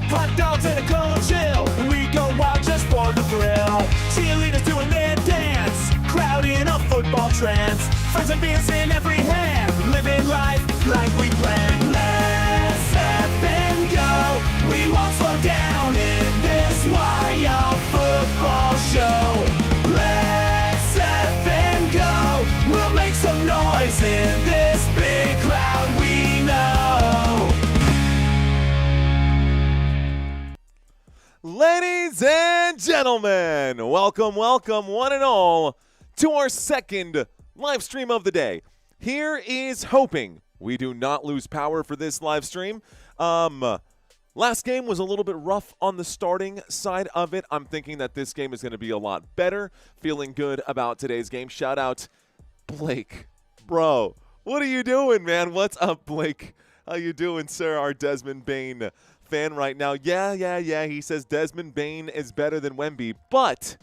Hot dogs and a cold chill. We go wild just for the thrill. Cheerleaders doing their dance. Crowd in a football trance. Friends and beers in every hand. Living life like we planned. Let's up and go. We won't slow down in this wild football show. Let's up and go. We'll make some noise in this big crowd we know. Ladies and gentlemen, welcome, one and all, to our second live stream of the day. Here is hoping we do not lose power for this live stream. Last game was a little bit rough on the starting side of it. I'm thinking that this game is going to be a lot better. Feeling good about today's game. Shout out Blake. Bro, what are you doing, man? What's up, Blake? How you doing, sir? Our Desmond Bain fan right now. Yeah. He says Desmond Bain is better than Wemby, but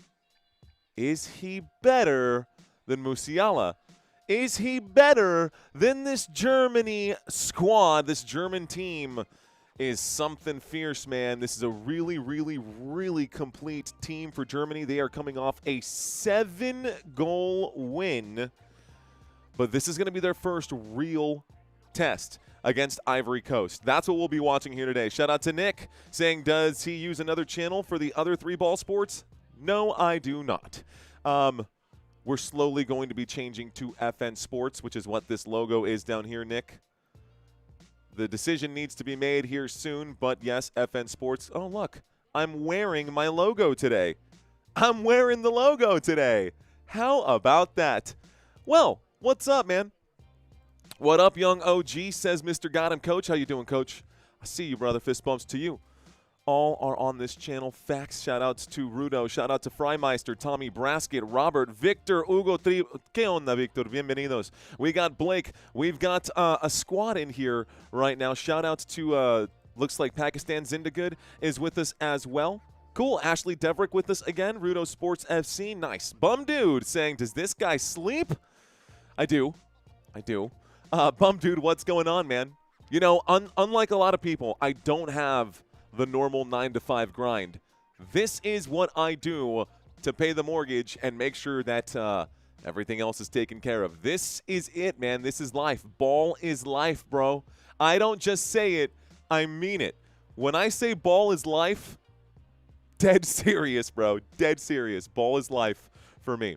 is he better than Musiala? Is he better than this Germany squad? This German team is something fierce, man. This is a really complete team for Germany. They are coming off a 7-goal win, but this is going to be their first real test against Ivory Coast. That's what we'll be watching here today. Shout out to Nick saying, does he use another channel for the other 3-ball sports? No, I do not. We're slowly going to be changing to FN Sports, which is what this logo is down here, Nick. The decision needs to be made here soon, but yes, FN Sports. Oh, look, I'm wearing my logo today. I'm wearing the logo today. How about that? Well, what's up, man? What up, young OG, says Mr. Got Him Coach. How you doing, Coach? I see you, brother. Fist bumps to you. All are on this channel. Facts. Shout-outs to Rudo. Shout-out to Frymeister, Tommy Braskett, Robert, Victor, Hugo Tri... ¿Qué onda, Victor? Bienvenidos. We got Blake. We've got a squad in here right now. Shout-outs to, looks like Pakistan Zindagood is with us as well. Cool. Ashley Deverick with us again. Rudo Sports FC. Nice. Bum Dude saying, does this guy sleep? I do. Bum Dude, what's going on, man? You know, unlike a lot of people, I don't have the normal 9-to-5 grind. This is what I do to pay the mortgage and make sure that everything else is taken care of. This is it, man. This is life. Ball is life, bro. I don't just say it, I mean it. When I say ball is life, dead serious, bro. Dead serious. Ball is life for me.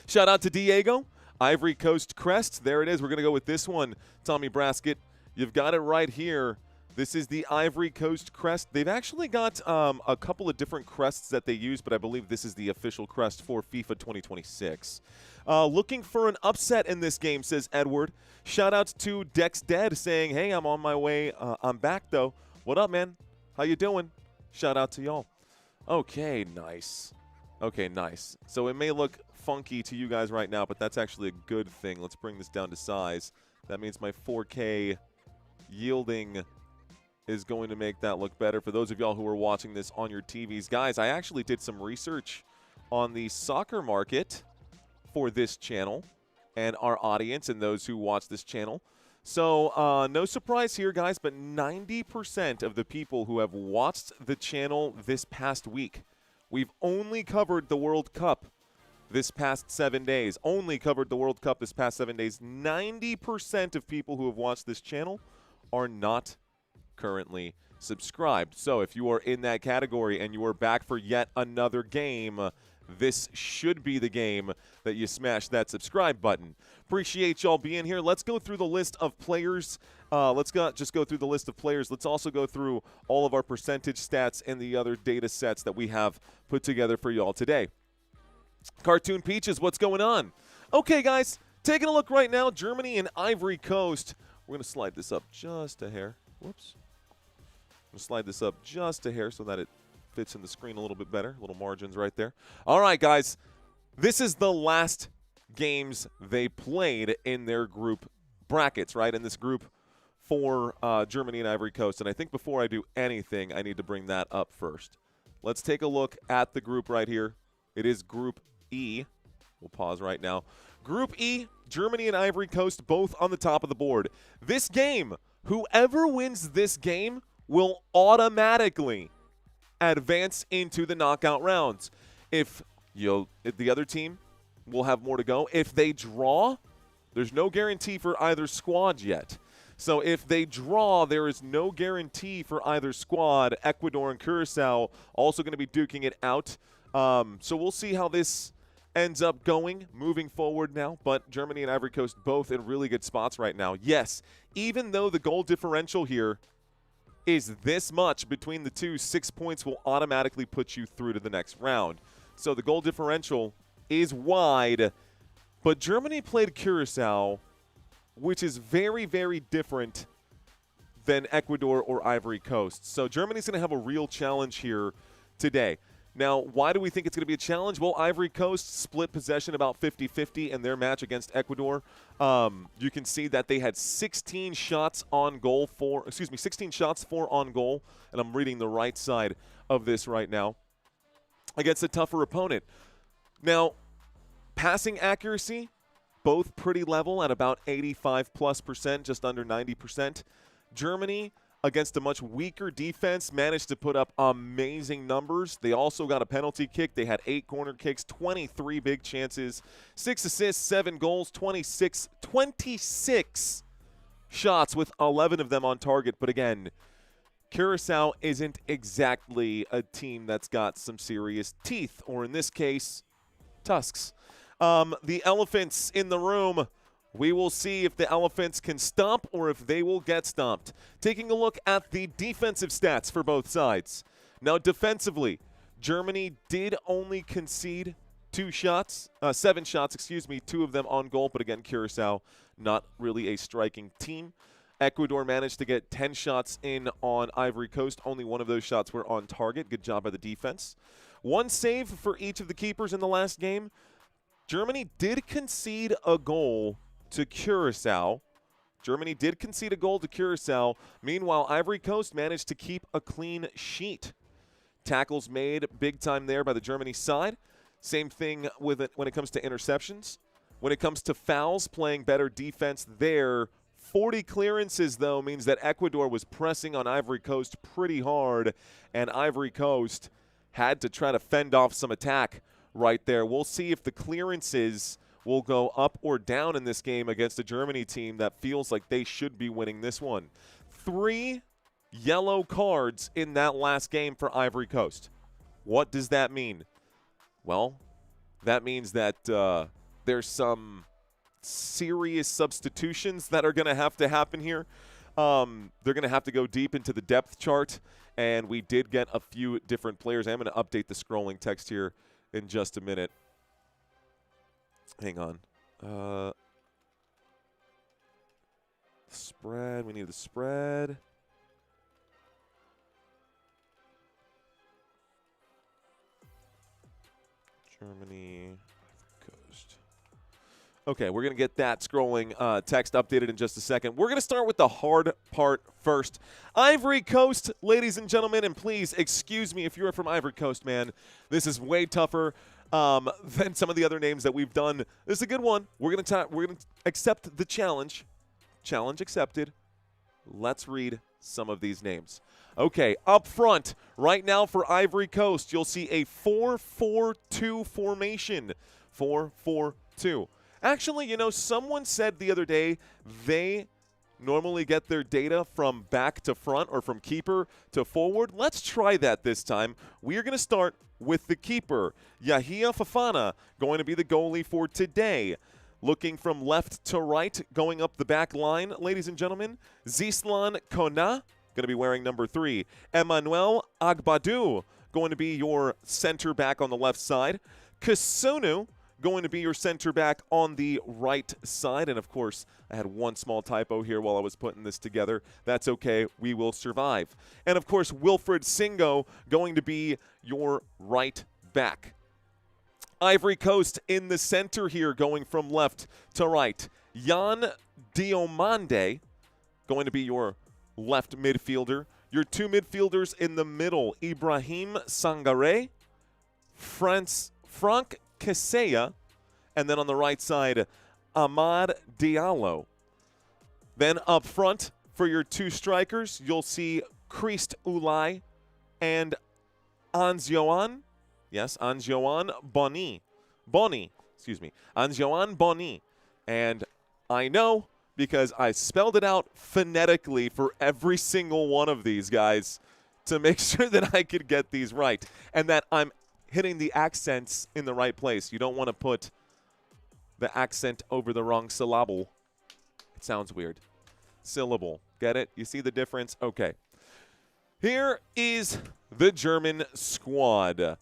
Shout out to Diego. Ivory Coast crest. There it is. We're going to go with this one, Tommy Braskett. You've got it right here. This is the Ivory Coast crest. They've actually got a couple of different crests that they use, but I believe this is the official crest for FIFA 2026. Looking for an upset in this game, says Edward. Shout out to Dex Dead saying, hey, I'm on my way. I'm back, though. What up, man? How you doing? Shout out to y'all. Okay, nice. Okay, nice. So it may look funky to you guys right now, but that's actually a good thing. Let's bring this down to size. That means my 4K yielding is going to make that look better. For those of y'all who are watching this on your TVs, guys, I actually did some research on the soccer market for this channel and our audience and those who watch this channel. So no surprise here, guys, but 90% of the people who have watched the channel this past week, we've only covered the World Cup this past 7 days. Only covered the World Cup this past 7 days. 90% of people who have watched this channel are not currently subscribed. So if you are in that category and you are back for yet another game, this should be the game that you smash that subscribe button. Appreciate y'all being here. Let's go through the list of players. Let's just go through the list of players. Let's also go through all of our percentage stats and the other data sets that we have put together for y'all today. Cartoon Peaches, what's going on? Okay, guys, taking a look right now. Germany and Ivory Coast. We're going to slide this up just a hair. Whoops. I'm going to slide this up just a hair so that it fits in the screen a little bit better. Little margins right there. All right, guys. This is the last games they played in their group brackets, right? In this group for Germany and Ivory Coast. And I think before I do anything, I need to bring that up first. Let's take a look at the group right here. It is Group E. We'll pause right now. Group E, Germany and Ivory Coast both on the top of the board. This game, whoever wins this game will automatically advance into the knockout rounds. If the other team will have more to go. If they draw, there's no guarantee for either squad yet. So if they draw, there is no guarantee for either squad. Ecuador and Curacao also going to be duking it out. So we'll see how this ends up going moving forward now. But Germany and Ivory Coast both in really good spots right now. Yes, even though the goal differential here is this much between the two, 6 points will automatically put you through to the next round. So the goal differential is wide. But Germany played Curacao, which is very, very different than Ecuador or Ivory Coast. So Germany's going to have a real challenge here today. Now, why do we think it's going to be a challenge? Well, Ivory Coast split possession about 50-50 in their match against Ecuador. You can see that they had 16 shots on goal for, 16 shots for on goal. And I'm reading the right side of this right now against a tougher opponent. Now, passing accuracy, both pretty level at about 85+%, just under 90%. Germany, against a much weaker defense, managed to put up amazing numbers. They also got a penalty kick. They had 8 corner kicks, 23 big chances, 6 assists, 7 goals, 26 shots with 11 of them on target. But again, Curacao isn't exactly a team that's got some serious teeth, or in this case, tusks. The elephants in the room, we will see if the elephants can stomp or if they will get stomped. Taking a look at the defensive stats for both sides. Now, defensively, Germany did only concede 7 shots, 2 of them on goal. But again, Curacao, not really a striking team. Ecuador managed to get 10 shots in on Ivory Coast. Only 1 of those shots were on target. Good job by the defense. 1 save for each of the keepers in the last game. Germany did concede a goal to Curacao. Meanwhile, Ivory Coast managed to keep a clean sheet. Tackles made big time there by the Germany side. Same thing with it when it comes to interceptions. When it comes to fouls, playing better defense there. 40 clearances, though, means that Ecuador was pressing on Ivory Coast pretty hard, and Ivory Coast had to try to fend off some attack right there. We'll see if the clearances will go up or down in this game against a Germany team that feels like they should be winning this one. 3 yellow cards in that last game for Ivory Coast. What does that mean? Well, that means that there's some serious substitutions that are going to have to happen here. They're going to have to go deep into the depth chart, and we did get a few different players. I'm going to update the scrolling text here in just a minute. Hang on. Spread. We need the spread. Germany, Coast. Okay, we're going to get that scrolling text updated in just a second. We're going to start with the hard part first. Ivory Coast, ladies and gentlemen, and please excuse me if you're from Ivory Coast, man. This is way tougher than some of the other names that we've done. This is a good one. We're going to accept the challenge. Challenge accepted. Let's read some of these names. Okay, up front, right now for Ivory Coast, you'll see a 4-4-2 formation. 4-4-2. Actually, you know, someone said the other day they normally get their data from back to front or from keeper to forward. Let's try that this time. We are going to start with the keeper. Yahia Fofana going to be the goalie for today. Looking from left to right, going up the back line, ladies and gentlemen, Zislan Kona, going to be wearing number 3. Emmanuel Agbadou, going to be your center back on the left side. Kasunu, going to be your center back on the right side. And, of course, I had one small typo here while I was putting this together. That's okay. We will survive. And, of course, Wilfred Singo going to be your right back. Ivory Coast in the center here, going from left to right. Jan Diomande going to be your left midfielder. Your 2 midfielders in the middle, Ibrahim Sangare, Frank Kesea, and then on the right side, Ahmad Diallo. Then up front for your 2 strikers, you'll see Christ Ulai, and Anjoan. Yes, Anjoan Boni. Anjoan Boni. And I know because I spelled it out phonetically for every single one of these guys to make sure that I could get these right and that I'm hitting the accents in the right place. You don't want to put the accent over the wrong syllable. It sounds weird. Syllable. Get it? You see the difference? Okay. Here is the German squad.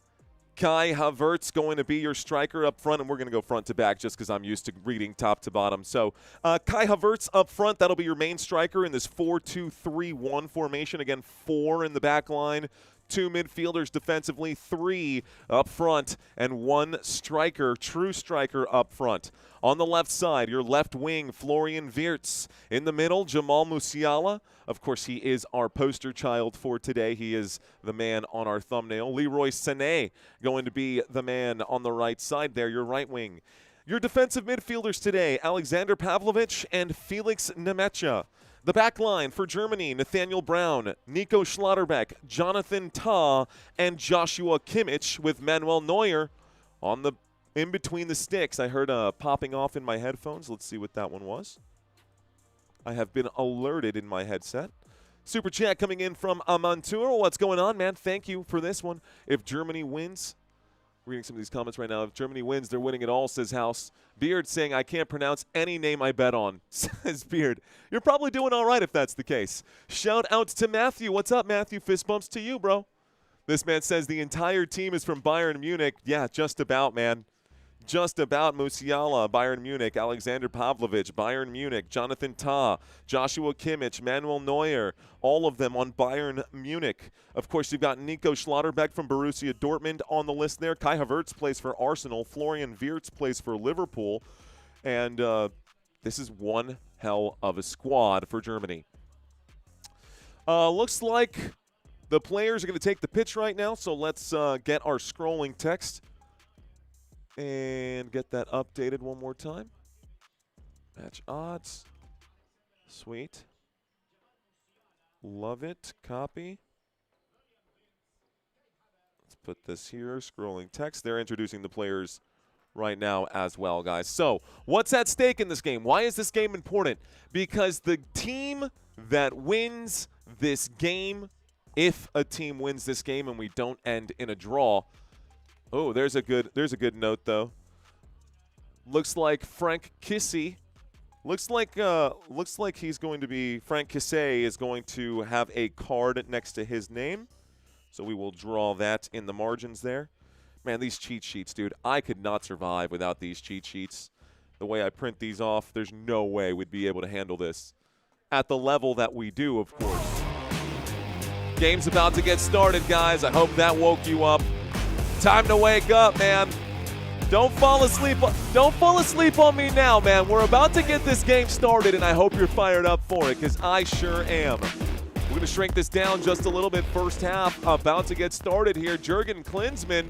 Kai Havertz going to be your striker up front, and we're going to go front to back just because I'm used to reading top to bottom. So Kai Havertz up front, that'll be your main striker in this 4-2-3-1 formation. Again, 4 in the back line, 2 midfielders defensively, 3 up front, and 1 striker, true striker up front. On the left side, your left wing, Florian Wirtz. In the middle, Jamal Musiala. Of course, he is our poster child for today. He is the man on our thumbnail. Leroy Sané going to be the man on the right side there, your right wing. Your defensive midfielders today, Alexander Pavlovich and Felix Nemetja. The back line for Germany, Nathaniel Brown, Nico Schlotterbeck, Jonathan Tah, and Joshua Kimmich with Manuel Neuer on the in between the sticks. I heard popping off in my headphones. Let's see what that one was. I have been alerted in my headset. Super chat coming in from Amantur. What's going on, man? Thank you for this one. If Germany wins, reading some of these comments right now. If Germany wins, they're winning it all, says House. Beard saying, I can't pronounce any name I bet on, says Beard. You're probably doing all right if that's the case. Shout out to Matthew. What's up, Matthew? Fist bumps to you, bro. This man says the entire team is from Bayern Munich. Yeah, just about, man. Just about. Musiala, Bayern Munich. Alexander Pavlovich, Bayern Munich. Jonathan Tah, Joshua Kimmich, Manuel Neuer, all of them on Bayern Munich. Of course, you've got Nico Schlotterbeck from Borussia Dortmund on the list there. Kai Havertz plays for Arsenal. Florian Wirtz plays for Liverpool. And this is one hell of a squad for Germany. Looks like the players are going to take the pitch right now, so let's get our scrolling text and get that updated one more time. Match odds. Sweet. Love it. Copy. Let's put this here. Scrolling text. They're introducing the players right now as well, guys. So, what's at stake in this game? Why is this game important? Because the team that wins this game, if a team wins this game and we don't end in a draw. Oh, there's a good note though. Looks like Frank Kissy. Looks like he's going to be Frank Kissé is going to have a card next to his name. So we will draw that in the margins there. Man, these cheat sheets, dude. I could not survive without these cheat sheets. The way I print these off, there's no way we'd be able to handle this at the level that we do, of course. Game's about to get started, guys. I hope that woke you up. Time to wake up, man. Don't fall asleep. Don't fall asleep on me now, man. We're about to get this game started, and I hope you're fired up for it, because I sure am. We're going to shrink this down just a little bit. First half about to get started here. Jurgen Klinsmann.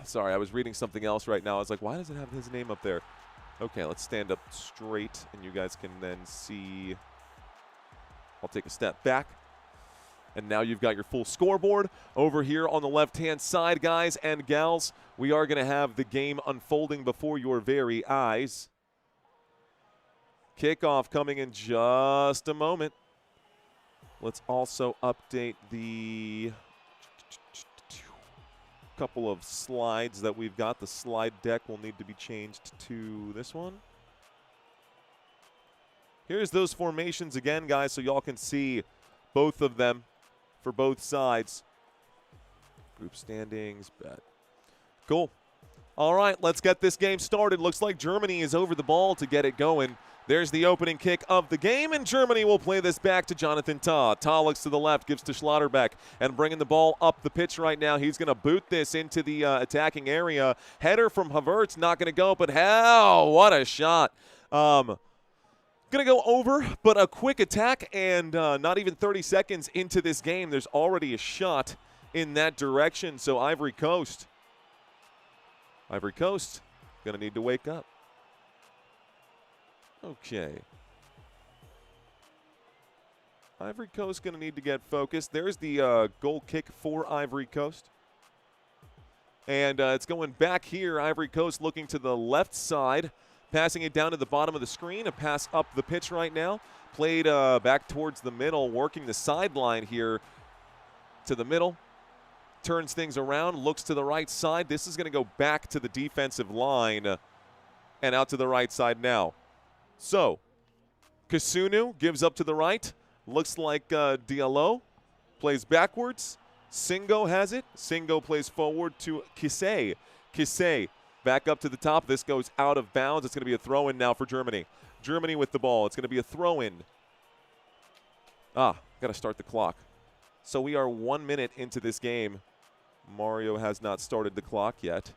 Sorry, I was reading something else right now. I was like, why does it have his name up there? Okay, let's stand up straight, and you guys can then see. I'll take a step back. And now you've got your full scoreboard. Over here on the left-hand side, guys and gals, we are going to have the game unfolding before your very eyes. Kickoff coming in just a moment. Let's also update the couple of slides that we've got. The slide deck will need to be changed to this one. Here's those formations again, guys, so y'all can see both of them for both sides. Group standings, bet. Cool. All right, let's get this game started. Looks like Germany is over the ball to get it going. There's the opening kick of the game, and Germany will play this back to Jonathan Tah. Tah looks to the left, gives to Schlotterbeck, and bringing the ball up the pitch right now. He's going to boot this into the attacking area. Header from Havertz, not going to go, but hell, what a shot. Going to go over, but a quick attack, and not even 30 seconds into this game, there's already a shot in that direction. So Ivory Coast, going to need to wake up. Okay. Ivory Coast going to need to get focused. There's the goal kick for Ivory Coast. And it's going back here. Ivory Coast looking to the left side, passing it down to the bottom of the screen. A pass up the pitch right now. Played back towards the middle, working the sideline here to the middle. Turns things around, looks to the right side. This is going to go back to the defensive line and out to the right side now. So, Kusunu gives up to the right. Looks like Diallo plays backwards. Singo has it. Singo plays forward to Kisei. Kisei back up to the top. This goes out of bounds. It's going to be a throw-in now for Germany. Germany with the ball. It's going to be a throw-in. Got to start the clock. So we are 1 minute into this game. Mario has not started the clock yet.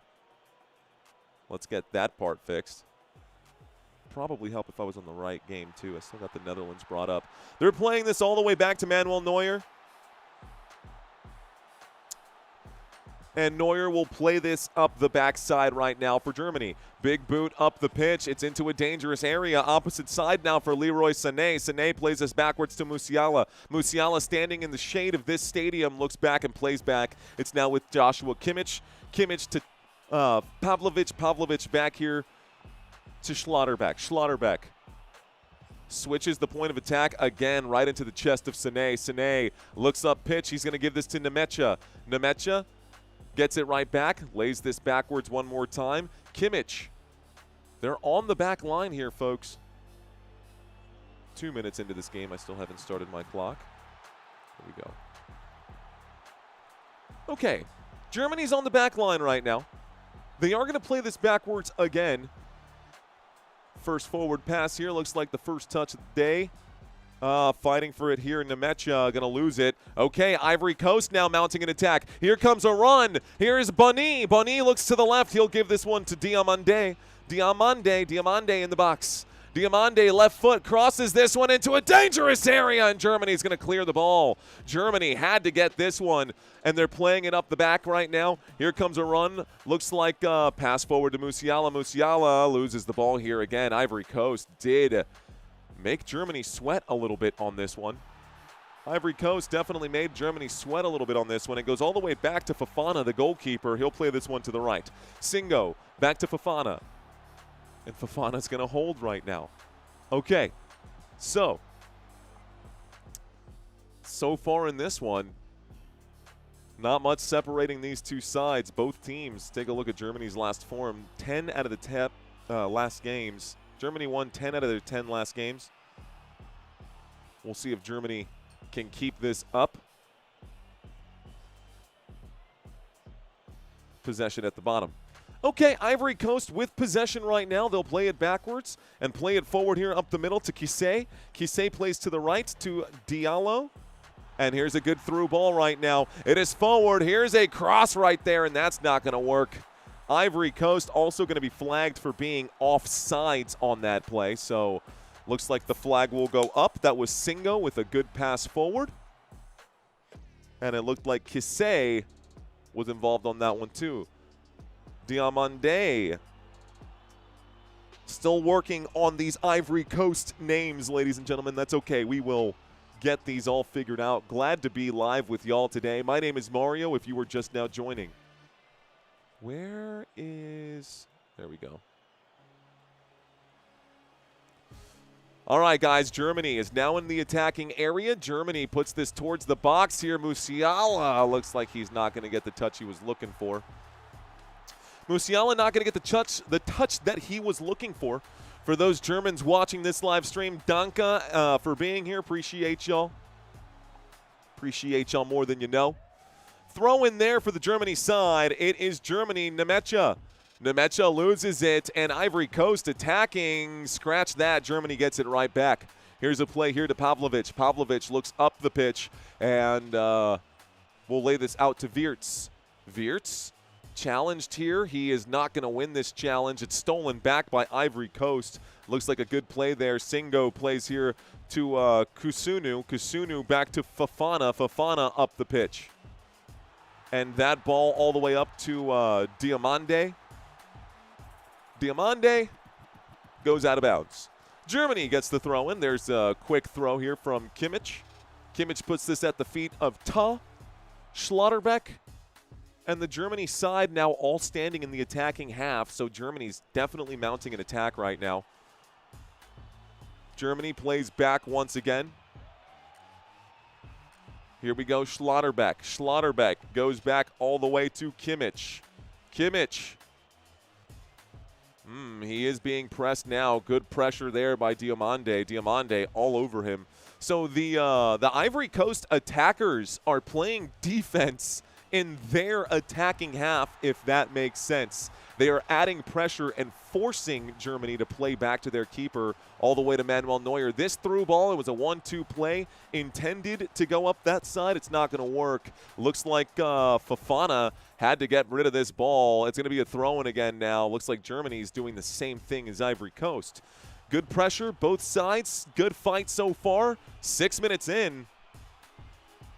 Let's get that part fixed. Probably help if I was on the right game, too. I still got the Netherlands brought up. They're playing this all the way back to Manuel Neuer. And Neuer will play this up the backside right now for Germany. Big boot up the pitch. It's into a dangerous area. Opposite side now for Leroy Sané. Sané plays this backwards to Musiala. Musiala standing in the shade of this stadium, looks back and plays back. It's now with Joshua Kimmich. Kimmich to Pavlovic. Pavlovic back here to Schlotterbeck. Schlotterbeck switches the point of attack again right into the chest of Sané. Sané looks up pitch. He's going to give this to Nemecha. Nemecha gets it right back, lays this backwards one more time. Kimmich. They're on the back line here, folks. 2 minutes into this game. I still haven't started my clock. Here we go. Okay. Germany's on the back line right now. They are going to play this backwards again. First forward pass here. Looks like the first touch of the day. Fighting for it here. Nemecha going to lose it. Okay, Ivory Coast now mounting an attack. Here comes a run. Here's Bonny. Bonny looks to the left. He'll give this one to Diamande. Diamande in the box. Diamande left foot crosses this one into a dangerous area, and Germany's going to clear the ball. Germany had to get this one, and they're playing it up the back right now. Here comes a run. Looks like pass forward to Musiala. Musiala loses the ball here again. Ivory Coast did make Germany sweat a little bit on this one. Ivory Coast definitely made Germany sweat a little bit on this one. It goes all the way back to Fofana, the goalkeeper. He'll play this one to the right. Singo back to Fofana. And Fofana's going to hold right now. Okay, so far in this one, not much separating these two sides. Both teams, take a look at Germany's last form. 10 out of the last games. Germany won 10 out of their 10 last games. We'll see if Germany can keep this up. Possession at the bottom. Okay, Ivory Coast with possession right now. They'll play it backwards and play it forward here up the middle to Kisei. Kisei plays to the right to Diallo. And here's a good through ball right now. It is forward. Here's a cross right there, and that's not going to work. Ivory Coast also going to be flagged for being offsides on that play. So looks like the flag will go up. That was Singo with a good pass forward. And it looked like Kisei was involved on that one too. Diamande still working on these Ivory Coast names, ladies and gentlemen. That's okay. We will get these all figured out. Glad to be live with y'all today. My name is Mario if you were just now joining. Where is... There we go. All right, guys. Germany is now in the attacking area. Germany puts this towards the box here. Musiala looks like he's not going to get the touch he was looking for. Musiala not going to get the touch that he was looking for. For those Germans watching this live stream, danke for being here. Appreciate y'all. Appreciate y'all more than you know. Throw in there for the Germany side. It is Germany. Nemecha. Nemecha loses it, and Ivory Coast attacking. Scratch that. Germany gets it right back. Here's a play here to Pavlovic. Pavlovic looks up the pitch, and we'll lay this out to Wirtz. Wirtz challenged here. He is not going to win this challenge. It's stolen back by Ivory Coast. Looks like a good play there. Singo plays here to Kusunu. Kusunu back to Fofana. Fofana up the pitch. And that ball all the way up to Diamande. Diamande goes out of bounds. Germany gets the throw in. There's a quick throw here from Kimmich. Kimmich puts this at the feet of Schlotterbeck. And the Germany side now all standing in the attacking half, so Germany's definitely mounting an attack right now. Germany plays back once again. Here we go, Schlotterbeck. Schlotterbeck goes back all the way to Kimmich. Kimmich. He is being pressed now. Good pressure there by Diomande. Diomande all over him. So the Ivory Coast attackers are playing defense in their attacking half, if that makes sense. They are adding pressure and forcing Germany to play back to their keeper all the way to Manuel Neuer. This through ball, it was a 1-2 play intended to go up that side. It's not going to work. Looks like Fofana had to get rid of this ball. It's going to be a throw-in again now. Looks like Germany's doing the same thing as Ivory Coast. Good pressure, both sides. Good fight so far. 6 minutes in.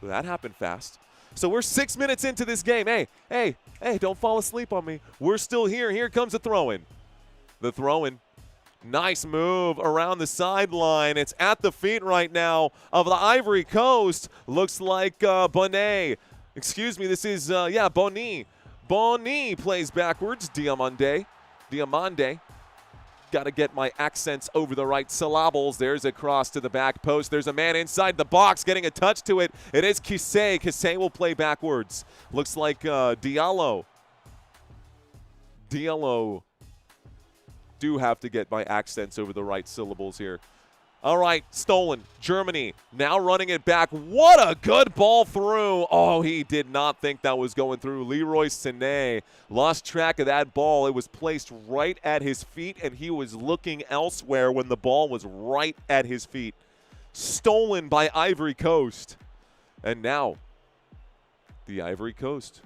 That happened fast. So we're 6 minutes into this game. Hey, don't fall asleep on me. We're still here. Here comes the throw-in. The throw-in. Nice move around the sideline. It's at the feet right now of the Ivory Coast. Looks like Bonnet. Excuse me, this is, Bonny. Bonny plays backwards. Diomande. Got to get my accents over the right syllables. There's a cross to the back post. There's a man inside the box getting a touch to it. It is Kisse. Kisse will play backwards. Looks like Diallo. Diallo. Do have to get my accents over the right syllables here. All right, stolen. Germany now running it back. What a good ball through. Oh, he did not think that was going through. Leroy Sané lost track of that ball. It was placed right at his feet, and he was looking elsewhere when the ball was right at his feet. Stolen by Ivory Coast. And now the Ivory Coast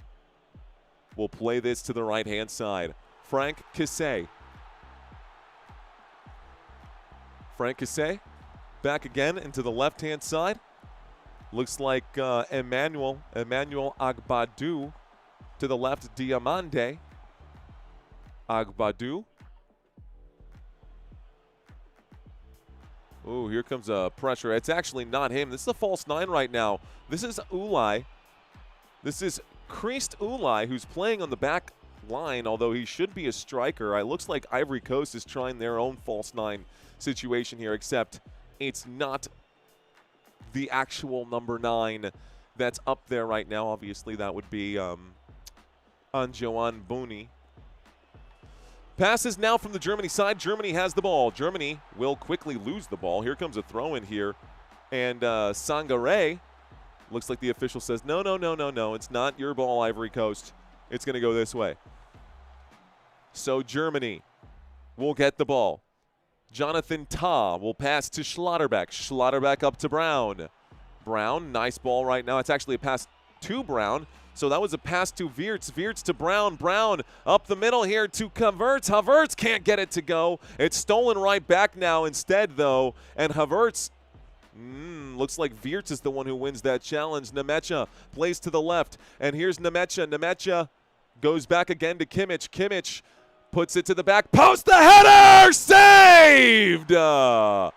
will play this to the right-hand side. Franck Kisse. Franck Kisse back again into the left-hand side. Looks like Emmanuel Agbadou to the left, Diomande. Agbadou. Ooh, here comes a pressure. It's actually not him. This is a false 9 right now. This is Ulai. This is Christ Ulai, who's playing on the back line, although he should be a striker. It looks like Ivory Coast is trying their own false 9 situation here, except it's not the actual number 9 that's up there right now. Obviously, that would be Anjoan Boni. Passes now from the Germany side. Germany has the ball. Germany will quickly lose the ball. Here comes a throw in here. And Sangare, looks like the official says, no. It's not your ball, Ivory Coast. It's going to go this way. So Germany will get the ball. Jonathan Tah will pass to Schlotterbeck. Schlotterbeck up to Brown. Brown, nice ball right now. It's actually a pass to Brown. So that was a pass to Wirtz. Wirtz to Brown. Brown up the middle here to Havertz. Havertz can't get it to go. It's stolen right back now instead, though. And Havertz, looks like Wirtz is the one who wins that challenge. Nemecha plays to the left. And here's Nemecha. Nemecha goes back again to Kimmich. Kimmich puts it to the back post. The header saved! Wow,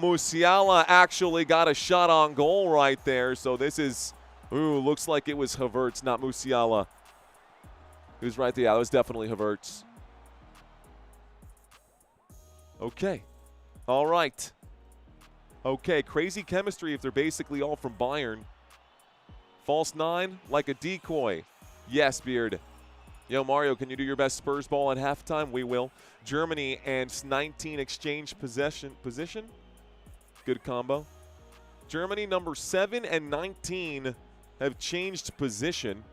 Musiala actually got a shot on goal right there. So this is, looks like it was Havertz, not Musiala. He was right there. Yeah, that was definitely Havertz. Okay. All right. Okay, crazy chemistry if they're basically all from Bayern. False 9, like a decoy. Yes, Beard. Yo, Mario, can you do your best Spurs ball at halftime? We will. Germany and 19 exchange position. Good combo. Germany, number 7 and 19 have changed position.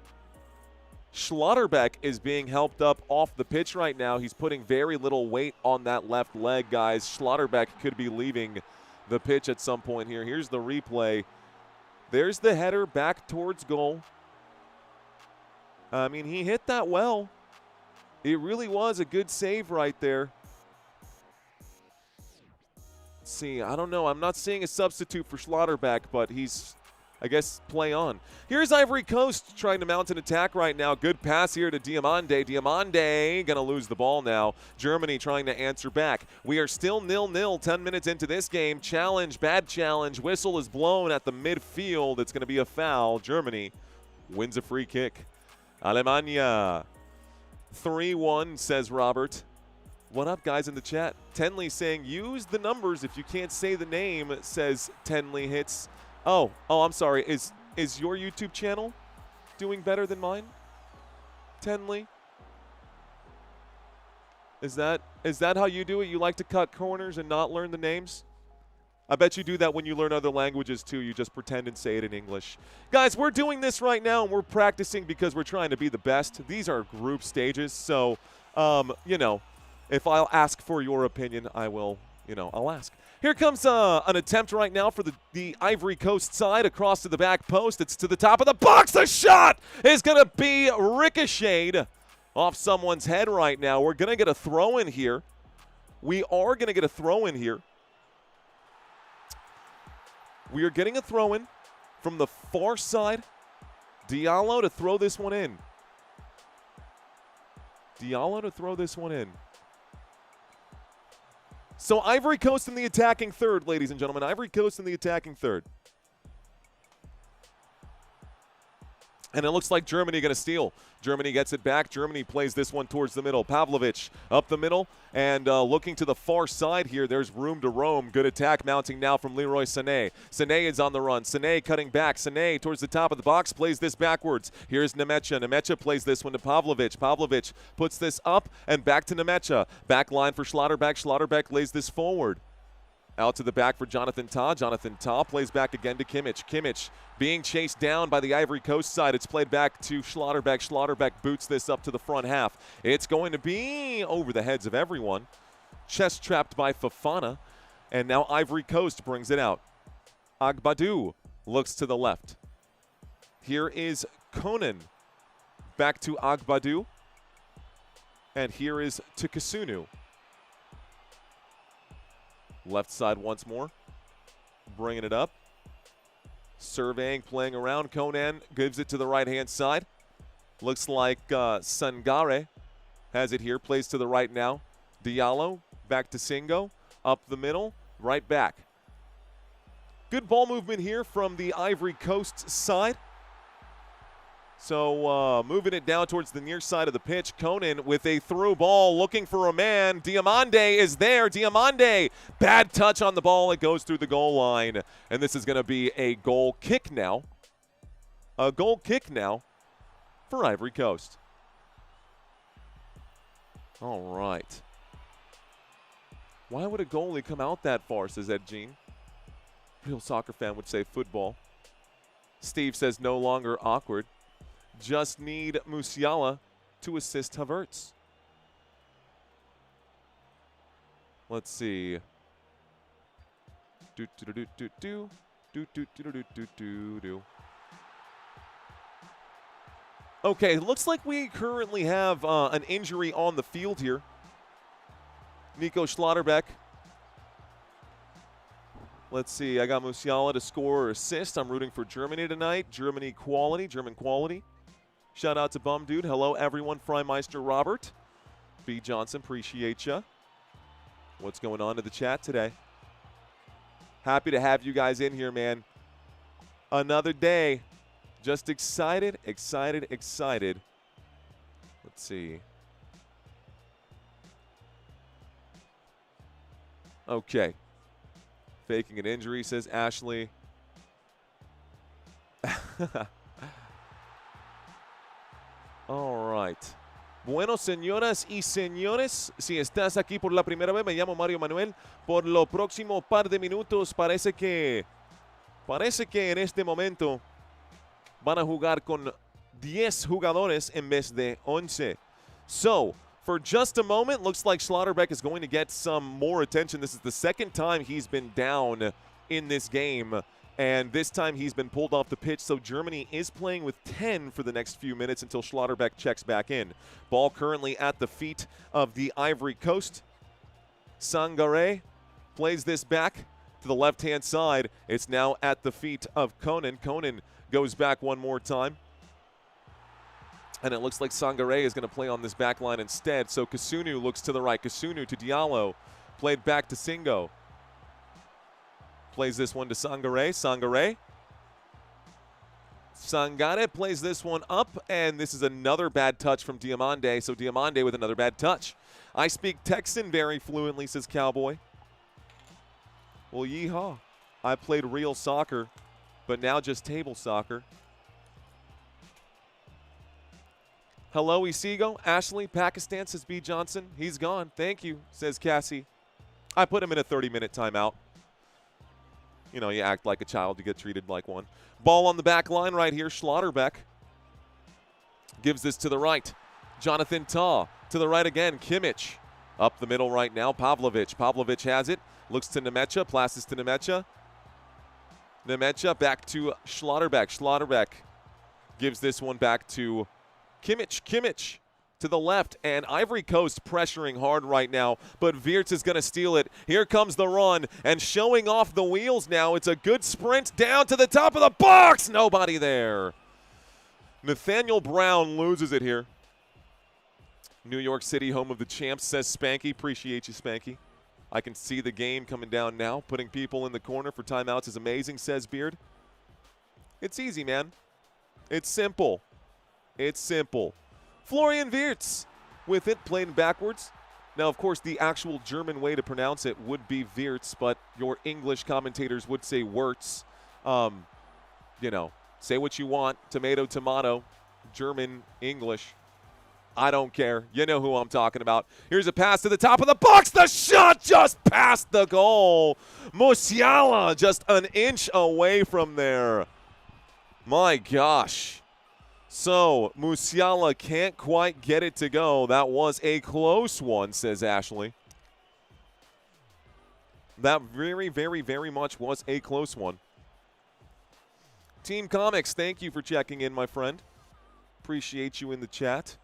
Schlotterbeck is being helped up off the pitch right now. He's putting very little weight on that left leg, guys. Schlotterbeck could be leaving the pitch at some point here. Here's the replay. There's the header back towards goal. I mean, he hit that well. It really was a good save right there. Let's see, I don't know. I'm not seeing a substitute for Schlotterbeck, but he's I guess play on. Here's Ivory Coast trying to mount an attack right now. Good pass here to Diamande. Diamande going to lose the ball now. Germany trying to answer back. We are still 0-0, 10 minutes into this game. Challenge, bad challenge. Whistle is blown at the midfield. It's going to be a foul. Germany wins a free kick. Alemania 3-1, says Robert. What up, guys, in the chat? Tenley saying, use the numbers if you can't say the name, says Tenley Hits. Oh, I'm sorry. Is your YouTube channel doing better than mine? Tenley? Is that how you do it? You like to cut corners and not learn the names? I bet you do that when you learn other languages too. You just pretend and say it in English. Guys, we're doing this right now and we're practicing because we're trying to be the best. These are group stages, so you know, if I'll ask for your opinion, I will, I'll ask. Here comes an attempt right now for the Ivory Coast side across to the back post. It's to the top of the box. The shot is going to be ricocheted off someone's head right now. We're going to get a throw in here. We are going to get a throw in here. We are getting a throw in from the far side. Diallo to throw this one in. Diallo to throw this one in. So Ivory Coast in the attacking third, ladies and gentlemen. Ivory Coast in the attacking third. And it looks like Germany going to steal. Germany gets it back. Germany plays this one towards the middle. Pavlovic up the middle and looking to the far side here. There's room to roam. Good attack mounting now from Leroy Sané. Sané is on the run. Sané cutting back. Sané towards the top of the box plays this backwards. Here's Nemecha. Nemecha plays this one to Pavlovic. Pavlovic puts this up and back to Nemecha. Back line for Schlotterbeck. Schlotterbeck lays this forward. Out to the back for Jonathan Tah. Jonathan Tah plays back again to Kimmich. Kimmich being chased down by the Ivory Coast side. It's played back to Schlotterbeck. Schlotterbeck boots this up to the front half. It's going to be over the heads of everyone. Chest trapped by Fofana. And now Ivory Coast brings it out. Agbadou looks to the left. Here is Konan. Back to Agbadou. And here is Takasunu. Left side once more. Bringing it up. Surveying, playing around. Konan gives it to the right-hand side. Looks like Sangare has it here. Plays to the right now. Diallo back to Singo. Up the middle. Right back. Good ball movement here from the Ivory Coast side. So moving it down towards the near side of the pitch. Konan with a through ball looking for a man. Diamande is there. Diamande. Bad touch on the ball. It goes through the goal line. And this is going to be a goal kick now. A goal kick now for Ivory Coast. All right. Why would a goalie come out that far, says Ed Jean. Real soccer fan would say football. Steve says no longer awkward. Just need Musiala to assist Havertz. Let's see. Okay, looks like we currently have an injury on the field here. Nico Schlotterbeck. Let's see. I got Musiala to score or assist. I'm rooting for Germany tonight. German quality. Shout out to Bum Dude. Hello, everyone. Freimeister Robert. B. Johnson, appreciate ya. What's going on in the chat today? Happy to have you guys in here, man. Another day. Just excited. Let's see. Okay. Faking an injury, says Ashley. All right. Bueno, señoras y señores, si estás aquí por la primera vez, me llamo Mario Manuel. Por los próximos par de minutos, parece que en este momento van a jugar con 10 jugadores en vez de 11. So, for just a moment, looks like Schlotterbeck is going to get some more attention. This is the second time he's been down in this game. And this time he's been pulled off the pitch, so Germany is playing with 10 for the next few minutes until Schlotterbeck checks back in. Ball currently at the feet of the Ivory Coast. Sangare plays this back to the left-hand side. It's now at the feet of Konan. Konan goes back one more time. And it looks like Sangare is going to play on this back line instead. So Kasunu looks to the right. Kasunu to Diallo. Played back to Singo. Plays this one to Sangare. Sangare plays this one up, and this is another bad touch from Diamande. So Diamande with another bad touch. I speak Texan very fluently, says Cowboy. Well, yeehaw. I played real soccer, but now just table soccer. Hello, Isigo. Ashley, Pakistan, says B. Johnson. He's gone. Thank you, says Cassie. I put him in a 30-minute timeout. You know, you act like a child, you get treated like one. Ball on the back line right here. Schlotterbeck gives this to the right. Jonathan Tah to the right again. Kimmich up the middle right now. Pavlovic has it. Looks to Nemecha. Passes to Nemecha. Nemecha back to Schlotterbeck. Schlotterbeck gives this one back to Kimmich. Kimmich to the left, and Ivory Coast pressuring hard right now, but Wirtz is going to steal it. Here comes the run, and showing off the wheels now. It's a good sprint down to the top of the box. Nobody there. Nathaniel Brown loses it here. New York City, home of the champs, says Spanky. Appreciate you, Spanky. I can see the game coming down now. Putting people in the corner for timeouts is amazing, says Beard. It's easy, man. It's simple. It's simple. Florian Wirtz with it, playing backwards. Now, of course, the actual German way to pronounce it would be Wirtz, but your English commentators would say Wirtz. You know, say what you want. Tomato, tomato. German, English. I don't care. You know who I'm talking about. Here's a pass to the top of the box. The shot just past the goal. Musiala just an inch away from there. My gosh. So, Musiala can't quite get it to go. That was a close one, says Ashley. That very, very, very much was a close one. Team Comics, thank you for checking in, my friend. Appreciate you in the chat.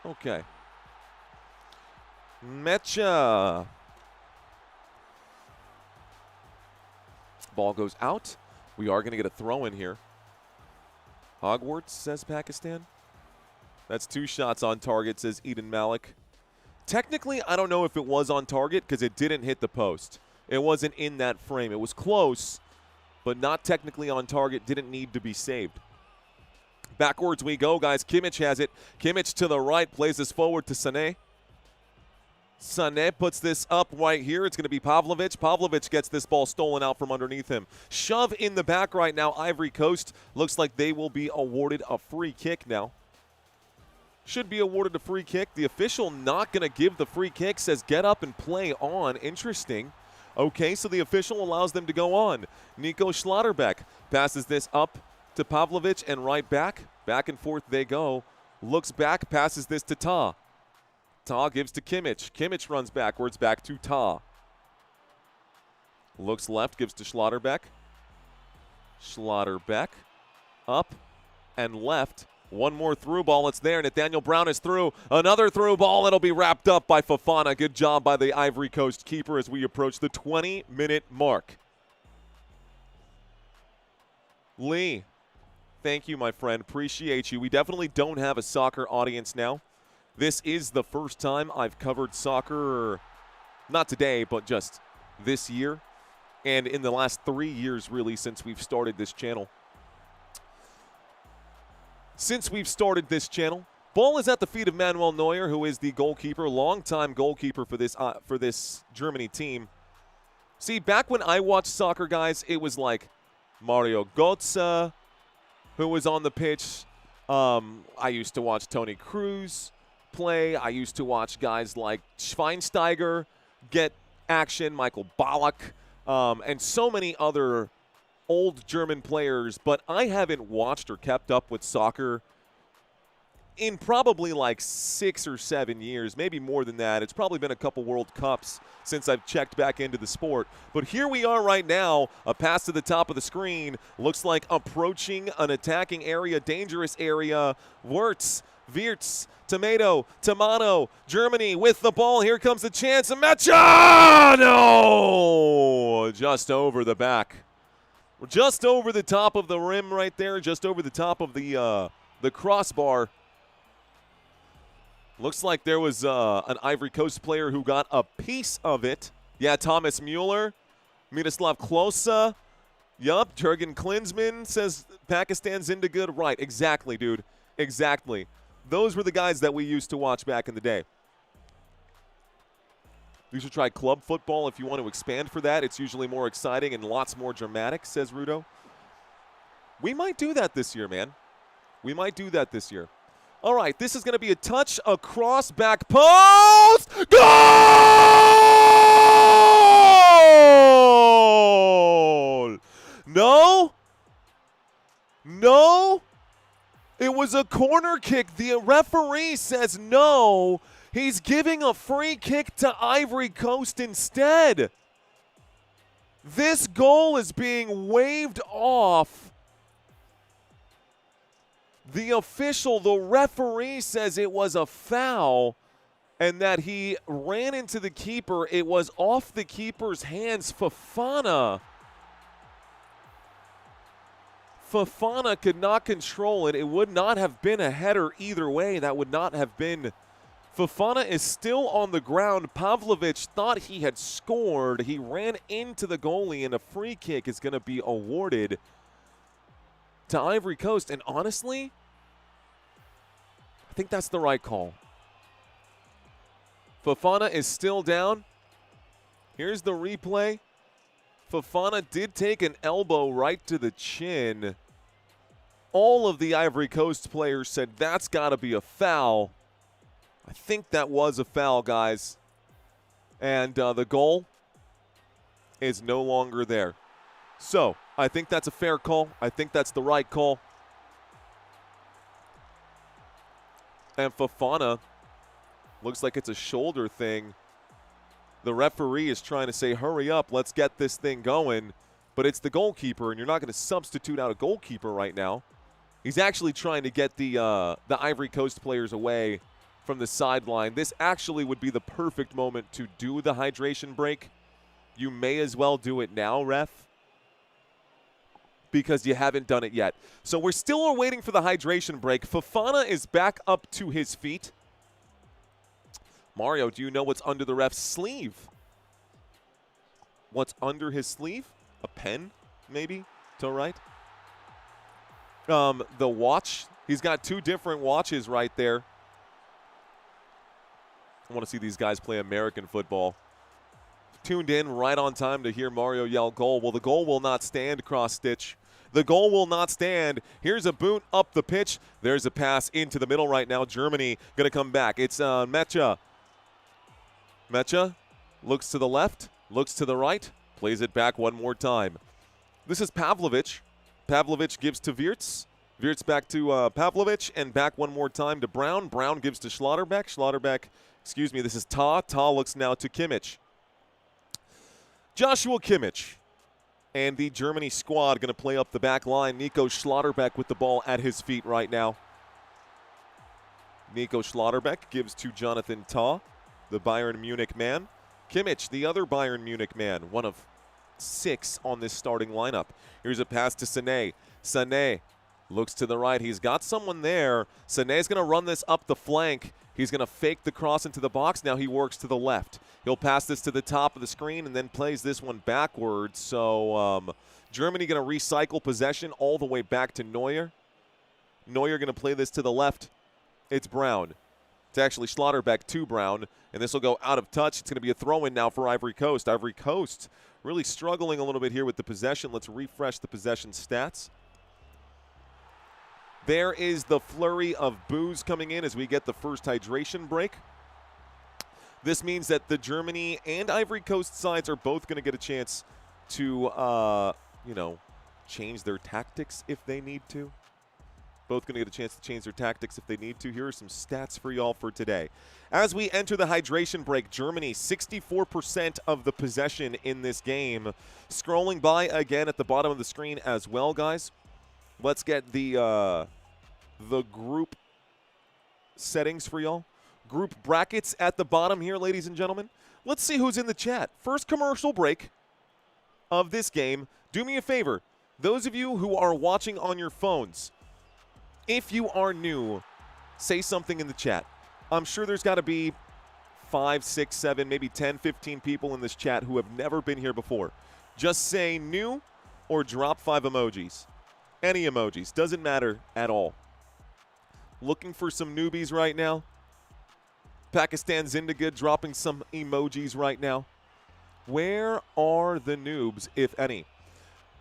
Okay. Mecha. Ball goes out. We are going to get a throw in here. Hogwarts, says Pakistan. That's 2 shots on target, says Eden Malik. Technically, I don't know if it was on target because it didn't hit the post. It wasn't in that frame. It was close, but not technically on target. Didn't need to be saved. Backwards we go, guys. Kimmich has it. Kimmich to the right, plays this forward to Sané. Sané puts this up right here. It's going to be Pavlovic. Pavlovic gets this ball stolen out from underneath him. Shove in the back right now. Ivory Coast looks like they will be awarded a free kick now. Should be awarded a free kick. The official not going to give the free kick. Says get up and play on. Interesting. Okay, so the official allows them to go on. Nico Schlotterbeck passes this up to Pavlovic and right back. Back and forth they go. Looks back, passes this to Tah. Tah gives to Kimmich. Kimmich runs backwards, back to Tah. Looks left, gives to Schlotterbeck. Schlotterbeck up and left. One more through ball. It's there. Nathaniel Brown is through. Another through ball. It'll be wrapped up by Fofana. Good job by the Ivory Coast keeper as we approach the 20-minute mark. Lee, thank you, my friend. Appreciate you. We definitely don't have a soccer audience now. This is the first time I've covered soccer, not today, but just this year, and in the last 3 years, really, since we've started this channel. Ball is at the feet of Manuel Neuer, who is the goalkeeper, longtime goalkeeper for this Germany team. See, back when I watched soccer, guys, it was like Mario Götze, who was on the pitch. I used to watch Toni Kroos play. I used to watch guys like Schweinsteiger get action, Michael Ballack, and so many other old German players, but I haven't watched or kept up with soccer in probably like 6 or 7 years, maybe more than that. It's probably been a couple World Cups since I've checked back into the sport. But here we are right now, a pass to the top of the screen. Looks like approaching an attacking area, dangerous area. Wirtz Wirtz, Tomato, Germany with the ball. Here comes the chance. Mecha! No! Just over the back. Just over the top of the rim right there. Just over the top of the crossbar. Looks like there was an Ivory Coast player who got a piece of it. Yeah, Thomas Mueller, Miroslav Klose. Yup, Jurgen Klinsmann says Pakistan's into good. Right, exactly, dude. Exactly. Those were the guys that we used to watch back in the day. You should try club football if you want to expand for that. It's usually more exciting and lots more dramatic, says Rudo. We might do that this year, man. We might do that this year. All right, this is going to be a touch across back post. Goal! No. No. It was a corner kick. The referee says no. He's giving a free kick to Ivory Coast instead. This goal is being waved off. The official, the referee, says it was a foul and that he ran into the keeper. It was off the keeper's hands. Fofana could not control it. It would not have been a header either way. That would not have been. Fofana is still on the ground. Pavlovic thought he had scored. He ran into the goalie, and a free kick is going to be awarded to Ivory Coast. And honestly, I think that's the right call. Fofana is still down. Here's the replay. Fofana did take an elbow right to the chin. All of the Ivory Coast players said that's got to be a foul. I think that was a foul, guys. And the goal is no longer there. So I think that's a fair call. I think that's the right call. And Fofana looks like it's a shoulder thing. The referee is trying to say, hurry up, let's get this thing going. But it's the goalkeeper, and you're not going to substitute out a goalkeeper right now. He's actually trying to get the Ivory Coast players away from the sideline. This actually would be the perfect moment to do the hydration break. You may as well do it now, ref, because you haven't done it yet. So we're still waiting for the hydration break. Fofana is back up to his feet. Mario, do you know what's under the ref's sleeve? What's under his sleeve? A pen, maybe, to write? The watch. He's got two different watches right there. I want to see these guys play American football. Tuned in right on time to hear Mario yell goal. Well, the goal will not stand, cross-stitch. The goal will not stand. Here's a boot up the pitch. There's a pass into the middle right now. Germany going to come back. It's Mecha. Mecha looks to the left, looks to the right, plays it back one more time. This is Pavlovic. Pavlovic gives to Wirtz. Wirtz back to Pavlovic, and back one more time to Brown. Brown gives to Schlotterbeck. Schlotterbeck, excuse me, this is Ta. Ta looks now to Kimmich. Joshua Kimmich and the Germany squad going to play up the back line. Nico Schlotterbeck with the ball at his feet right now. Nico Schlotterbeck gives to Jonathan Ta, the Bayern Munich man. Kimmich, the other Bayern Munich man, one of 6 on this starting lineup. Here's a pass to Sané. Sané looks to the right. He's got someone there. Sané's going to run this up the flank. He's going to fake the cross into the box. Now he works to the left. He'll pass this to the top of the screen and then plays this one backwards. So Germany going to recycle possession all the way back to Neuer. Neuer going to play this to the left. It's Brown. It's actually Schlotterbeck to Brown, and this will go out of touch. It's going to be a throw-in now for Ivory Coast. Ivory Coast really struggling a little bit here with the possession. Let's refresh the possession stats. There is the flurry of boos coming in as we get the first hydration break. This means that the Germany and Ivory Coast sides are both going to get a chance to, change their tactics if they need to. Both going to get a chance to change their tactics if they need to. Here are some stats for y'all for today. As we enter the hydration break, Germany 64% of the possession in this game. Scrolling by again at the bottom of the screen as well, guys. Let's get the group settings for y'all. Group brackets at the bottom here, ladies and gentlemen. Let's see who's in the chat. First commercial break of this game. Do me a favor. Those of you who are watching on your phones, if you are new, say something in the chat. I'm sure there's got to be 5, 6, 7, maybe 10, 15 people in this chat who have never been here before. Just say new or drop 5 emojis. Any emojis. Doesn't matter at all. Looking for some newbies right now. Pakistan Zindagood dropping some emojis right now. Where are the noobs, if any?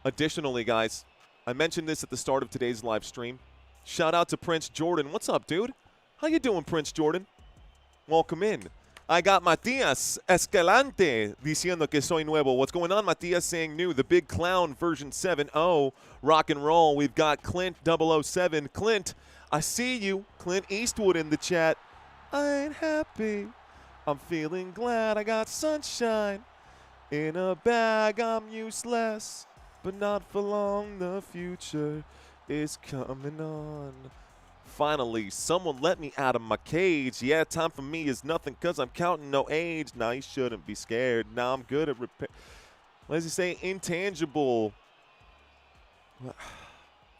Additionally, guys, I mentioned this at the start of today's live stream. Shout out to Prince Jordan. What's up, dude? How you doing, Prince Jordan? Welcome in. I got Matias Escalante diciendo que soy nuevo. What's going on, Matias? Saying new. The Big Clown version 7.0. Rock and roll. We've got Clint 007. Clint, I see you. Clint Eastwood in the chat. I ain't happy. I'm feeling glad I got sunshine. In a bag, I'm useless. But not for long, the future is coming on. Finally, someone let me out of my cage. Yeah, time for me is nothing because I'm counting no age. Nah, you shouldn't be scared. Nah, I'm good at repair. What does he say? Intangible.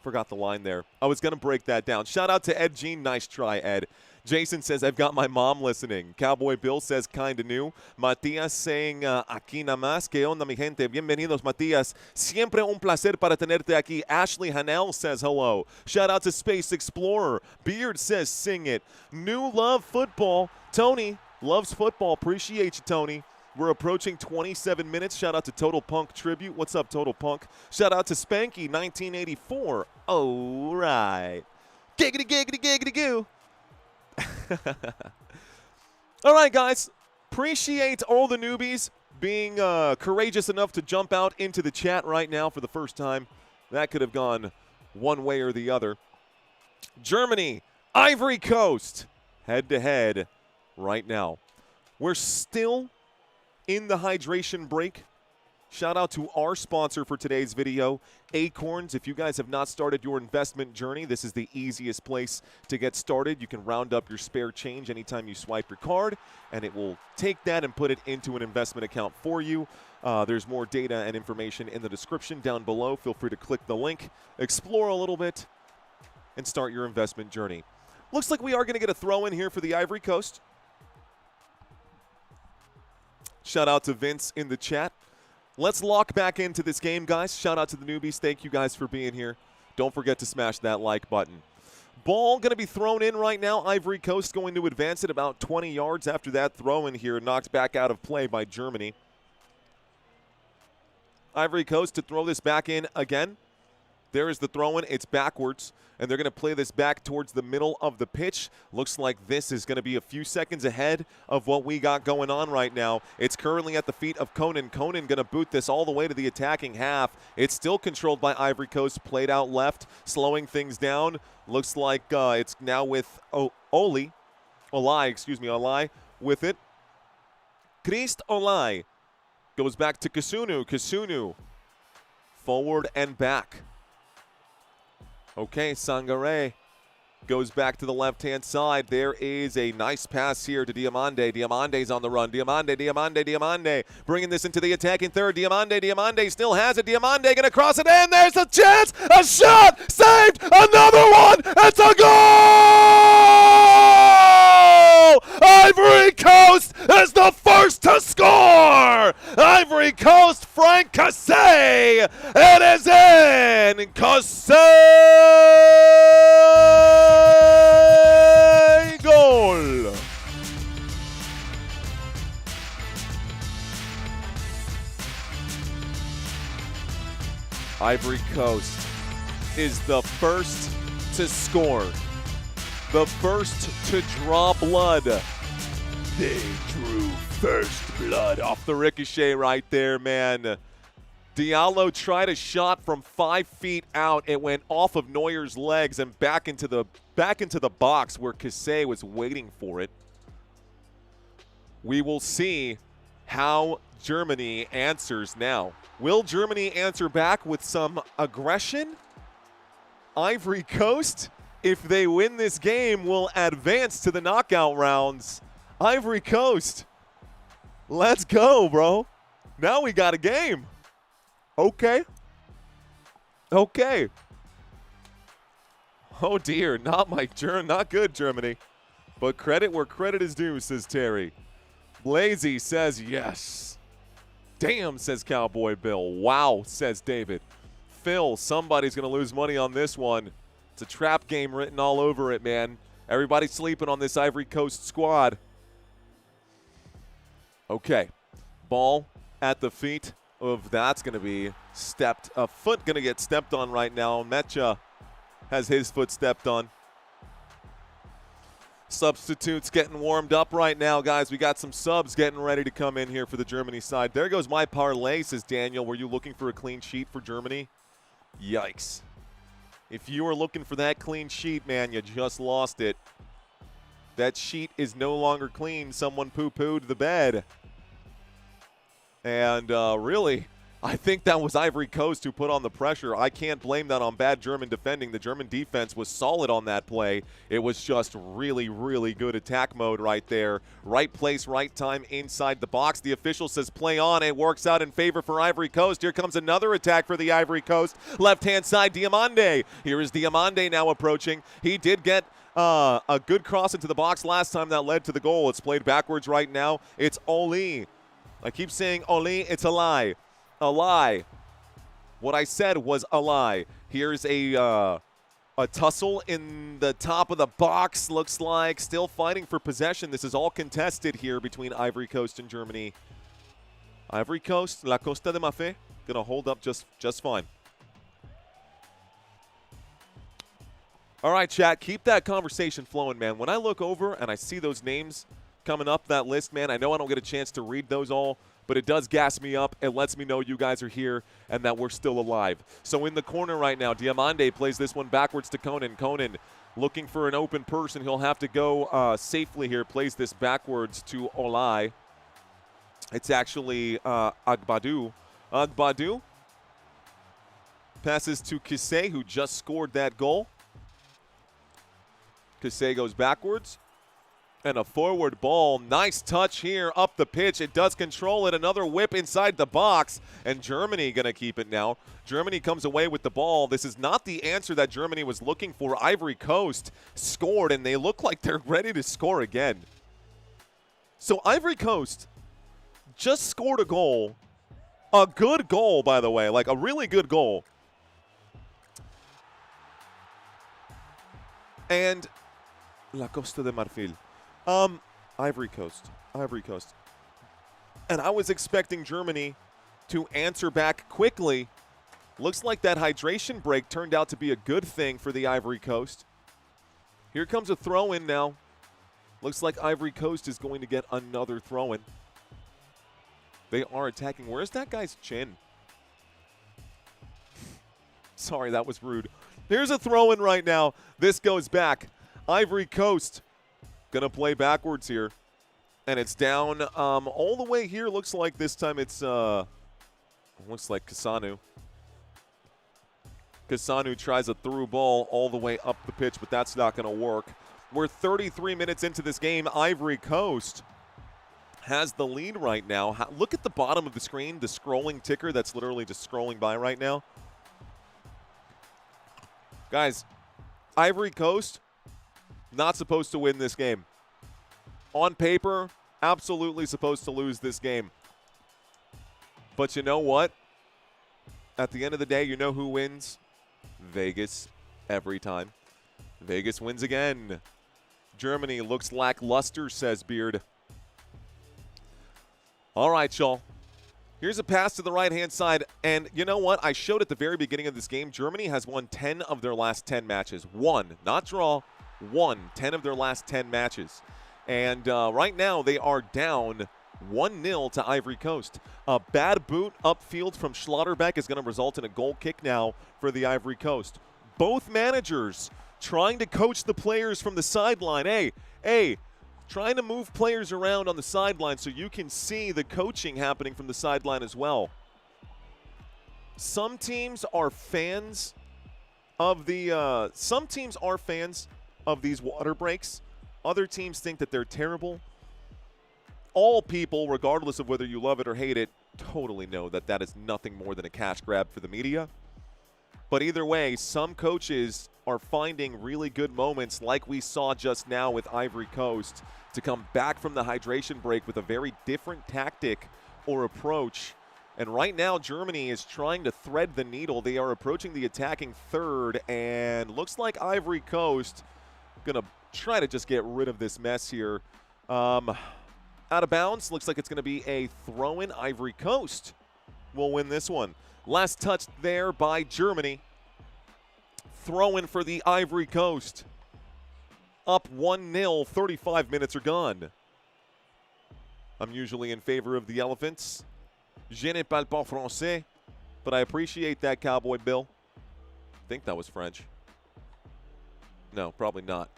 Forgot the line there. I was going to break that down. Shout out to Ed Jean. Nice try, Ed. Jason says, I've got my mom listening. Cowboy Bill says, kinda new. Matías saying, aquí nada más. ¿Qué onda, mi gente? Bienvenidos, Matías. Siempre un placer para tenerte aquí. Ashley Hanel says hello. Shout out to Space Explorer. Beard says, sing it. New love football. Tony loves football. Appreciate you, Tony. We're approaching 27 minutes. Shout out to Total Punk Tribute. What's up, Total Punk? Shout out to Spanky, 1984. All right. Giggity, giggity, giggity, goo. All right, guys. Appreciate all the newbies being courageous enough to jump out into the chat right now for the first time. That could have gone one way or the other. Germany, Ivory Coast, head-to-head right now. We're still in the hydration break. Shout out to our sponsor for today's video, Acorns. If you guys have not started your investment journey, this is the easiest place to get started. You can round up your spare change anytime you swipe your card, and it will take that and put it into an investment account for you. There's more data and information in the description down below. Feel free to click the link, explore a little bit, and start your investment journey. Looks like we are going to get a throw in here for the Ivory Coast. Shout out to Vince in the chat. Let's lock back into this game, guys. Shout out to the newbies. Thank you guys for being here. Don't forget to smash that like button. Ball going to be thrown in right now. Ivory Coast going to advance it about 20 yards after that throw in here. Knocked back out of play by Germany. Ivory Coast to throw this back in again. There is the throw in. It's backwards. And they're going to play this back towards the middle of the pitch. Looks like this is going to be a few seconds ahead of what we got going on right now. It's currently at the feet of Conan. Conan going to boot this all the way to the attacking half. It's still controlled by Ivory Coast. Played out left, slowing things down. Looks like it's now with Olai with it. Christ Olai goes back to Kasunu. Kasunu forward and back. Okay, Sangare goes back to the left-hand side. There is a nice pass here to Diamande. Diamande's on the run. Diamande. Bringing this into the attacking third. Diamande still has it. Diamande going to cross it in. There's a chance. A shot. Saved. Another one. It's a goal! Ivory Coast is the first to score! Ivory Coast, Frank Cassé. It is in. Cassé goal. Ivory Coast is the first to score. The first to draw blood. They drew first blood off the ricochet right there, man. Diallo tried a shot from 5 feet out. It went off of Neuer's legs and back into the box where Cassé was waiting for it. We will see how Germany answers now. Will Germany answer back with some aggression? Ivory Coast if they win this game, will advance to the knockout rounds. Ivory Coast, let's go, bro. Now we got a game. Okay. Okay. Oh, dear. Not good, Germany. But credit where credit is due, says Terry. Blazy says yes. Damn, says Cowboy Bill. Wow, says David. Phil, somebody's going to lose money on this one. It's a trap game written all over it, man. Everybody's sleeping on this Ivory Coast squad. Okay. Ball at the feet of that's going to be stepped. A foot going to get stepped on right now. Mecha has his foot stepped on. Substitutes getting warmed up right now, guys. We got some subs getting ready to come in here for the Germany side. There goes my parlay, says Daniel. Were you looking for a clean sheet for Germany? Yikes. If you were looking for that clean sheet, man, you just lost it. That sheet is no longer clean. Someone poo-pooed the bed. And really, I think that was Ivory Coast who put on the pressure. I can't blame that on bad German defending. The German defense was solid on that play. It was just really, really good attack mode right there. Right place, right time inside the box. The official says play on. It works out in favor for Ivory Coast. Here comes another attack for the Ivory Coast. Left-hand side, Diamande. Here is Diamande now approaching. He did get a good cross into the box last time that led to the goal. It's played backwards right now. It's Oli. I keep saying Oli. It's a lie. A lie. What I said was a lie. Here's a tussle in the top of the box, looks like. Still fighting for possession. This is all contested here between Ivory Coast and Germany. Ivory Coast, La Costa de Mafe, going to hold up just fine. All right, chat, keep that conversation flowing, man. When I look over and I see those names coming up that list, man, I know I don't get a chance to read those all, but it does gas me up. It lets me know you guys are here and that we're still alive. So in the corner right now, Diamande plays this one backwards to Conan. Conan looking for an open person. He'll have to go safely here. Plays this backwards to Olai. It's actually Agbadu. Agbadu passes to Kise, who just scored that goal. Kise goes backwards. And a forward ball. Nice touch here up the pitch. It does control it. Another whip inside the box. And Germany going to keep it now. Germany comes away with the ball. This is not the answer that Germany was looking for. Ivory Coast scored, and they look like they're ready to score again. So Ivory Coast just scored a goal. A good goal, by the way. Like a really good goal. And La Costa de Marfil. Ivory Coast. And I was expecting Germany to answer back quickly. Looks like that hydration break turned out to be a good thing for the Ivory Coast. Here comes a throw-in now. Looks like Ivory Coast is going to get another throw-in. They are attacking. Where's that guy's chin? Sorry, that was rude. Here's a throw-in right now. This goes back. Ivory Coast going to play backwards here. And it's down all the way here. Looks like this time it's, looks like Kasanu. Kasanu tries a through ball all the way up the pitch, but that's not going to work. We're 33 minutes into this game. Ivory Coast has the lead right now. Look at the bottom of the screen, the scrolling ticker that's literally just scrolling by right now. Guys, Ivory Coast, not supposed to win this game. On paper, absolutely supposed to lose this game. But you know what? At the end of the day, you know who wins? Vegas, every time. Vegas wins again. Germany looks lackluster, says Beard. All right, y'all. Here's a pass to the right-hand side. And you know what? I showed at the very beginning of this game, Germany has won 10 of their last 10 matches. Won, not draw, won 10 of their last 10 matches. And right now they are down 1-0 to Ivory Coast. A bad boot upfield from Schlotterbeck is going to result in a goal kick now for the Ivory Coast. Both managers trying to coach the players from the sideline. Hey, trying to move players around on the sideline so you can see the coaching happening from the sideline as well. Some teams are fans of the some teams are fans of these water breaks. Other teams think that they're terrible. All people, regardless of whether you love it or hate it, totally know that that is nothing more than a cash grab for the media. But either way, some coaches are finding really good moments like we saw just now with Ivory Coast to come back from the hydration break with a very different tactic or approach. And right now, Germany is trying to thread the needle. They are approaching the attacking third, and looks like Ivory Coast going to try to just get rid of this mess here. Out of bounds. Looks like it's going to be a throw-in. Ivory Coast will win this one. Last touch there by Germany. Throw-in for the Ivory Coast. Up 1-0. 35 minutes are gone. I'm usually in favor of the Elephants. Je ne parle pas français, but I appreciate that, Cowboy Bill. I think that was French. No, probably not.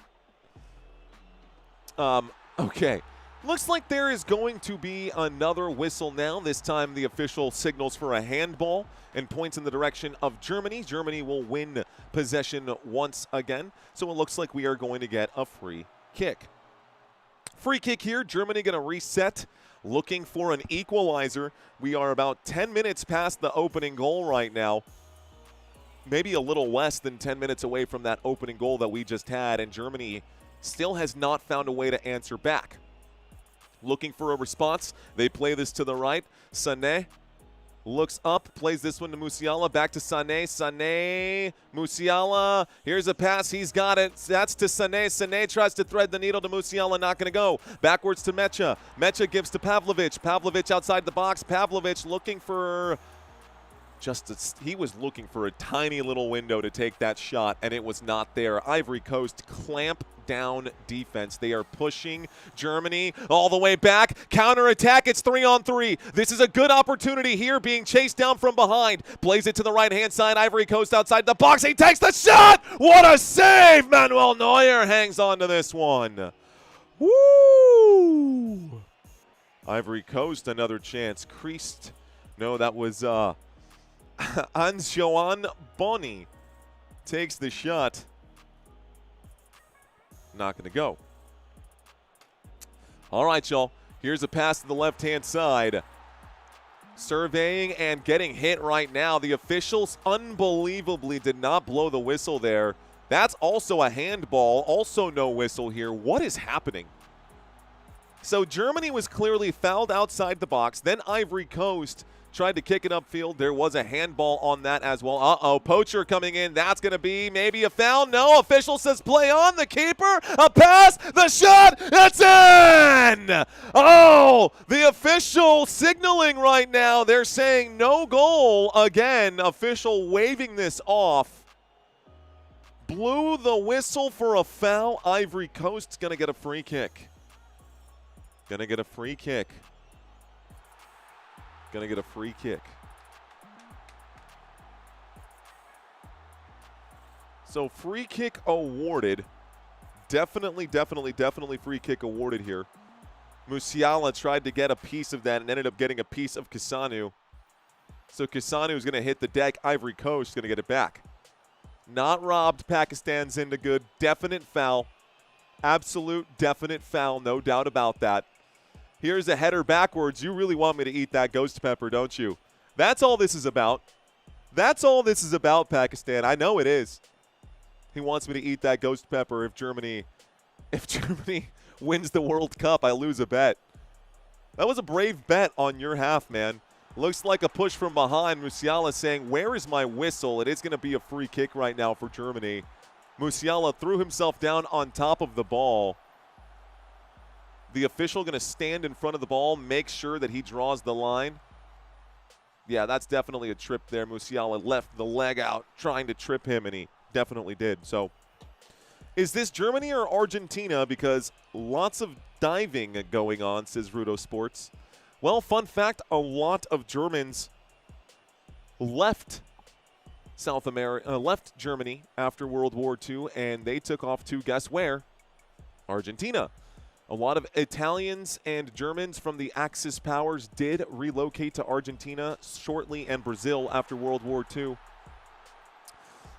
Okay. Looks like there is going to be another whistle now. This time the official signals for a handball and points in the direction of Germany. Germany will win possession once again. So it looks like we are going to get a free kick. Free kick here. Germany going to reset, looking for an equalizer. We are about 10 minutes past the opening goal right now. Maybe a little less than 10 minutes away from that opening goal that we just had, and Germany still has not found a way to answer back. Looking for a response. They play this to the right. Sané looks up, plays this one to Musiala. Back to Sané. Sané, Musiala. Here's a pass. He's got it. That's to Sané. Sané tries to thread the needle to Musiala. Not going to go. Backwards to Mecha. Mecha gives to Pavlovic. Pavlovic outside the box. Pavlovic looking for he was looking for a tiny little window to take that shot, and it was not there. Ivory Coast clamp down defense. They are pushing Germany all the way back. Counter-attack. It's 3-on-3. This is a good opportunity here, being chased down from behind. Plays it to the right-hand side. Ivory Coast outside the box. He takes the shot. What a save. Manuel Neuer hangs on to this one. Woo! Ivory Coast, another chance. Creased. No, that was Anjoan Boni takes the shot. Not going to go. All right, y'all. Here's a pass to the left-hand side. Surveying and getting hit right now. The officials unbelievably did not blow the whistle there. That's also a handball. Also no whistle here. What is happening? So Germany was clearly fouled outside the box. Then Ivory Coast tried to kick it upfield. There was a handball on that as well. Uh-oh, Poacher coming in. That's going to be maybe a foul. No, official says play on. The keeper, a pass, the shot, it's in! Oh, the official signaling right now. They're saying no goal. Again, official waving this off. Blew the whistle for a foul. Ivory Coast's going to get a free kick. Going to get a free kick. Going to get a free kick. So free kick awarded. Definitely free kick awarded here. Musiala tried to get a piece of that and ended up getting a piece of Kisanu. So Kisanu is going to hit the deck. Ivory Coast is going to get it back. Not robbed. Pakistan's into good. Definite foul. Absolute definite foul. No doubt about that. Here's a header backwards. You really want me to eat that ghost pepper, don't you? That's all this is about. That's all this is about, Pakistan. I know it is. He wants me to eat that ghost pepper if Germany wins the World Cup. I lose a bet. That was a brave bet on your half, man. Looks like a push from behind. Musiala saying, where is my whistle? It is going to be a free kick right now for Germany. Musiala threw himself down on top of the ball. The official going to stand in front of the ball, make sure that he draws the line. Yeah, that's definitely a trip there. Musiala left the leg out trying to trip him, and he definitely did. So is this Germany or Argentina? Because lots of diving going on, says Rudo Sports. Well, fun fact, a lot of Germans left South America, left Germany after World War II, and they took off to, guess where? Argentina. A lot of Italians and Germans from the Axis powers did relocate to Argentina shortly, and Brazil after World War II.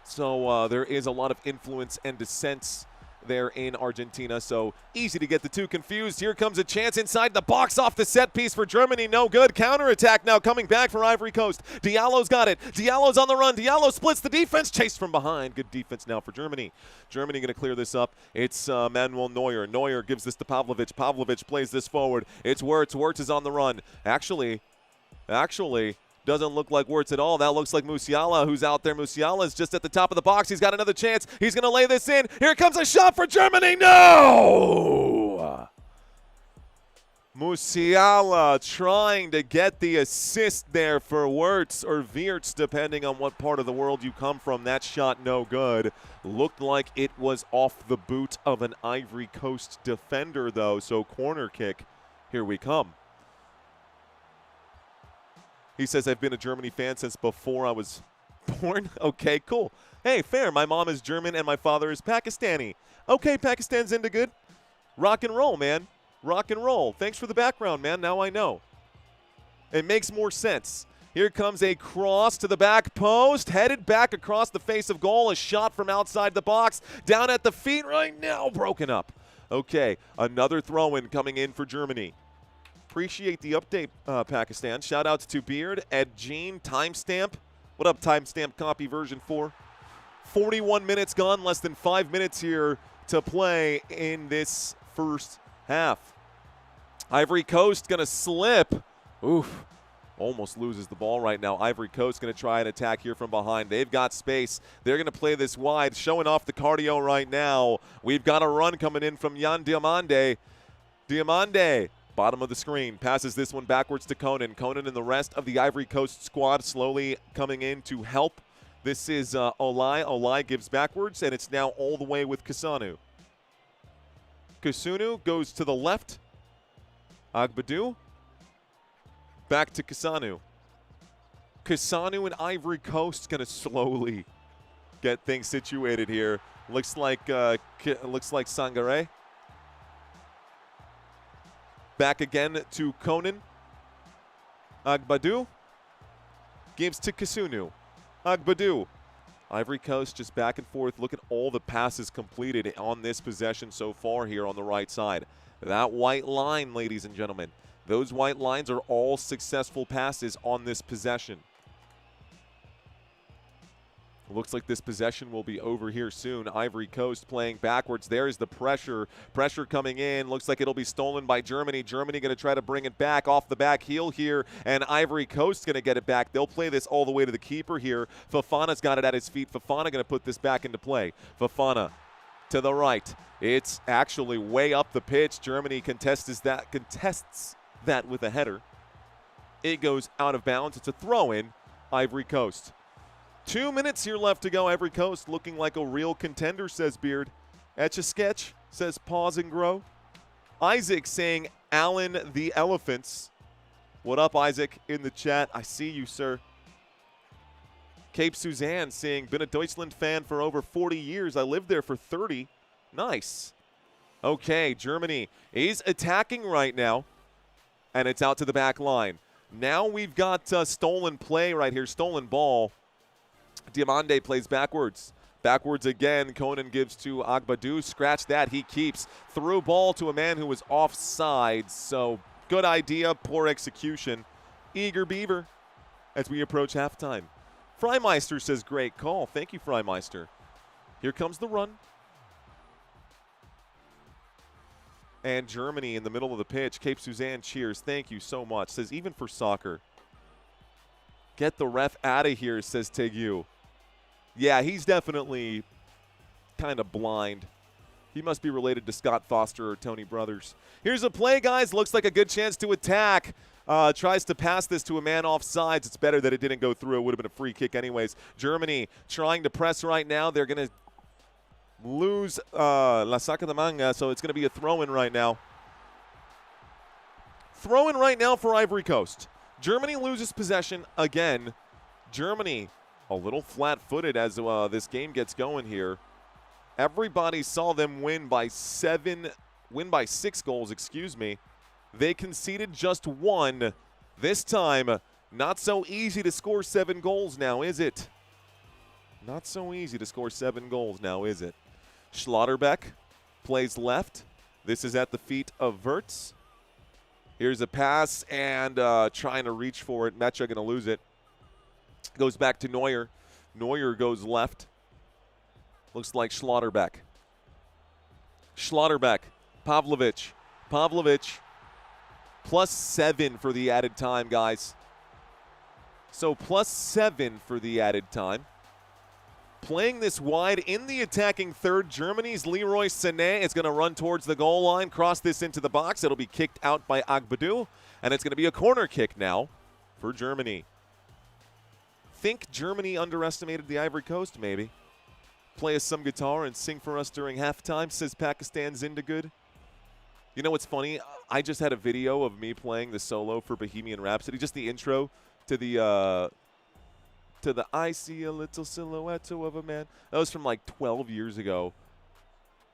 So there is a lot of influence and dissent there in Argentina, so easy to get the two confused. Here comes a chance inside the box off the set piece for Germany. No good. Counterattack now coming back for Ivory Coast. Diallo's got it. Diallo's on the run. Diallo splits the defense. Chased from behind. Good defense now for Germany. Germany going to clear this up. It's Manuel Neuer. Neuer gives this to Pavlovic. Pavlovic plays this forward. It's Wirtz. Wirtz is on the run. Actually, doesn't look like Wirtz at all. That looks like Musiala, who's out there. Musiala is just at the top of the box. He's got another chance. He's going to lay this in. Here comes a shot for Germany. No! Musiala trying to get the assist there for Wirtz or Wirtz, depending on what part of the world you come from. That shot no good. Looked like it was off the boot of an Ivory Coast defender, though. So corner kick. Here we come. He says, I've been a Germany fan since before I was born. Okay, cool. Hey, fair. My mom is German and my father is Pakistani. Okay, Pakistan's into good. Rock and roll, man. Rock and roll. Thanks for the background, man. Now I know. It makes more sense. Here comes a cross to the back post. Headed back across the face of goal. A shot from outside the box. Down at the feet right now. Broken up. Okay, another throw-in coming in for Germany. Appreciate the update, Pakistan. Shout outs to Beard, Ed Jean, Timestamp. What up, Timestamp copy version 4? 41 minutes gone, less than 5 minutes here to play in this first half. Ivory Coast going to slip. Oof. Almost loses the ball right now. Ivory Coast going to try an attack here from behind. They've got space. They're going to play this wide, showing off the cardio right now. We've got a run coming in from Yan Diomande. Diomande. Bottom of the screen, passes this one backwards to Conan. Conan and the rest of the Ivory Coast squad slowly coming in to help. This is Olai. Olai gives backwards, and it's now all the way with Kasanu. Kasunu goes to the left. Agbadou. Back to Kasanu. Kasanu and Ivory Coast going to slowly get things situated here. Looks like Sangare. Back again to Conan. Agbadou gives to Kasunu. Agbadou. Ivory Coast just back and forth. Look at all the passes completed on this possession so far here on the right side. That white line, ladies and gentlemen. Those white lines are all successful passes on this possession. Looks like this possession will be over here soon. Ivory Coast playing backwards. There's the pressure. Pressure coming in. Looks like it'll be stolen by Germany. Germany going to try to bring it back off the back heel here, and Ivory Coast going to get it back. They'll play this all the way to the keeper here. Fofana's got it at his feet. Fofana going to put this back into play. Fofana to the right. It's actually way up the pitch. Germany contests that with a header. It goes out of bounds. It's a throw-in. Ivory Coast. 2 minutes here left to go. Ivory Coast looking like a real contender, says Beard. Etch a sketch, says Pause and Grow. Isaac saying Alan the Elephants. What up, Isaac, in the chat? I see you, sir. Cape Suzanne saying, been a Deutschland fan for over 40 years. I lived there for 30. Nice. Okay, Germany is attacking right now, and it's out to the back line. Now we've got stolen play right here, stolen ball. Diomande plays backwards. Backwards again. Conan gives to Agbadou. Scratch that. He keeps. Through ball to a man who was offside. So good idea. Poor execution. Eager Beaver as we approach halftime. Freimeister says great call. Thank you, Freimeister. Here comes the run. And Germany in the middle of the pitch. Cape Suzanne cheers. Thank you so much. Says even for soccer. Get the ref out of here, says Tegu. Yeah, he's definitely kind of blind. He must be related to Scott Foster or Tony Brothers. Here's a play, guys. Looks like a good chance to attack. Tries to pass this to a man off sides. It's better that it didn't go through. It would have been a free kick anyways. Germany trying to press right now. They're going to lose La Saca de Manga, so it's going to be a throw-in right now. Throw-in right now for Ivory Coast. Germany loses possession again. Germany a little flat-footed as this game gets going here. Everybody saw them win by 6 goals, excuse me. They conceded just 1. This time, not so easy to score 7 goals now, is it? Not so easy to score 7 goals now, is it? Schlotterbeck plays left. This is at the feet of Wirtz. Here's a pass and trying to reach for it. Mecha going to lose it. Goes back to Neuer. Neuer goes left. Looks like Schlotterbeck. Schlotterbeck. Pavlovic. Pavlovic. +7 for the added time, guys. So +7 for the added time. Playing this wide in the attacking third, Germany's Leroy Sané is going to run towards the goal line, cross this into the box. It'll be kicked out by Agbadou, and it's going to be a corner kick now for Germany. Think Germany underestimated the Ivory Coast, maybe. Play us some guitar and sing for us during halftime, says Pakistan Zindagood. You know what's funny? I just had a video of me playing the solo for Bohemian Rhapsody, just the intro to the I See a Little Silhouette of a Man. That was from like 12 years ago.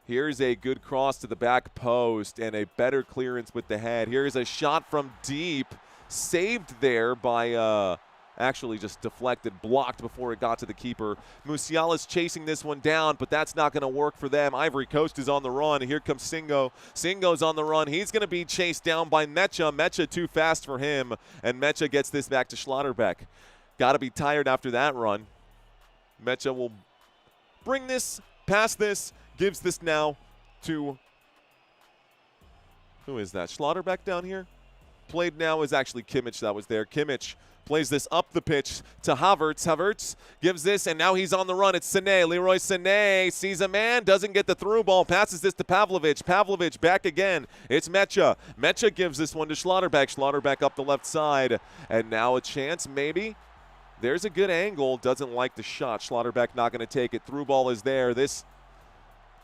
Here's a good cross to the back post and a better clearance with the head. Here's a shot from deep, saved there by actually just deflected, blocked before it got to the keeper. Musiala's chasing this one down, but that's not going to work for them. Ivory Coast is on the run. Here comes Singo. Singo's on the run. He's going to be chased down by Mecha. Mecha too fast for him, and Mecha gets this back to Schlotterbeck. Got to be tired after that run. Mecha will bring this, pass this, gives this now to, who is that? Schlotterbeck down here? Played now is actually Kimmich that was there. Kimmich plays this up the pitch to Havertz. Havertz gives this, and now he's on the run. It's Sané. Leroy Sané sees a man, doesn't get the through ball, passes this to Pavlovic. Pavlovic back again. It's Mecha. Mecha gives this one to Schlotterbeck. Schlotterbeck up the left side, and now a chance maybe. There's a good angle. Doesn't like the shot. Schlotterbeck not going to take it. Through ball is there. This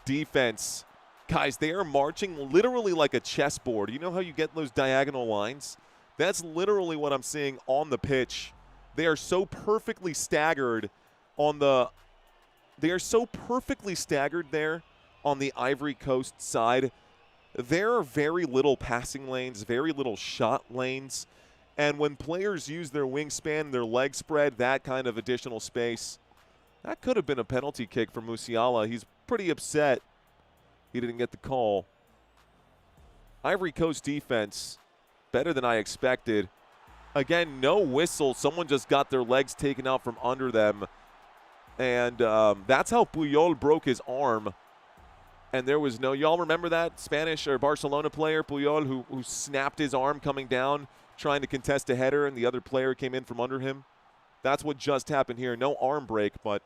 defense, guys, they are marching literally like a chessboard. You know how you get those diagonal lines? That's literally what I'm seeing on the pitch. They are so perfectly staggered on the – they are so perfectly staggered there on the Ivory Coast side. There are very little passing lanes, very little shot lanes. And when players use their wingspan, their leg spread, that kind of additional space, that could have been a penalty kick for Musiala. He's pretty upset he didn't get the call. Ivory Coast defense, better than I expected. Again, no whistle. Someone just got their legs taken out from under them. And that's how Puyol broke his arm. And there was no – y'all remember that Spanish or Barcelona player, Puyol, who snapped his arm coming down, trying to contest a header, and the other player came in from under him? That's what just happened here. No arm break, but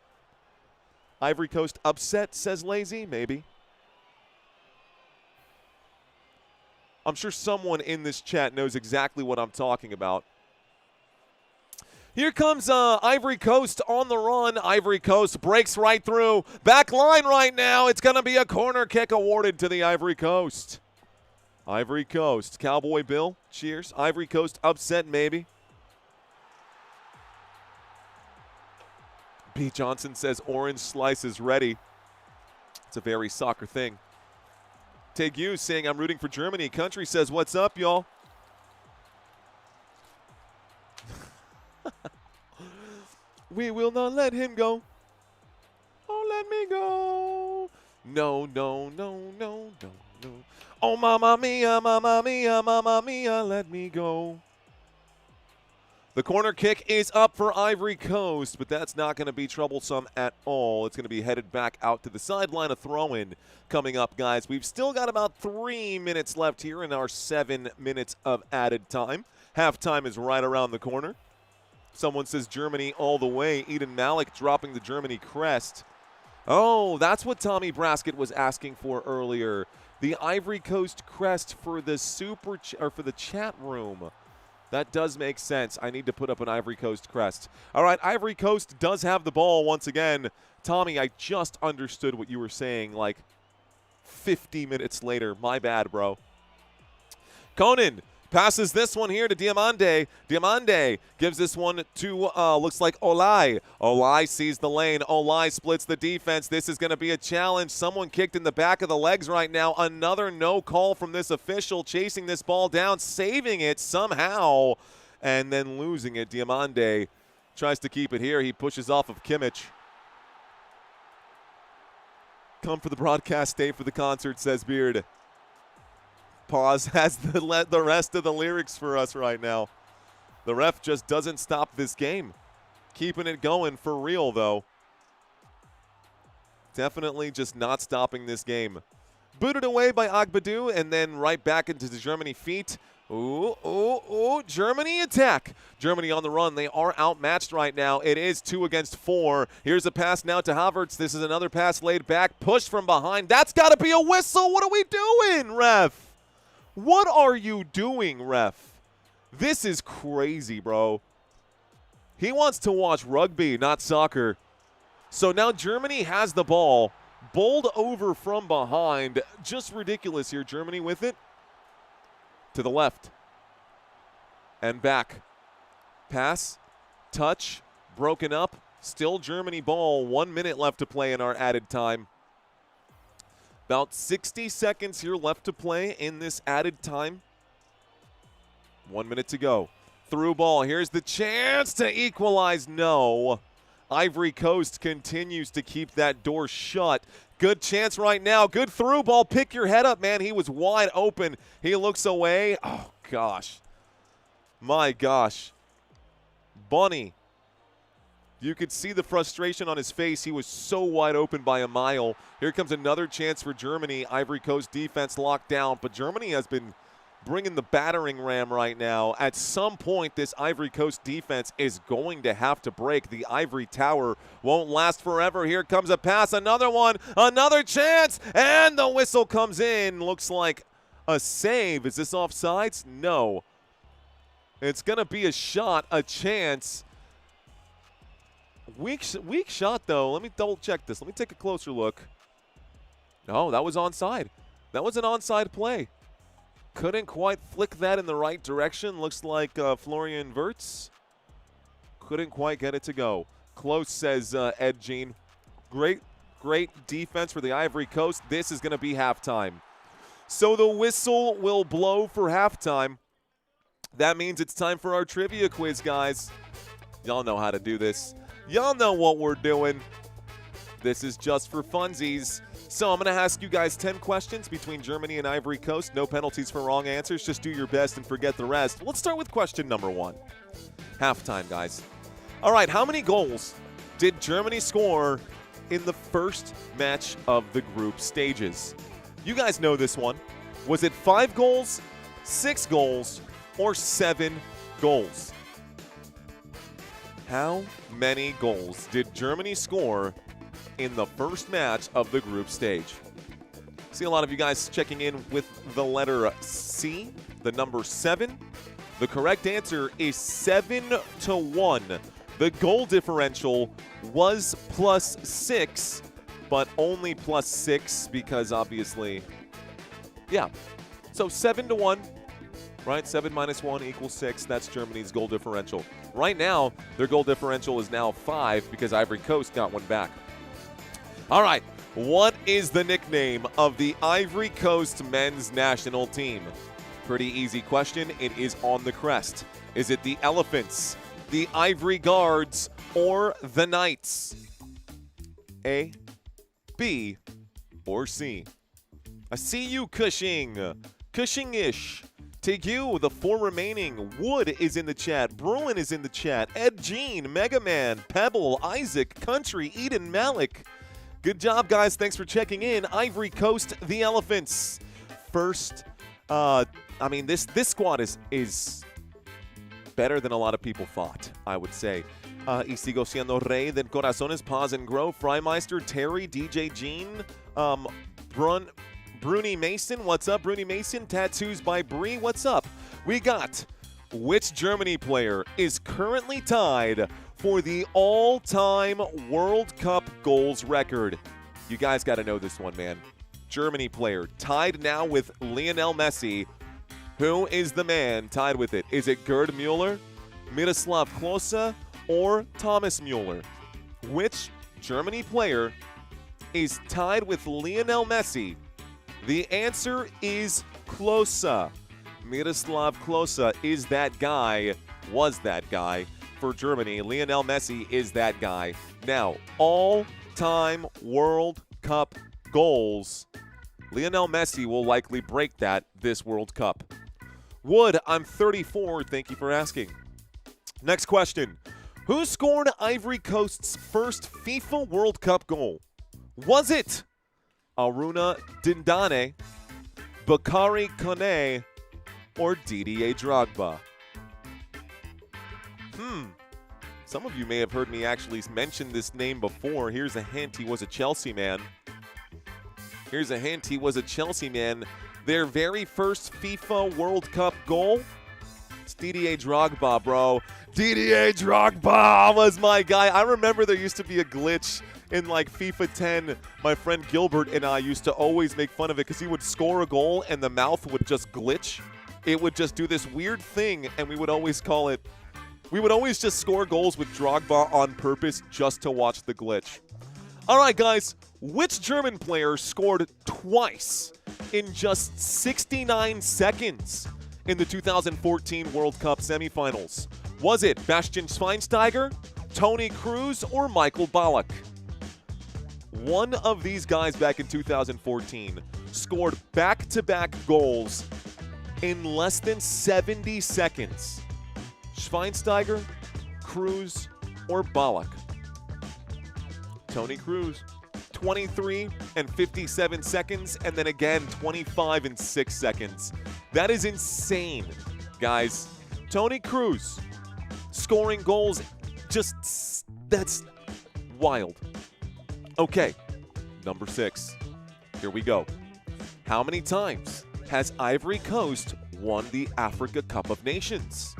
Ivory Coast upset, says Lazy? Maybe. I'm sure someone in this chat knows exactly what I'm talking about. Here comes Ivory Coast on the run. Ivory Coast breaks right through. Back line right now. It's going to be a corner kick awarded to the Ivory Coast. Ivory Coast. Cowboy Bill, cheers. Ivory Coast upset maybe. B. Johnson says orange slice is ready. It's a very soccer thing. Take you saying I'm rooting for Germany. Country says what's up, y'all? We will not let him go. Oh, let me go. No, no, no, no, no, no. Oh, mamma mia, let me go. The corner kick is up for Ivory Coast, but that's not going to be troublesome at all. It's going to be headed back out to the sideline. A throw-in coming up, guys. We've still got about 3 minutes left here in our 7 minutes of added time. Halftime is right around the corner. Someone says Germany all the way. Eden Malik dropping the Germany crest. Oh, that's what Tommy Braskett was asking for earlier. The Ivory Coast crest for the for the chat room. That does make sense. I need to put up an Ivory Coast crest. All right, Ivory Coast does have the ball once again. Tommy, I just understood what you were saying like 50 minutes later. My bad, bro. Conan passes this one here to Diamande. Diamande gives this one to, looks like Olai. Olai sees the lane. Olai splits the defense. This is going to be a challenge. Someone kicked in the back of the legs right now. Another no call from this official, chasing this ball down, saving it somehow, and then losing it. Diamande tries to keep it here. He pushes off of Kimmich. Come for the broadcast, stay for the concert, says Beard. Pause has the rest of the lyrics for us right now. The ref just doesn't stop this game. Keeping it going for real, though. Definitely just not stopping this game. Booted away by Agbadou, and then right back into the Germany feet. Ooh, ooh, ooh, Germany attack. Germany on the run. They are outmatched right now. It is 2 against 4. Here's a pass now to Havertz. This is another pass laid back. Push from behind. That's got to be a whistle. What are we doing, ref? What are you doing, ref? This is crazy, bro. He wants to watch rugby, not soccer. So now Germany has the ball. Bowled over from behind. Just ridiculous here. Germany with it. To the left. And back. Pass. Touch. Broken up. Still Germany ball. 1 minute left to play in our added time. About 60 seconds here left to play in this added time. 1 minute to go. Through ball. Here's the chance to equalize. No. Ivory Coast continues to keep that door shut. Good chance right now. Good through ball. Pick your head up, man. He was wide open. He looks away. Oh, gosh. My gosh. Bunny. You could see the frustration on his face. He was so wide open by a mile. Here comes another chance for Germany. Ivory Coast defense locked down, but Germany has been bringing the battering ram right now. At some point, this Ivory Coast defense is going to have to break. The ivory tower won't last forever. Here comes a pass, another one, another chance, and the whistle comes in. Looks like a save. Is this offsides? No. It's going to be a shot, a chance. Weak shot, though. Let me double check this. Let me take a closer look. No, that was onside. That was an onside play. Couldn't quite flick that in the right direction. Looks like Florian Wirtz couldn't quite get it to go. Close, says Ed Jean. Great defense for the Ivory Coast. This is going to be halftime. So the whistle will blow for halftime. That means it's time for our trivia quiz, guys. Y'all know how to do this. Y'all know what we're doing. This is just for funsies. So I'm going to ask you guys 10 questions between Germany and Ivory Coast. No penalties for wrong answers. Just do your best and forget the rest. Let's start with question number 1. Halftime, guys. All right, how many goals did Germany score in the first match of the group stages? You guys know this one. Was it 5 goals, 6 goals, or 7 goals? How many goals did Germany score in the first match of the group stage? See a lot of you guys checking in with the letter C, the number 7. The correct answer is 7-1. The goal differential was +6, but only +6 because obviously, yeah. So 7-1, right? 7 minus 1 equals 6. That's Germany's goal differential. Right now, their goal differential is now 5 because Ivory Coast got one back. All right, what is the nickname of the Ivory Coast men's national team? Pretty easy question. It is on the crest. Is it the Elephants, the Ivory Guards, or the Knights? A, B, or C? I see you, Cushing. Cushing-ish. Tegu, the 4 remaining. Wood is in the chat. Bruin is in the chat. Ed Jean, Mega Man, Pebble, Isaac, Country, Eden, Malik. Good job, guys. Thanks for checking in. Ivory Coast, the Elephants. First, this squad is better than a lot of people thought, I would say. Y sigo siendo rey de corazones, pause and grow. Freimeister, Terry, DJ Jean, Bruni Mason, what's up? Bruni Mason, Tattoos by Bree, what's up? We got which Germany player is currently tied for the all-time World Cup goals record? You guys got to know this one, man. Germany player tied now with Lionel Messi. Who is the man tied with it? Is it Gerd Müller, Miroslav Klose, or Thomas Müller? Which Germany player is tied with Lionel Messi? The answer is Klose. Miroslav Klose is that guy, was that guy for Germany. Lionel Messi is that guy. Now, all-time World Cup goals. Lionel Messi will likely break that this World Cup. Wood, I'm 34. Thank you for asking. Next question. Who scored Ivory Coast's first FIFA World Cup goal? Was it Aruna Dindane, Bakary Kone, or Didier Drogba? Some of you may have heard me actually mention this name before. Here's a hint. He was a Chelsea man. Here's a hint. He was a Chelsea man. Their very first FIFA World Cup goal, it's Didier Drogba, bro. Didier Drogba was my guy. I remember there used to be a glitch in like FIFA 10. My friend Gilbert and I used to always make fun of it because he would score a goal and the mouth would just glitch. It would just do this weird thing, and we would always call it, we would always just score goals with Drogba on purpose just to watch the glitch. All right, guys, which German player scored twice in just 69 seconds in the 2014 World Cup semifinals? Was it Bastian Schweinsteiger, Toni Kroos, or Michael Ballack? One of these guys back in 2014 scored back-to-back goals in less than 70 seconds. Schweinsteiger, Kroos, or Ballack? Toni Kroos, 23 and 57 seconds, and then again 25 and 6 seconds. That is insane, guys. Toni Kroos scoring goals, just, that's wild. Okay, number 6. Here we go. How many times has Ivory Coast won the Africa Cup of Nations?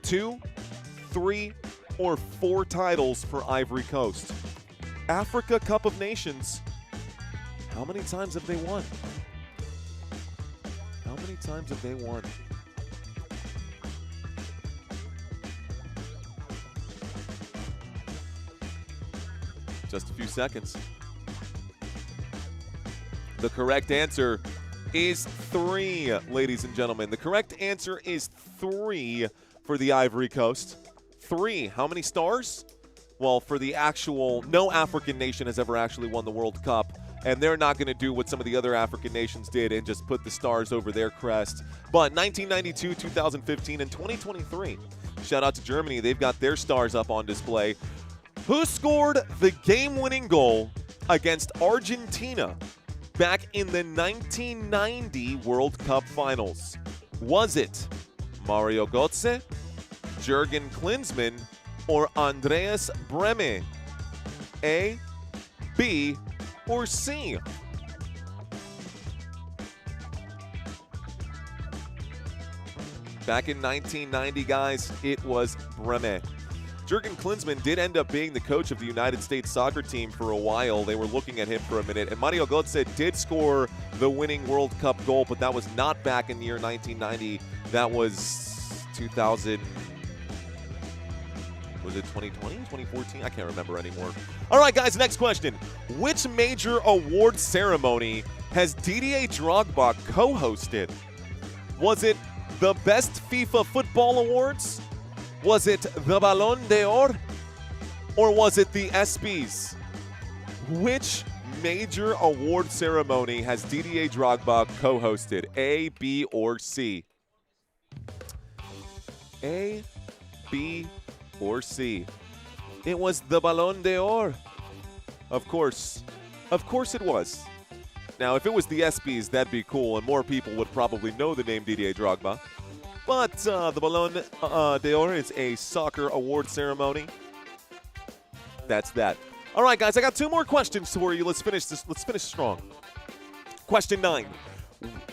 2, 3, or 4 titles for Ivory Coast. Africa Cup of Nations, how many times have they won? How many times have they won? Just a few seconds. The correct answer is 3, ladies and gentlemen. The correct answer is 3 for the Ivory Coast. 3. How many stars? Well, for the actual, no African nation has ever actually won the World Cup, and they're not going to do what some of the other African nations did and just put the stars over their crest. But 1992, 2015, and 2023, shout out to Germany. They've got their stars up on display. Who scored the game-winning goal against Argentina back in the 1990 World Cup Finals? Was it Mario Götze, Jürgen Klinsmann, or Andreas Brehme? A, B, or C? Back in 1990, guys, it was Brehme. Jürgen Klinsmann did end up being the coach of the United States soccer team for a while. They were looking at him for a minute. And Mario Götze did score the winning World Cup goal, but that was not back in the year 1990. That was 2000. Was it 2020, 2014? I can't remember anymore. All right, guys, next question. Which major award ceremony has Didier Drogba co-hosted? Was it the Best FIFA Football Awards? Was it the Ballon d'Or? Or was it the ESPYs? Which major award ceremony has Didier Drogba co-hosted? A, B, or C? A, B, or C? It was the Ballon d'Or. Of course. Of course it was. Now, if it was the ESPYs, that'd be cool, and more people would probably know the name Didier Drogba. But the Ballon d'Or is a soccer award ceremony. That's that. All right, guys, I got 2 more questions for you. Let's finish this. Let's finish strong. Question 9.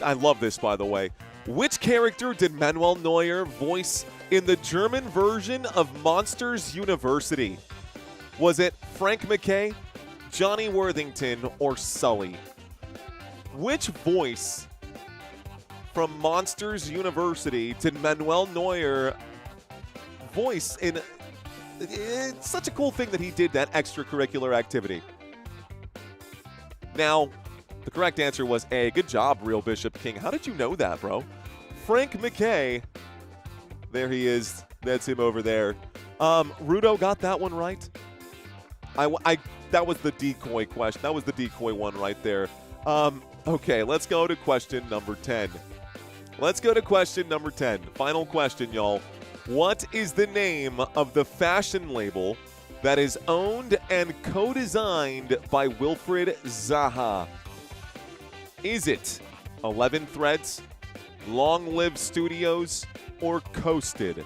I love this, by the way. Which character did Manuel Neuer voice in the German version of Monsters University? Was it Frank McKay, Johnny Worthington, or Sully? Which voice from Monsters University did Manuel Neuer voice in? It's such a cool thing that he did that extracurricular activity. Now, the correct answer was A. Good job, Real Bishop King. How did you know that, bro? Frank McKay. There he is. That's him over there. Rudo got that one right. That was the decoy question. That was the decoy one right there. Okay, let's go to question number 10. Let's go to question number 10. Final question, y'all. What is the name of the fashion label that is owned and co-designed by Wilfred Zaha? Is it 11 Threads, Long Live Studios, or Coasted?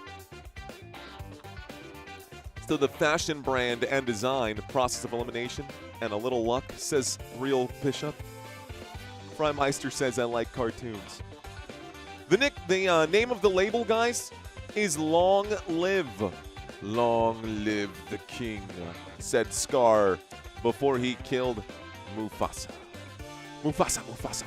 So the fashion brand and design, process of elimination, and a little luck, says Real Bishop. Freimeister says I like cartoons. The name of the label, guys, is Long Live. Long live the king, said Scar before he killed Mufasa. Mufasa.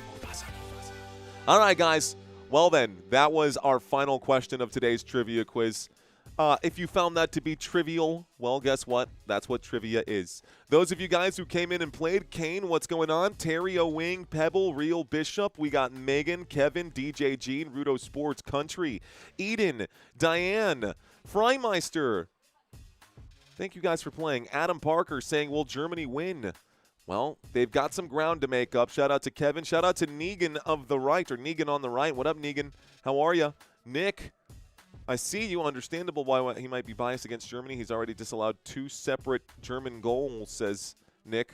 All right, guys. Well, then, that was our final question of today's trivia quiz. If you found that to be trivial, well, guess what? That's what trivia is. Those of you guys who came in and played, Kane, what's going on? Terry O'Wing, Pebble, Real Bishop. We got Megan, Kevin, DJ Gene, Rudo Sports Country, Eden, Diane, Freimeister. Thank you guys for playing. Adam Parker saying, will Germany win? Well, they've got some ground to make up. Shout out to Kevin. Shout out to Negan of the right, or Negan on the right. What up, Negan? How are you? Nick, I see you. Understandable why he might be biased against Germany. He's already disallowed 2 separate German goals, says Nick.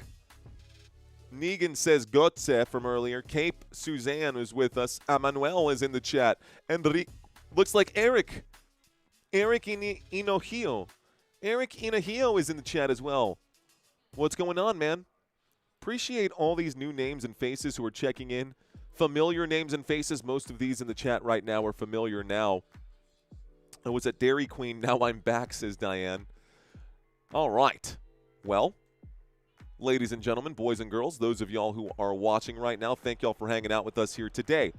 Negan says Gotze from earlier. Cape Suzanne is with us. Emmanuel is in the chat. And looks like Eric. Eric Inohio. Eric Inahio is in the chat as well. What's going on, man? Appreciate all these new names and faces who are checking in. Familiar names and faces. Most of these in the chat right now are familiar now. I was at Dairy Queen. Now I'm back, says Diane. All right. Well, ladies and gentlemen, boys and girls, those of y'all who are watching right now, thank y'all for hanging out with us here today.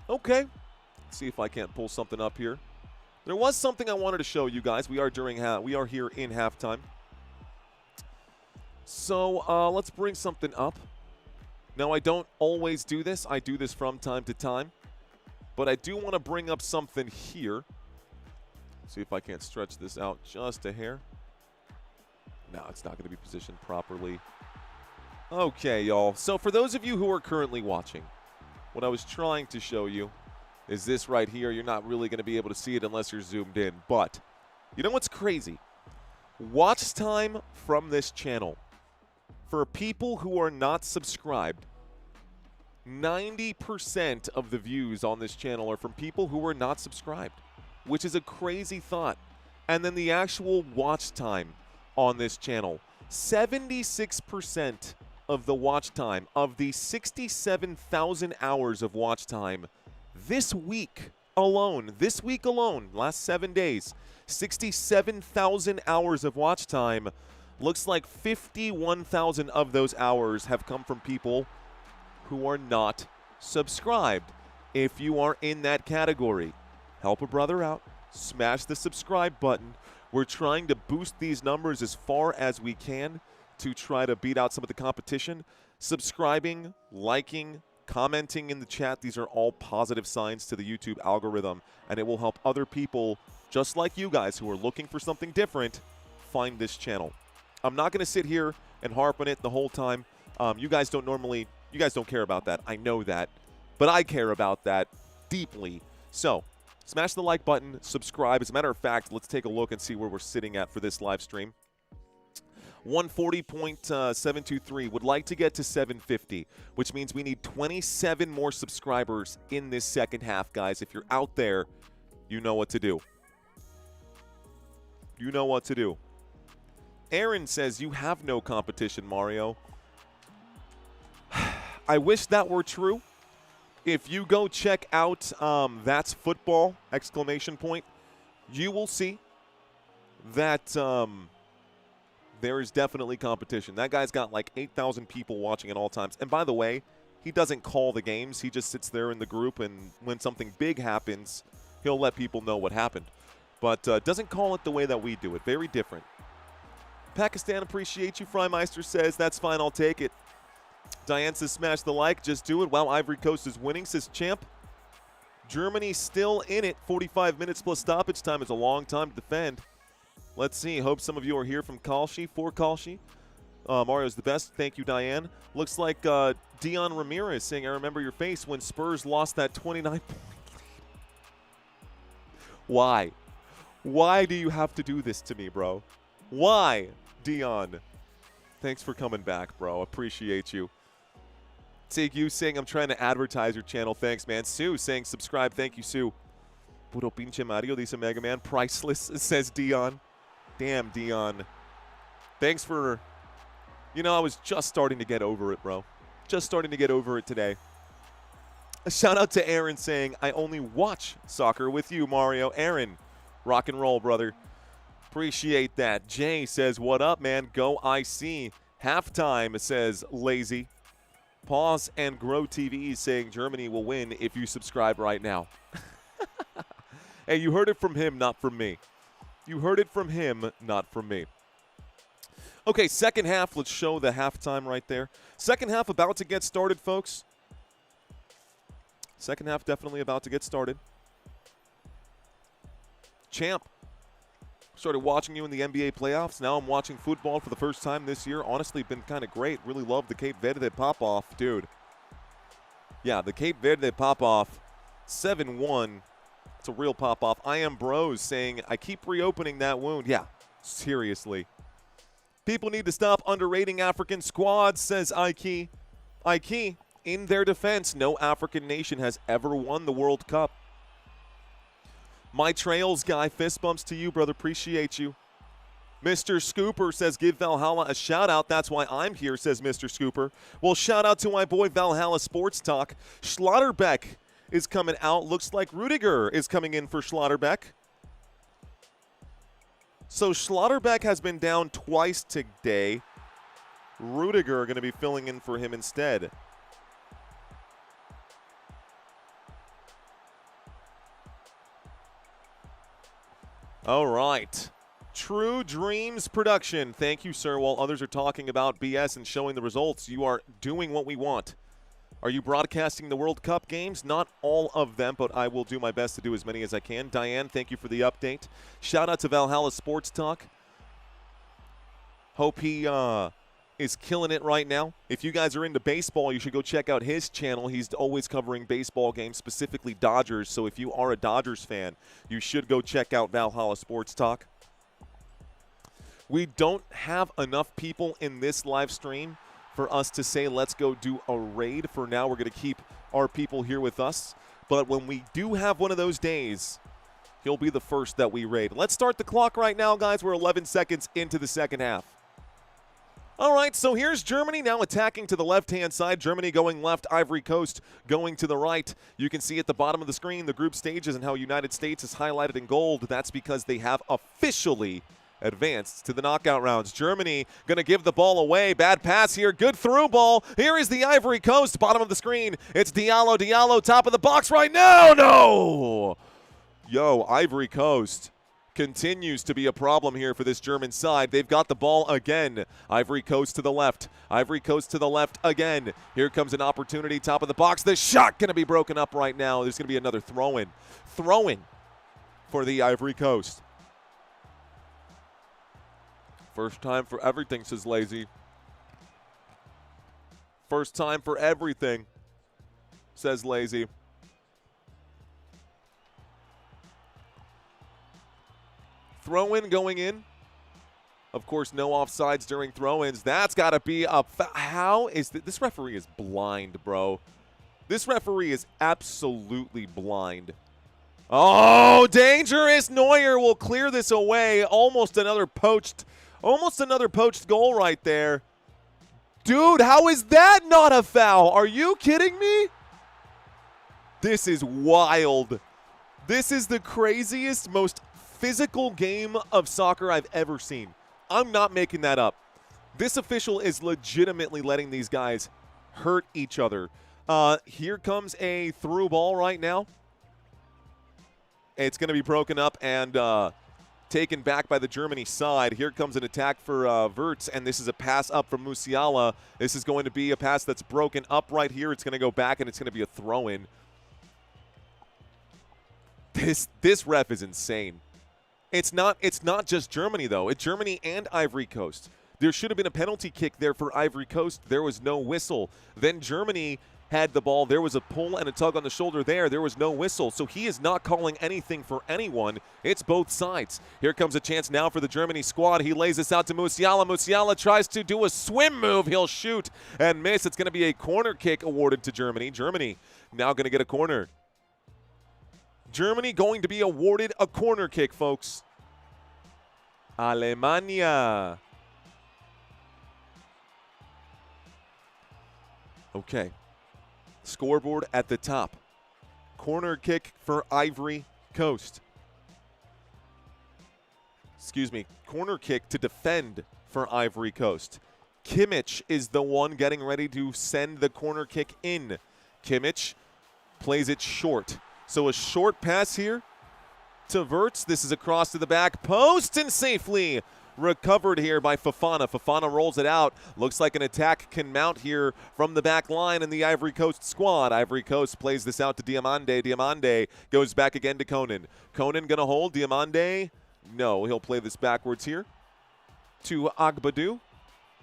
Okay. Let's see if I can't pull something up here. There was something I wanted to show you guys. We are here in halftime. So let's bring something up. Now, I don't always do this. I do this from time to time. But I do want to bring up something here. See if I can't stretch this out just a hair. No, it's not going to be positioned properly. Okay, y'all. So for those of you who are currently watching, what I was trying to show you is this right here. You're not really going to be able to see it unless you're zoomed in. But you know what's crazy? Watch time from this channel. For people who are not subscribed, 90% of the views on this channel are from people who are not subscribed, which is a crazy thought. And then the actual watch time on this channel, 76% of the watch time, of the 67,000 hours of watch time this week alone, last 7 days, 67,000 hours of watch time. Looks like 51,000 of those hours have come from people who are not subscribed. If you are in that category, help a brother out. Smash the subscribe button. We're trying to boost these numbers as far as we can to try to beat out some of the competition. Subscribing, liking, commenting in the chat, these are all positive signs to the YouTube algorithm, and it will help other people just like you guys who are looking for something different find this channel. I'm not going to sit here and harp on it the whole time. You guys don't care about that. I know that. But I care about that deeply. So, smash the like button, subscribe. As a matter of fact, let's take a look and see where we're sitting at for this live stream. 140.723. Would like to get to 750, which means we need 27 more subscribers in this second half, guys. If you're out there, you know what to do. You know what to do. Aaron says, you have no competition, Mario. I wish that were true. If you go check out That's Football, ! You will see that there is definitely competition. That guy's got like 8,000 people watching at all times. And by the way, he doesn't call the games. He just sits there in the group, and when something big happens, he'll let people know what happened. But doesn't call it the way that we do it. Very different. Pakistan, appreciate you. Freimeister says, that's fine, I'll take it. Diane says, smash the like, just do it. Wow, Ivory Coast is winning, says Champ. Germany still in it. 45 minutes plus stoppage time is a long time to defend. Let's see. Hope some of you are here from Kalshi, for Kalshi. Mario's the best. Thank you, Diane. Looks like Dion Ramirez saying, I remember your face when Spurs lost that 29-point lead. Why? Why do you have to do this to me, bro? Why, Dion? Thanks for coming back, bro. Appreciate you. Take you saying, I'm trying to advertise your channel. Thanks, man. Sue saying, subscribe. Thank you, Sue. Puro pinche Mario, dice Mega Man. Priceless, says Dion. Damn, Dion. Thanks for... You know, I was just starting to get over it, bro. Just starting to get over it today. A shout out to Aaron saying, I only watch soccer with you, Mario. Aaron, rock and roll, brother. Appreciate that. Jay says, what up, man? Go IC. Halftime, says Lazy. Pause and Grow TV saying Germany will win if you subscribe right now. Hey, you heard it from him, not from me. You heard it from him, not from me. Okay, second half. Let's show the halftime right there. Second half about to get started, folks. Second half definitely about to get started. Champ. Started watching you in the NBA playoffs. Now I'm watching football for the first time this year. Honestly, been kind of great. Really love the Cape Verde pop-off. Dude. Yeah, the Cape Verde pop-off. 7-1. It's a real pop-off. I am Bros saying, I keep reopening that wound. Yeah, seriously. People need to stop underrating African squads, says Ike. Ike, in their defense, no African nation has ever won the World Cup. My Trails guy, fist bumps to you, brother. Appreciate you. Mr. Scooper says, give Valhalla a shout-out. That's why I'm here, says Mr. Scooper. Well, shout-out to my boy Valhalla Sports Talk. Schlotterbeck is coming out. Looks like Rudiger is coming in for Schlotterbeck. So Schlotterbeck has been down twice today. Rudiger going to be filling in for him instead. All right. True Dreams Production. Thank you, sir. While others are talking about BS and showing the results, you are doing what we want. Are you broadcasting the World Cup games? Not all of them, but I will do my best to do as many as I can. Diane, thank you for the update. Shout out to Valhalla Sports Talk. Hope he is killing it right now. If you guys are into baseball, you should go check out his channel. He's always covering baseball games, specifically Dodgers. So if you are a Dodgers fan, you should go check out Valhalla Sports Talk. We don't have enough people in this live stream for us to say, let's go do a raid. For now, we're going to keep our people here with us. But when we do have one of those days, he'll be the first that we raid. Let's start the clock right now, guys. We're 11 seconds into the second half. All right, so here's Germany now attacking to the left-hand side. Germany going left, Ivory Coast going to the right. You can see at the bottom of the screen the group stages and how United States is highlighted in gold. That's because they have officially advanced to the knockout rounds. Germany going to give the ball away. Bad pass here. Good through ball. Here is the Ivory Coast. Bottom of the screen. It's Diallo. Diallo top of the box right now. No! Yo, Ivory Coast continues to be a problem here for this German side. They've got the ball again. Ivory Coast to the left. Ivory Coast to the left again. Here comes an opportunity. Top of the box. The shot going to be broken up right now. There's going to be another throw-in. Throw-in for the Ivory Coast. First time for everything, says Lazy. First time for everything, says Lazy. Throw-in going in. Of course, no offsides during throw-ins. That's got to be a how is this referee is blind, bro. This referee is absolutely blind. Oh, dangerous. Neuer will clear this away. Almost another poached goal right there. Dude, how is that not a foul? Are you kidding me? This is wild. This is the craziest, most physical game of soccer I've ever seen. I'm not making that up. This official is legitimately letting these guys hurt each other. Here comes a through ball right now. It's going to be broken up and taken back by the Germany side. Here comes an attack for Wirtz, and this is a pass up from Musiala. This is going to be a pass that's broken up right here. It's going to go back, and it's going to be a throw-in. This ref is insane. It's not just Germany, though. It's Germany and Ivory Coast. There should have been a penalty kick there for Ivory Coast. There was no whistle. Then Germany had the ball. There was a pull and a tug on the shoulder there. There was no whistle. So he is not calling anything for anyone. It's both sides. Here comes a chance now for the Germany squad. He lays this out to Musiala. Musiala tries to do a swim move. He'll shoot and miss. It's going to be a corner kick awarded to Germany. Germany now going to get a corner. Germany going to be awarded a corner kick, folks. Alemania. Okay. Scoreboard at the top. Corner kick for Ivory Coast. Excuse me. Corner kick to defend for Ivory Coast. Kimmich is the one getting ready to send the corner kick in. Kimmich plays it short. So a short pass here to Wirtz. This is across to the back post and safely recovered here by Fofana. Fofana rolls it out. Looks like an attack can mount here from the back line in the Ivory Coast squad. Ivory Coast plays this out to Diomande. Diomande goes back again to Conan. Conan going to hold. Diomande, no, he'll play this backwards here to Agbadou.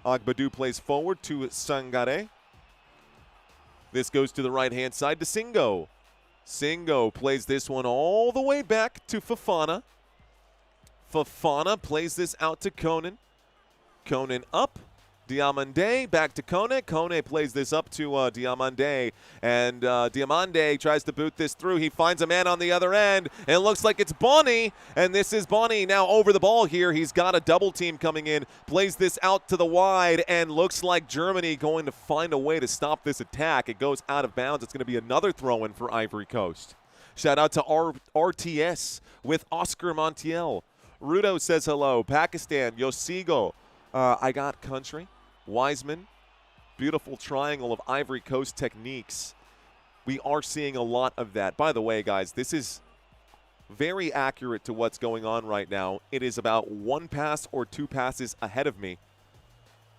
Agbadou plays forward to Sangare. This goes to the right-hand side to Singo. Singo plays this one all the way back to Fofana. Fofana plays this out to Conan. Conan up. Diomande back to Kone. Kone plays this up to Diomande. And Diomande tries to boot this through. He finds a man on the other end. And it looks like it's Bonnie. And this is Bonnie now over the ball here. He's got a double team coming in. Plays this out to the wide. And looks like Germany going to find a way to stop this attack. It goes out of bounds. It's going to be another throw-in for Ivory Coast. Shout out to RTS with Oscar Montiel. Rudo says hello. Pakistan, Yosigo. I got country. Wiseman, beautiful triangle of Ivory Coast techniques. We are seeing a lot of that. By the way, guys, this is very accurate to what's going on right now. It is about one pass or two passes ahead of me.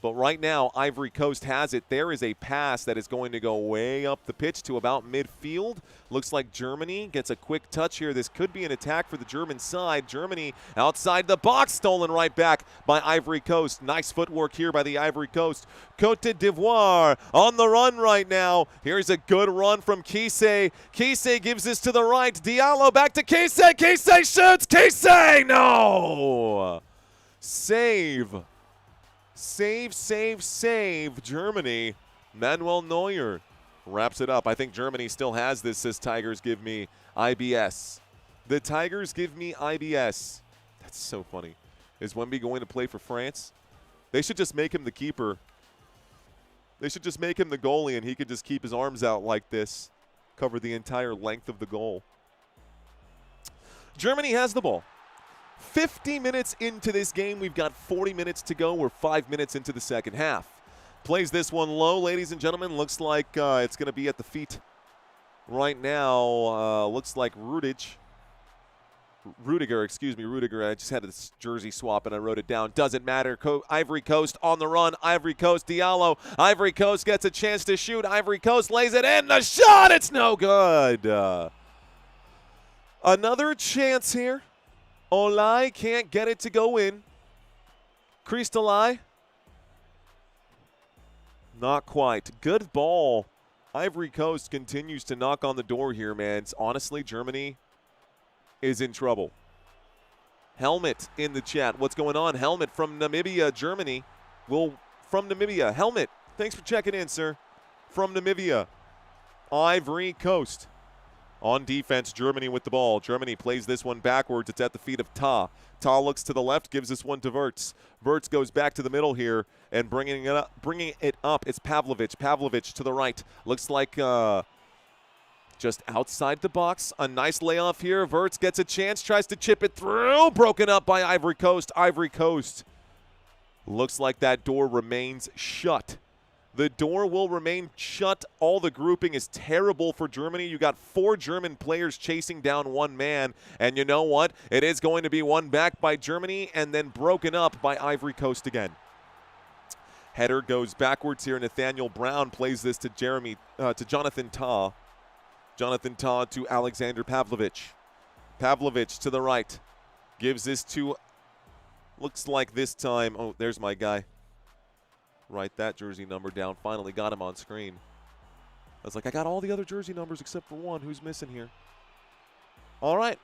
But right now, Ivory Coast has it. There is a pass that is going to go way up the pitch to about midfield. Looks like Germany gets a quick touch here. This could be an attack for the German side. Germany outside the box, stolen right back by Ivory Coast. Nice footwork here by the Ivory Coast. Côte d'Ivoire on the run right now. Here's a good run from Kise. Kise gives this to the right. Diallo back to Kise. Kise shoots. Kise, no! Save. Save, save, save, Germany. Manuel Neuer wraps it up. I think Germany still has this, says Tigers give me IBS. The Tigers give me IBS. That's so funny. Is Wemby going to play for France? They should just make him the keeper. They should just make him the goalie and he could just keep his arms out like this. Cover the entire length of the goal. Germany has the ball. 50 minutes into this game. We've got 40 minutes to go. We're 5 minutes into the second half. Plays this one low, ladies and gentlemen. Looks like it's going to be at the feet right now. Looks like Rudiger, excuse me, Rudiger. I just had this jersey swap and I wrote it down. Doesn't matter. Ivory Coast on the run. Ivory Coast, Diallo. Ivory Coast gets a chance to shoot. Ivory Coast lays it in. The shot, it's no good. Another chance here. Olai can't get it to go in. Kristalai. Not quite. Good ball. Ivory Coast continues to knock on the door here, man. Honestly, Germany is in trouble. Helmet in the chat. What's going on? Helmet from Namibia, Germany. From Namibia. Helmet. Thanks for checking in, sir. From Namibia. Ivory Coast. On defense, Germany with the ball. Germany plays this one backwards. It's at the feet of Ta. Ta looks to the left, gives this one to Wirtz. Wirtz goes back to the middle here and bringing it up. It's Pavlovic. Pavlovic to the right. Looks like just outside the box. A nice layoff here. Wirtz gets a chance, tries to chip it through. Broken up by Ivory Coast. Ivory Coast. Looks like that door remains shut. The door will remain shut. All the grouping is terrible for Germany. You got 4 German players chasing down one man. And you know what? It is going to be won back by Germany and then broken up by Ivory Coast again. Header goes backwards here. Nathaniel Brown plays this to Jonathan Tah. Jonathan Tah to Alexander Pavlovic. Pavlovic to the right. Gives this to, looks like this time, oh, there's my guy. Write that jersey number down. Finally got him on screen. I was like, I got all the other jersey numbers except for one. Who's missing here? All right,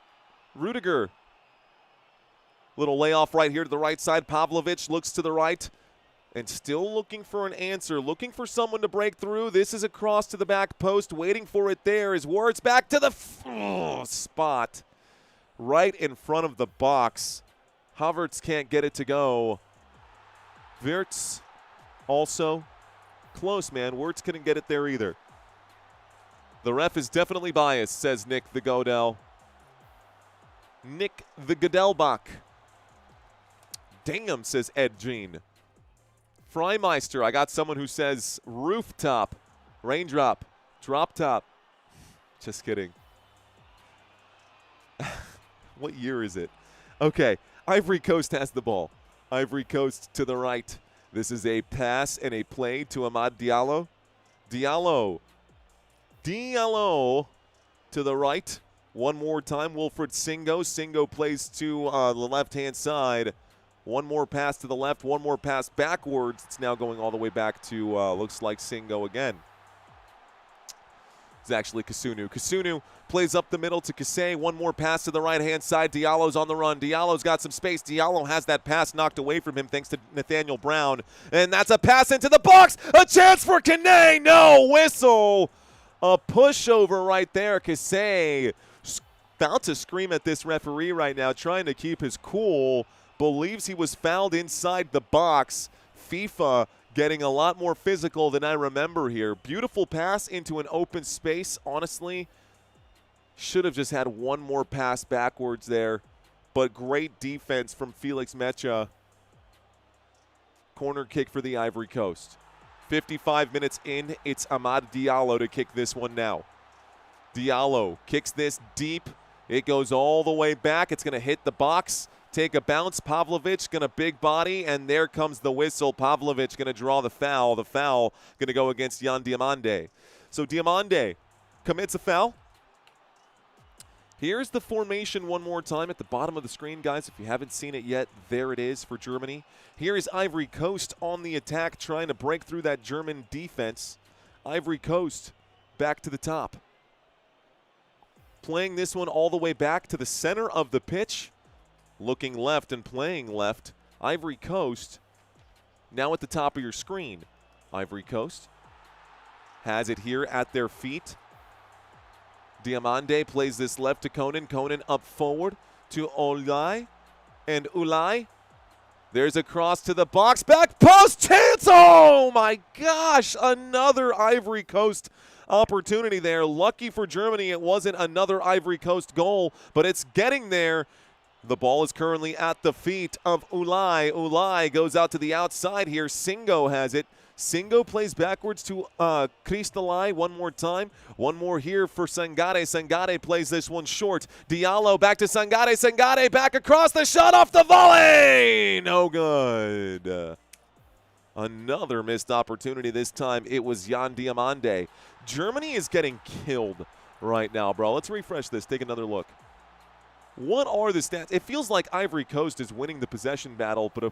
Rudiger. Little layoff right here to the right side. Pavlovic looks to the right and still looking for an answer, looking for someone to break through. This is a cross to the back post, waiting for it there. His words back to the spot right in front of the box. Havertz can't get it to go. Wirtz also close, man. Wirtz couldn't get it there either. The ref is definitely biased, says Nick the Godel. Nick the Godelbach. Damn, says Ed Jean. Freimeister, I got someone who says rooftop, raindrop, drop top. Just kidding. What year is it? Okay, Ivory Coast has the ball. Ivory Coast to the right. This is a pass and a play to Amad Diallo. Diallo to the right. One more time, Wilfred Singo. Singo plays to the left-hand side. One more pass to the left, one more pass backwards. It's now going all the way back to, looks like Singo again. It's actually Kasunu. Kasunu plays up the middle to Kasey. One more pass to the right-hand side. Diallo's on the run. Diallo's got some space. Diallo has that pass knocked away from him thanks to Nathaniel Brown. And that's a pass into the box. A chance for Kane. No, whistle. A pushover right there. Kasey about to scream at this referee right now, trying to keep his cool. Believes he was fouled inside the box. FIFA getting a lot more physical than I remember here. Beautiful pass into an open space. Honestly, should have just had one more pass backwards there. But great defense from Felix Mecha. Corner kick for the Ivory Coast. 55 minutes in, it's Amad Diallo to kick this one now. Diallo kicks this deep. It goes all the way back. It's going to hit the box. Take a bounce. Pavlovic going to big body, and there comes the whistle. Pavlovic going to draw the foul. The foul going to go against Jan Diamande. So Diamande commits a foul. Here's the formation one more time at the bottom of the screen, guys. If you haven't seen it yet, there it is for Germany. Here is Ivory Coast on the attack, trying to break through that German defense. Ivory Coast back to the top. Playing this one all the way back to the center of the pitch. Looking left and playing left. Ivory Coast now at the top of your screen. Ivory Coast has it here at their feet. Diamande plays this left to Konan. Konan up forward to Ulai. And Ulai, there's a cross to the box. Back post chance. Oh my gosh. Another Ivory Coast opportunity there. Lucky for Germany it wasn't another Ivory Coast goal, but it's getting there. The ball is currently at the feet of Ulai. Ulai goes out to the outside here. Singo has it. Singo plays backwards to Kristalai one more time. One more here for Sangare. Sangare plays this one short. Diallo back to Sangare. Sangare back across the shot off the volley. No good. Another missed opportunity. This time it was Jan Diamande. Germany is getting killed right now, bro. Let's refresh this. Take another look. What are the stats? It feels like Ivory Coast is winning the possession battle, but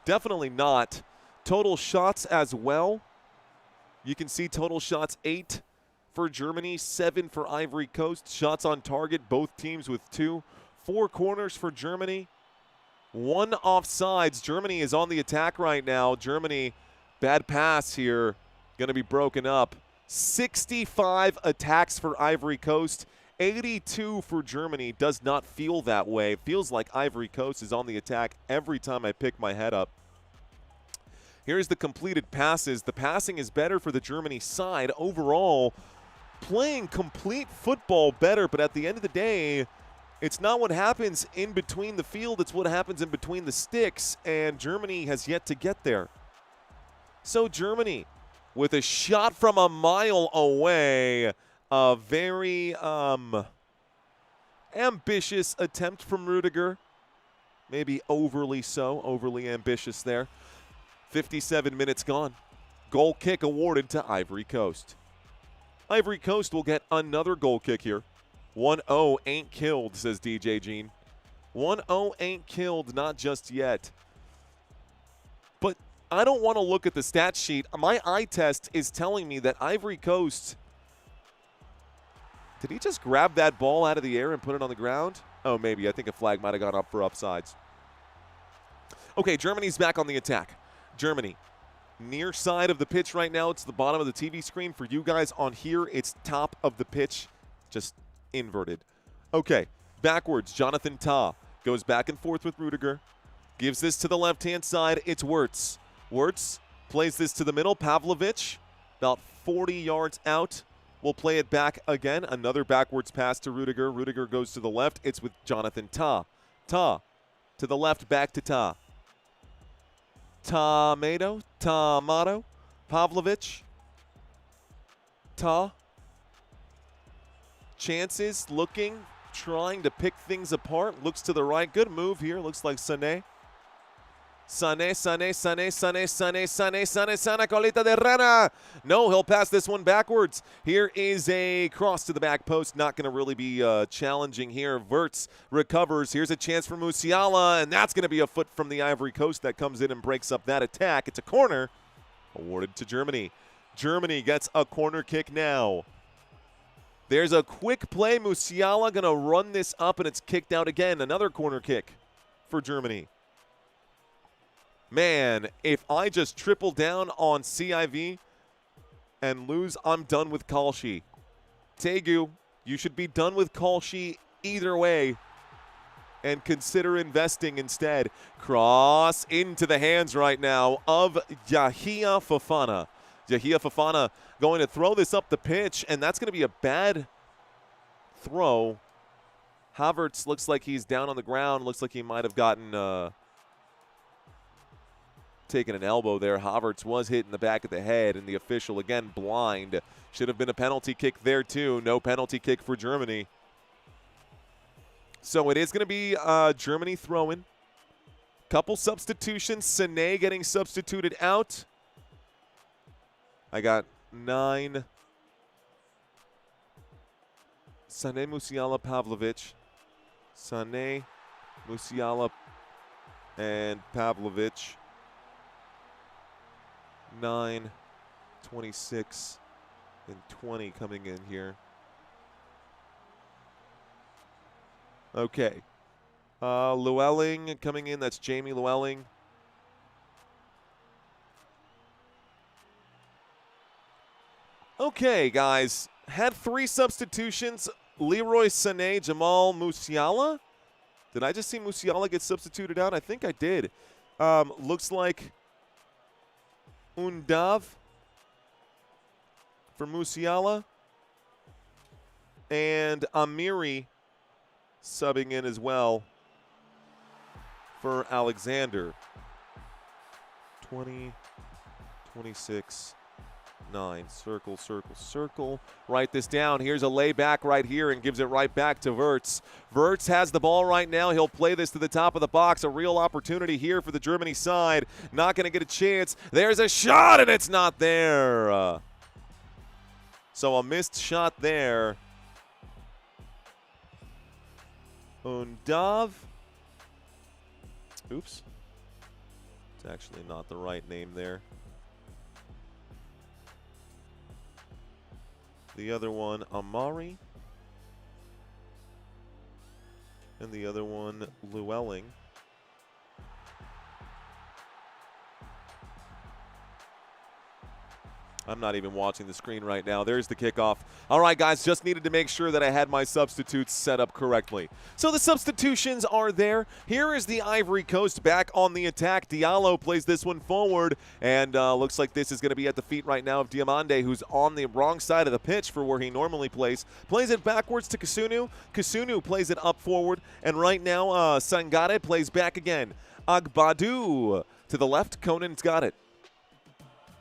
definitely not. Total shots as well. You can see total shots 8 for Germany, 7 for Ivory Coast. Shots on target, both teams with 2. 4 corners for Germany. 1 offsides. Germany is on the attack right now. Germany, bad pass here, going to be broken up. 65 attacks for Ivory Coast. 82 for Germany. Does not feel that way. It feels like Ivory Coast is on the attack every time I pick my head up. Here's the completed passes. The passing is better for the Germany side. Overall, playing complete football better, but at the end of the day, it's not what happens in between the field, it's what happens in between the sticks, and Germany has yet to get there. So Germany, with a shot from a mile away, a very ambitious attempt from Rudiger. Maybe overly so, overly ambitious there. 57 minutes gone. Goal kick awarded to Ivory Coast. Ivory Coast will get another goal kick here. 1-0 ain't killed, says DJ Jean. 1-0 ain't killed, not just yet. But I don't want to look at the stat sheet. My eye test is telling me that Ivory Coast, did he just grab that ball out of the air and put it on the ground? Oh, maybe. I think a flag might have gone up for upsides. Okay, Germany's back on the attack. Germany, near side of the pitch right now. It's the bottom of the TV screen. For you guys on here, it's top of the pitch, just inverted. Okay, backwards, Jonathan Tah goes back and forth with Rudiger. Gives this to the left-hand side. It's Wirtz. Wirtz plays this to the middle. Pavlovic, about 40 yards out, will play it back again. Another backwards pass to Rudiger. Rudiger goes to the left. It's with Jonathan Tah. Tah to the left, back to Tah. Tomato, Pavlovic, Tah. Chances, looking, trying to pick things apart. Looks to the right. Good move here. Looks like Sané. Sané, colita de rana. No, he'll pass this one backwards. Here is a cross to the back post. Not going to really be challenging here. Wirtz recovers. Here's a chance for Musiala, and that's going to be a foot from the Ivory Coast that comes in and breaks up that attack. It's a corner awarded to Germany. Germany gets a corner kick now. There's a quick play. Musiala going to run this up, and it's kicked out again. Another corner kick for Germany. Man, if I just triple down on CIV and lose, I'm done with Kalshi. Tegu, you should be done with Kalshi either way and consider investing instead. Cross into the hands right now of Yahia Fofana. Yahia Fofana going to throw this up the pitch, and that's going to be a bad throw. Havertz looks like he's down on the ground. Looks like he might have gotten taken an elbow there. Havertz was hit in the back of the head, and the official, again, blind. Should have been a penalty kick there, too. No penalty kick for Germany. So it is going to be Germany throwing. Couple substitutions. Sané getting substituted out. I got 9. Sané, Musiala, Pavlovic. Sané, Musiala, and Pavlovic. 9, 26, and 20 coming in here. Okay. Llewellyn coming in. That's Jamie Llewellyn. Okay, guys. Had 3 substitutions. Leroy Sané, Jamal Musiala. Did I just see Musiala get substituted out? I think I did. Looks like Undav for Musiala. And Amiri subbing in as well for Alexander. 20, 26, 9. Circle, circle, circle. Write this down. Here's a layback right here and gives it right back to Wirtz. Wirtz has the ball right now. He'll play this to the top of the box. A real opportunity here for the Germany side. Not going to get a chance. There's a shot, and it's not there. So a missed shot there. Undav. Oops. It's actually not the right name there. The other one, Amari. And the other one, Llewellyn. I'm not even watching the screen right now. There's the kickoff. All right, guys, just needed to make sure that I had my substitutes set up correctly. So the substitutions are there. Here is the Ivory Coast back on the attack. Diallo plays this one forward, and looks like this is going to be at the feet right now of Diamande, who's on the wrong side of the pitch for where he normally plays. Plays it backwards to Kasunu. Kasunu plays it up forward, and right now Sangare plays back again. Agbadu to the left. Conan's got it.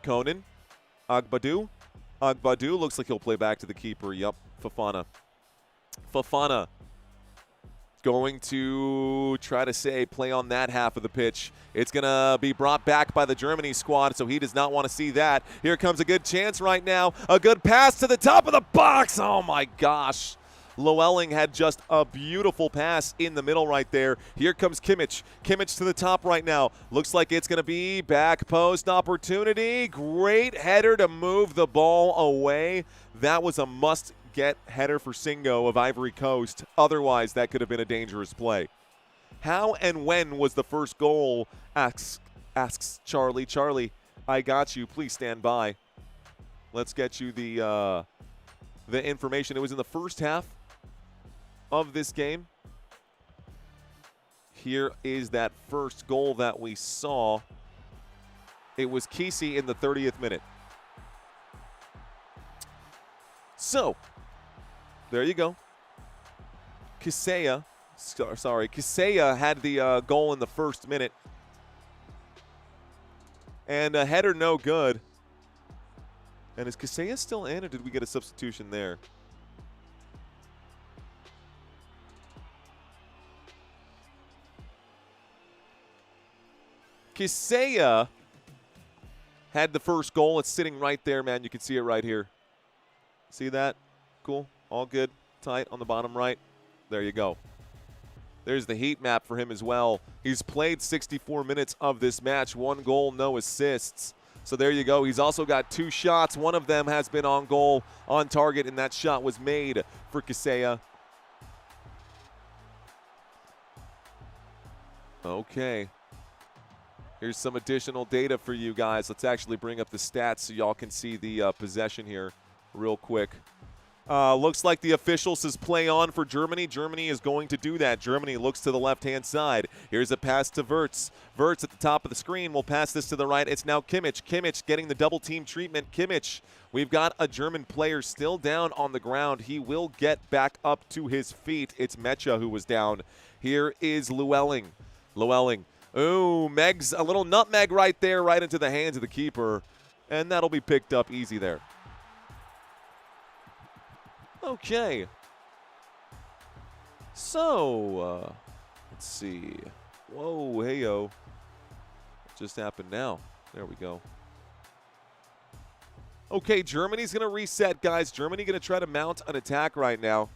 Conan. Agbadu. Agbadu looks like he'll play back to the keeper. Yup, Fofana. Fofana going to try to say play on that half of the pitch. It's going to be brought back by the Germany squad, so he does not want to see that. Here comes a good chance right now. A good pass to the top of the box. Oh, my gosh. Llewellyn had just a beautiful pass in the middle right there. Here comes Kimmich. Kimmich to the top right now. Looks like it's going to be back post opportunity. Great header to move the ball away. That was a must-get header for Singo of Ivory Coast. Otherwise, that could have been a dangerous play. How and when was the first goal? Asks Charlie. Charlie, I got you. Please stand by. Let's get you the information. It was in the first half of this game. Here is that first goal that we saw. It was Kesey in the 30th minute. So, there you go. Kesea had the goal in the first minute. And a header no good. And is Kesea still in, or did we get a substitution there? Kesea had the first goal. It's sitting right there, man. You can see it right here. See that? Cool. All good. Tight on the bottom right. There you go. There's the heat map for him as well. He's played 64 minutes of this match. 1 goal, no assists. So there you go. He's also got 2 shots. One of them has been on goal, on target, and that shot was made for Kesea. Okay. Here's some additional data for you guys. Let's actually bring up the stats so y'all can see the possession here real quick. Looks like the official says play on for Germany. Germany is going to do that. Germany looks to the left-hand side. Here's a pass to Wirtz. Wirtz at the top of the screen will pass this to the right. It's now Kimmich. Kimmich getting the double-team treatment. Kimmich, we've got a German player still down on the ground. He will get back up to his feet. It's Mecha who was down. Here is Llewellyn. Llewellyn. Ooh, Meg's a little nutmeg right there, right into the hands of the keeper. And that'll be picked up easy there. Okay. So, let's see. Whoa, hey-yo. What just happened now? There we go. Okay, Germany's going to reset, guys. Germany going to try to mount an attack right now.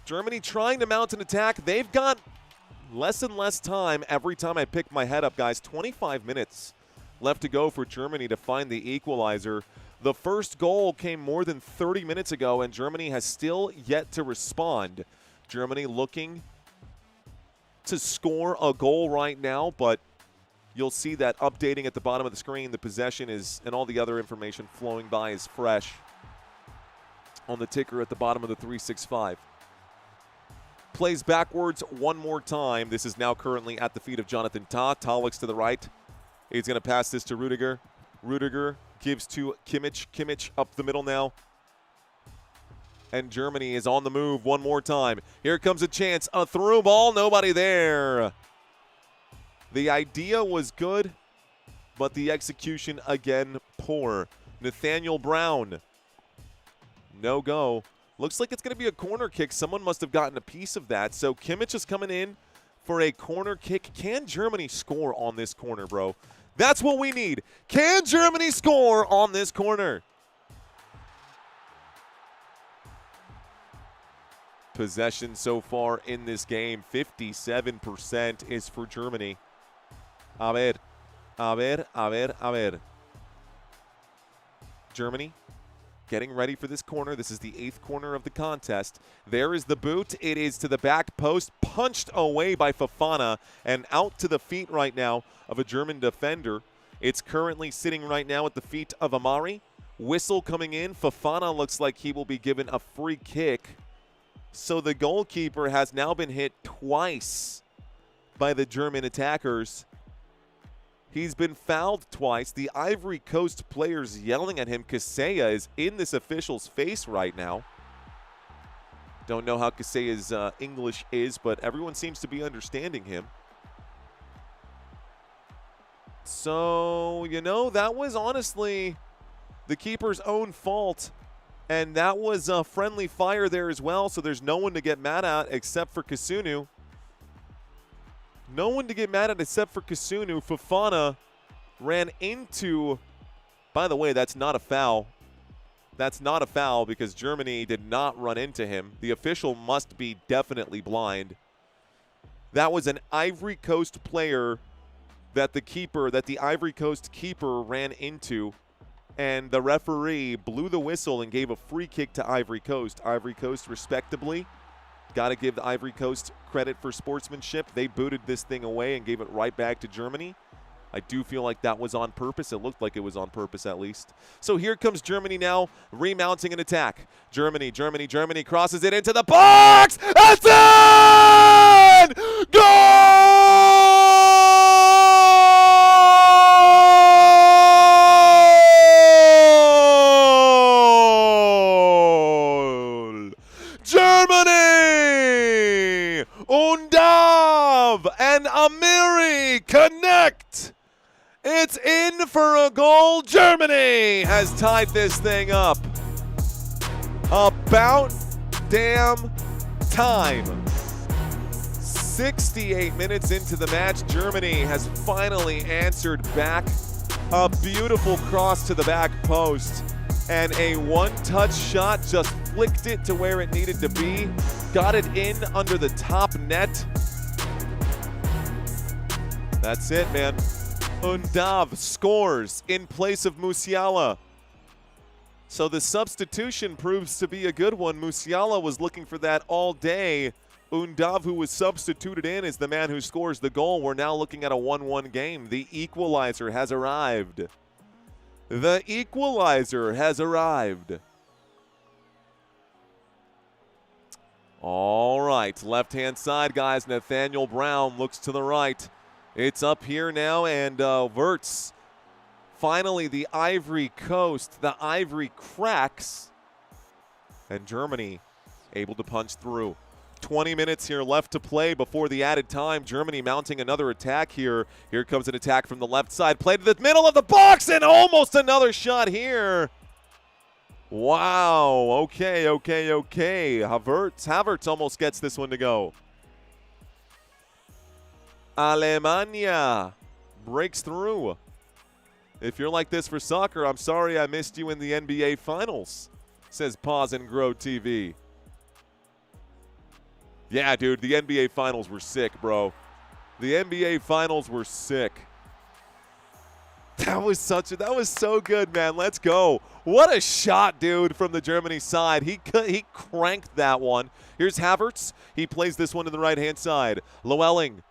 Germany trying to mount an attack. They've got less and less time every time I pick my head up, guys. 25 minutes left to go for Germany to find the equalizer. The first goal came more than 30 minutes ago, and Germany has still yet to respond. Germany looking to score a goal right now, but you'll see that updating at the bottom of the screen. The possession is, and all the other information flowing by is fresh on the ticker at the bottom of the 365. Plays backwards one more time. This is now currently at the feet of Jonathan Tah. Tah looks to the right. He's going to pass this to Rudiger. Rudiger gives to Kimmich. Kimmich up the middle now. And Germany is on the move one more time. Here comes a chance. A through ball. Nobody there. The idea was good, but the execution again poor. Nathaniel Brown. No go. Looks like it's going to be a corner kick. Someone must have gotten a piece of that. So Kimmich is coming in for a corner kick. Can Germany score on this corner, bro? That's what we need. Can Germany score on this corner? Possession so far in this game, 57% is for Germany. A ver. Germany getting ready for this corner. This is the 8th corner of the contest. There is the boot. It is to the back post, punched away by Fofana, and out to the feet right now of a German defender. It's currently sitting right now at the feet of Amari. Whistle coming in. Fofana looks like he will be given a free kick. So the goalkeeper has now been hit twice by the German attackers. He's been fouled twice. The Ivory Coast players yelling at him. Kesea is in this official's face right now. Don't know how Kesea's English is, but everyone seems to be understanding him. So, you know, that was honestly the keeper's own fault. And that was a friendly fire there as well, so there's no one to get mad at except for Kasunu. No one to get mad at except for Kasunu. Fofana ran into, by the way, that's not a foul. That's not a foul because Germany did not run into him. The official must be definitely blind. That was an Ivory Coast player that the Ivory Coast keeper ran into, and the referee blew the whistle and gave a free kick to Ivory Coast. Ivory Coast, respectably, got to give the Ivory Coast credit for sportsmanship. They booted this thing away and gave it right back to Germany. I do feel like that was on purpose. It looked like it was on purpose at least. So here comes Germany now, remounting an attack. Germany crosses it into the box. That's in! Goal! Germany! Undav and Amiri connect. It's in for a goal. Germany has tied this thing up. About damn time. 68 minutes into the match, Germany has finally answered back. A beautiful cross to the back post. And a one-touch shot just flicked it to where it needed to be. Got it in under the top net. That's it, man. Undav scores in place of Musiala. So the substitution proves to be a good one. Musiala was looking for that all day. Undav, who was substituted in, is the man who scores the goal. We're now looking at a 1-1 game. The equalizer has arrived. The equalizer has arrived. All right, left-hand side, guys. Nathaniel Brown looks to the right. It's up here now, and Wirtz. Finally, the Ivory Coast, the Ivory cracks, and Germany able to punch through. 20 minutes here left to play before the added time. Germany mounting another attack here. Here comes an attack from the left side. Play to the middle of the box, and almost another shot here. Wow, okay. Havertz almost gets this one to go. Alemania breaks through. If you're like this for soccer, I'm sorry I missed you in the NBA Finals, says Pause and Grow TV. Yeah, dude, the NBA Finals were sick, bro. The NBA Finals were sick. That was so good, man. Let's go. What a shot, dude, from the Germany side. He cranked that one. Here's Havertz. He plays this one to the right-hand side. Llewellyn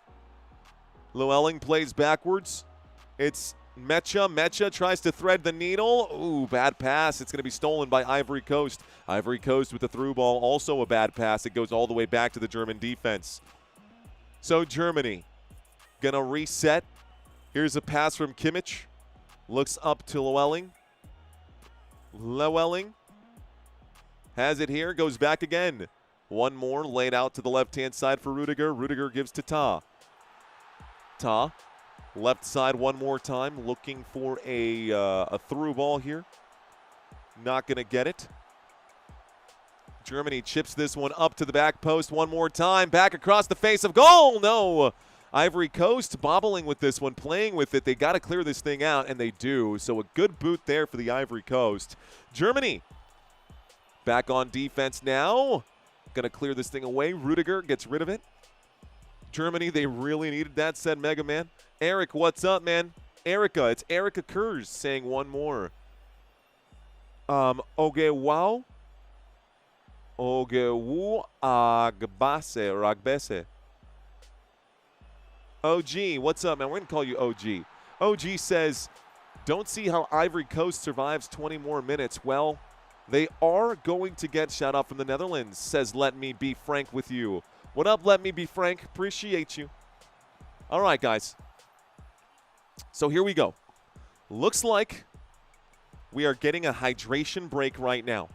plays backwards. It's Mecha. Mecha tries to thread the needle. Ooh, bad pass. It's going to be stolen by Ivory Coast. Ivory Coast with the through ball. Also a bad pass. It goes all the way back to the German defense. So Germany going to reset. Here's a pass from Kimmich. Looks up to Llewellyn. Llewellyn has it here. Goes back again. One more laid out to the left-hand side for Rudiger. Rudiger gives to Ta. Ta, left side one more time, looking for a through ball here. Not going to get it. Germany chips this one up to the back post one more time. Back across the face of goal. No. Ivory Coast bobbling with this one, playing with it. They got to clear this thing out, and they do. So a good boot there for the Ivory Coast. Germany back on defense now. Going to clear this thing away. Rudiger gets rid of it. Germany, they really needed that, said Mega Man. Eric, what's up, man? Erica, it's Erica Kurz saying one more. Ogewu Ragbese. OG, what's up, man? We're going to call you OG. OG says, don't see how Ivory Coast survives 20 more minutes. Well, they are going to get shut off from the Netherlands, says Let Me Be Frank with You. What up, Let Me Be Frank? Appreciate you. All right, guys. So here we go. Looks like we are getting a hydration break right now.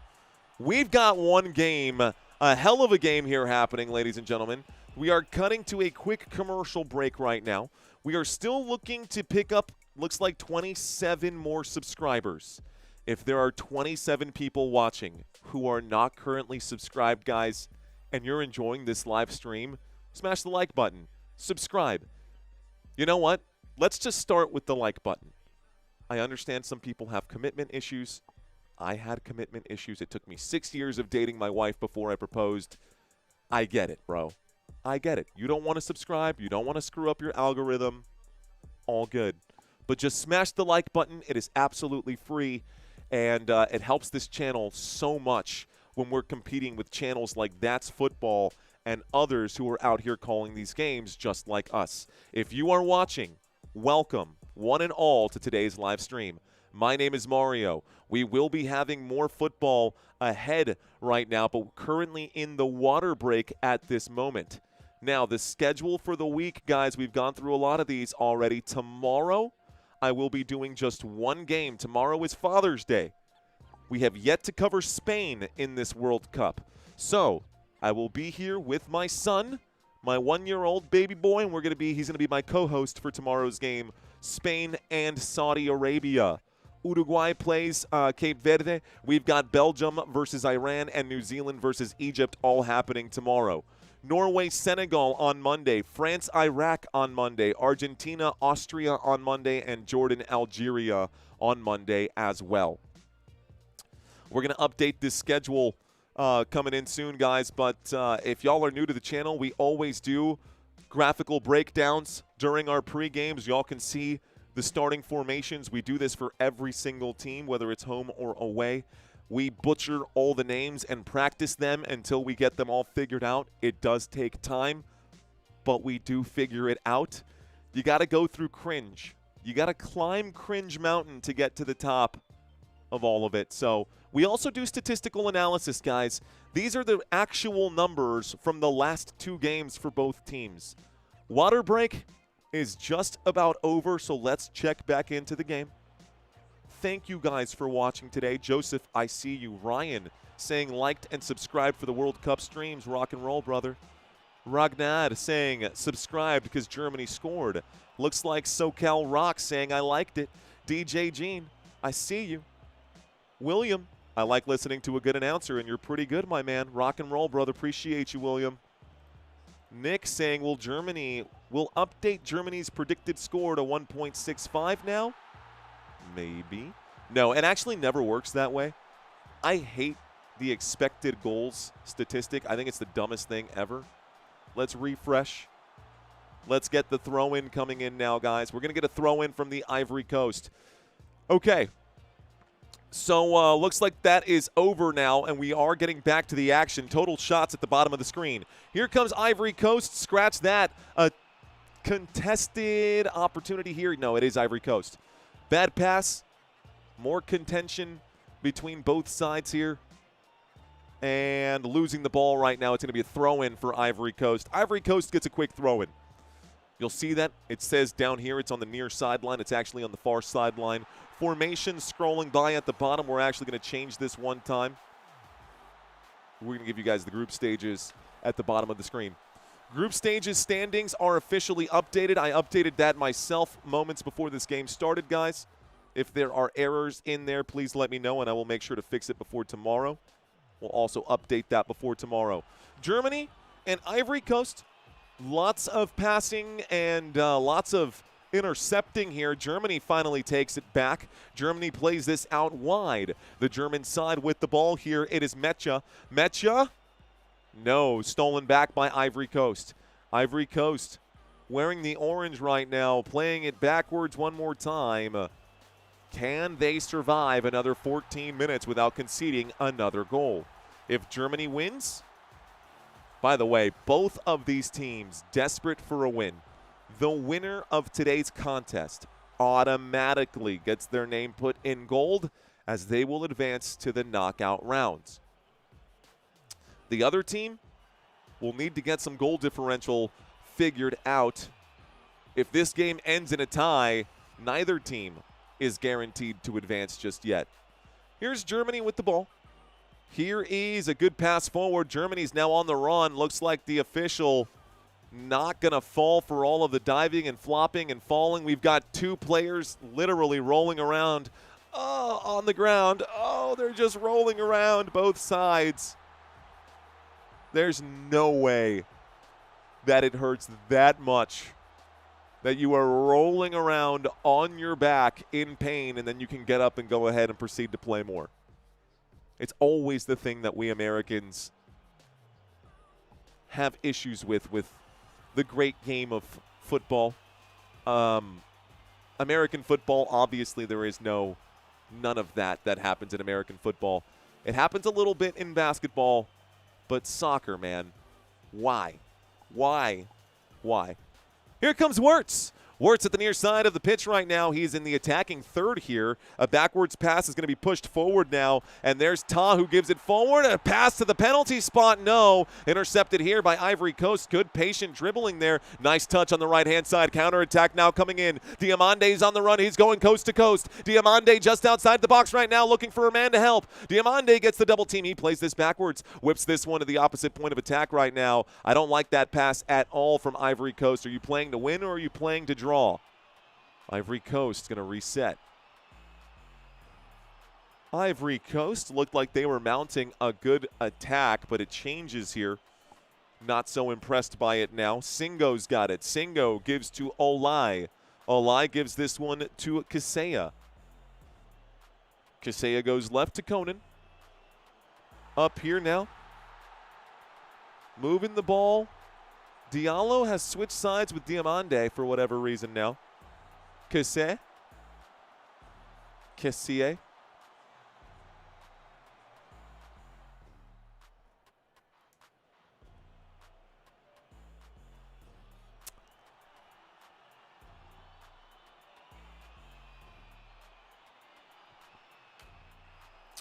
We've got one game, a hell of a game here happening, ladies and gentlemen. We are cutting to a quick commercial break right now. We are still looking to pick up, looks like 27 more subscribers. If there are 27 people watching who are not currently subscribed, guys, and you're enjoying this live stream, smash the like button. Subscribe. You know what? Let's just start with the like button. I understand some people have commitment issues. I had commitment issues. It took me 6 years of dating my wife before I proposed. I get it, bro. I get it. You don't want to subscribe. You don't want to screw up your algorithm. All good. But just smash the like button. It is absolutely free, and it helps this channel so much when we're competing with channels like That's Football and others who are out here calling these games just like us. If you are watching, welcome, one and all, to today's live stream. My name is Mario. We will be having more football ahead right now, but currently in the water break at this moment. Now, the schedule for the week, guys, we've gone through a lot of these already. Tomorrow, I will be doing just one game. Tomorrow is Father's Day. We have yet to cover Spain in this World Cup. So, I will be here with my son, my 1-year-old baby boy, and he's going to be my co-host for tomorrow's game, Spain and Saudi Arabia. Uruguay plays Cape Verde. We've got Belgium versus Iran and New Zealand versus Egypt all happening tomorrow. Norway, Senegal on Monday. France, Iraq on Monday. Argentina, Austria on Monday. And Jordan, Algeria on Monday as well. We're going to update this schedule coming in soon, guys. But if y'all are new to the channel, we always do graphical breakdowns during our pre-games. Y'all can see the starting formations. We do this for every single team, whether it's home or away. We butcher all the names and practice them until we get them all figured out. It does take time, but we do figure it out. You got to go through cringe. You got to climb Cringe Mountain to get to the top of all of it. So we also do statistical analysis, guys. These are the actual numbers from the last 2 games for both teams. Water break is just about over, so let's check back into the game. Thank you guys for watching today. Joseph, I see you. Ryan saying liked and subscribed for the World Cup streams. Rock and roll, brother. Ragnad saying subscribed because Germany scored. Looks like SoCal Rock saying I liked it. DJ Gene, I see you. William, I like listening to a good announcer, and you're pretty good, my man. Rock and roll, brother. Appreciate you, William. Nick saying, will update Germany's predicted score to 1.65 now? Maybe. No, it actually never works that way. I hate the expected goals statistic. I think it's the dumbest thing ever. Let's refresh. Let's get the throw-in coming in now, guys. We're going to get a throw-in from the Ivory Coast. Okay. So, looks like that is over now, and we are getting back to the action. Total shots at the bottom of the screen. Here comes Ivory Coast. Scratch that. A contested opportunity here. No, it is Ivory Coast. Bad pass. More contention between both sides here. And losing the ball right now. It's going to be a throw-in for Ivory Coast. Ivory Coast gets a quick throw-in. You'll see that. It says down here it's on the near sideline. It's actually on the far sideline. Formation scrolling by at the bottom. We're actually going to change this one time. We're going to give you guys the group stages at the bottom of the screen. Group stages standings are officially updated. I updated that myself moments before this game started, guys. If there are errors in there, please let me know, and I will make sure to fix it before tomorrow. We'll also update that before tomorrow. Germany and Ivory Coast. Lots of passing and lots of intercepting here. Germany finally takes it back. Germany plays this out wide. The German side with the ball here. It is Mecha. Mecha? No, stolen back by Ivory Coast. Ivory Coast wearing the orange right now, playing it backwards one more time. Can they survive another 14 minutes without conceding another goal? If Germany wins, by the way, both of these teams desperate for a win. The winner of today's contest automatically gets their name put in gold as they will advance to the knockout rounds. The other team will need to get some goal differential figured out. If this game ends in a tie, neither team is guaranteed to advance just yet. Here's Germany with the ball. Here is a good pass forward. Germany's now on the run. Looks like the official not going to fall for all of the diving and flopping and falling. We've got 2 players literally rolling around on the ground. Oh, they're just rolling around both sides. There's no way that it hurts that much that you are rolling around on your back in pain and then you can get up and go ahead and proceed to play more. It's always the thing that we Americans have issues with the great game of football. American football, obviously there is none of that happens in American football. It happens a little bit in basketball, but soccer, man, why? Here comes Wirtz. Wirtz at the near side of the pitch right now. He's in the attacking third here. A backwards pass is going to be pushed forward now. And there's Ta who gives it forward. A pass to the penalty spot. No. Intercepted here by Ivory Coast. Good patient dribbling there. Nice touch on the right-hand side. Counterattack now coming in. Diamande's on the run. He's going coast to coast. Diamande just outside the box right now looking for a man to help. Diamande gets the double team. He plays this backwards. Whips this one to the opposite point of attack right now. I don't like that pass at all from Ivory Coast. Are you playing to win or are you playing to draw? Ivory Coast going to reset. Ivory Coast looked like they were mounting a good attack, but it changes here. Not so impressed by it now. Singo's got it. Singo gives to Olai. Olai gives this one to Kaseya. Kaseya goes left to Conan. Up here now. Moving the ball. Diallo has switched sides with Diamande for whatever reason now. Kaseya.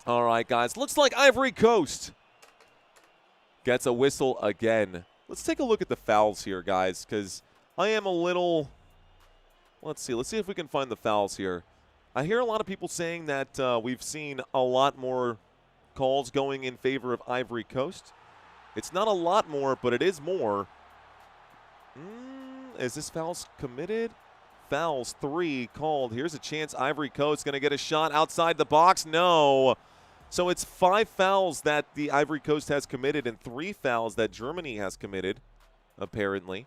All right, guys. Looks like Ivory Coast gets a whistle again. Let's take a look at the fouls here, guys, because I am a little – let's see if we can find the fouls here. I hear a lot of people saying that we've seen a lot more calls going in favor of Ivory Coast. It's not a lot more, but it is more. Is this fouls committed? Fouls 3 called. Here's a chance Ivory Coast going to get a shot outside the box. No. So it's 5 fouls that the Ivory Coast has committed and 3 fouls that Germany has committed, apparently.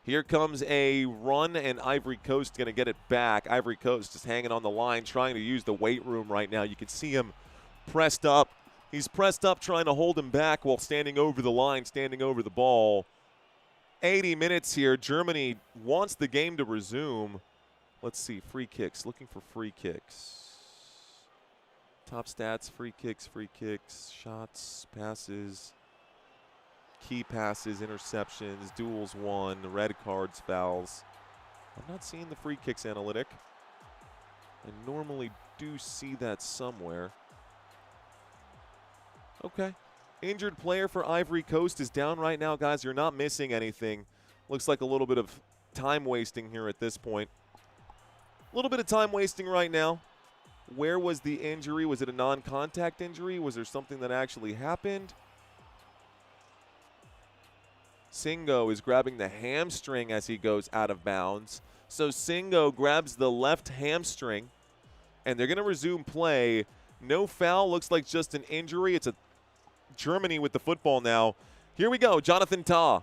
Here comes a run, and Ivory Coast going to get it back. Ivory Coast just hanging on the line, trying to use the weight room right now. You can see him pressed up. He's pressed up trying to hold him back while standing over the line, standing over the ball. 80 minutes here. Germany wants the game to resume. Let's see, free kicks, looking for free kicks. Top stats, free kicks, shots, passes, key passes, interceptions, duels won, red cards, fouls. I'm not seeing the free kicks analytic. I normally do see that somewhere. Okay. Injured player for Ivory Coast is down right now, guys. You're not missing anything. Looks like a little bit of time wasting here at this point. A little bit of time wasting right now. Where was the injury? Was it a non-contact injury? Was there something that actually happened? Singo is grabbing the hamstring as he goes out of bounds. So Singo grabs the left hamstring, and they're going to resume play. No foul. Looks like just an injury. It's a Germany with the football now. Here we go. Jonathan Ta.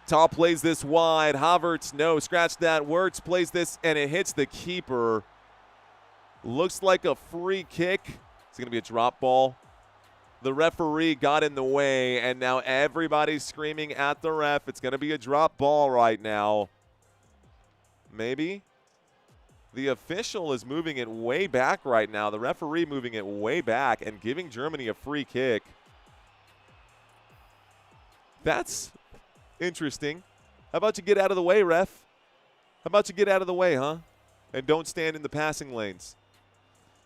Ta plays this wide. Havertz, no. Scratch that. Wirtz plays this, and it hits the keeper. Looks like a free kick. It's going to be a drop ball. The referee got in the way, and now everybody's screaming at the ref. It's going to be a drop ball right now. Maybe. The official is moving it way back right now. The referee moving it way back and giving Germany a free kick. That's interesting. How about you get out of the way, ref? How about you get out of the way, huh? And don't stand in the passing lanes.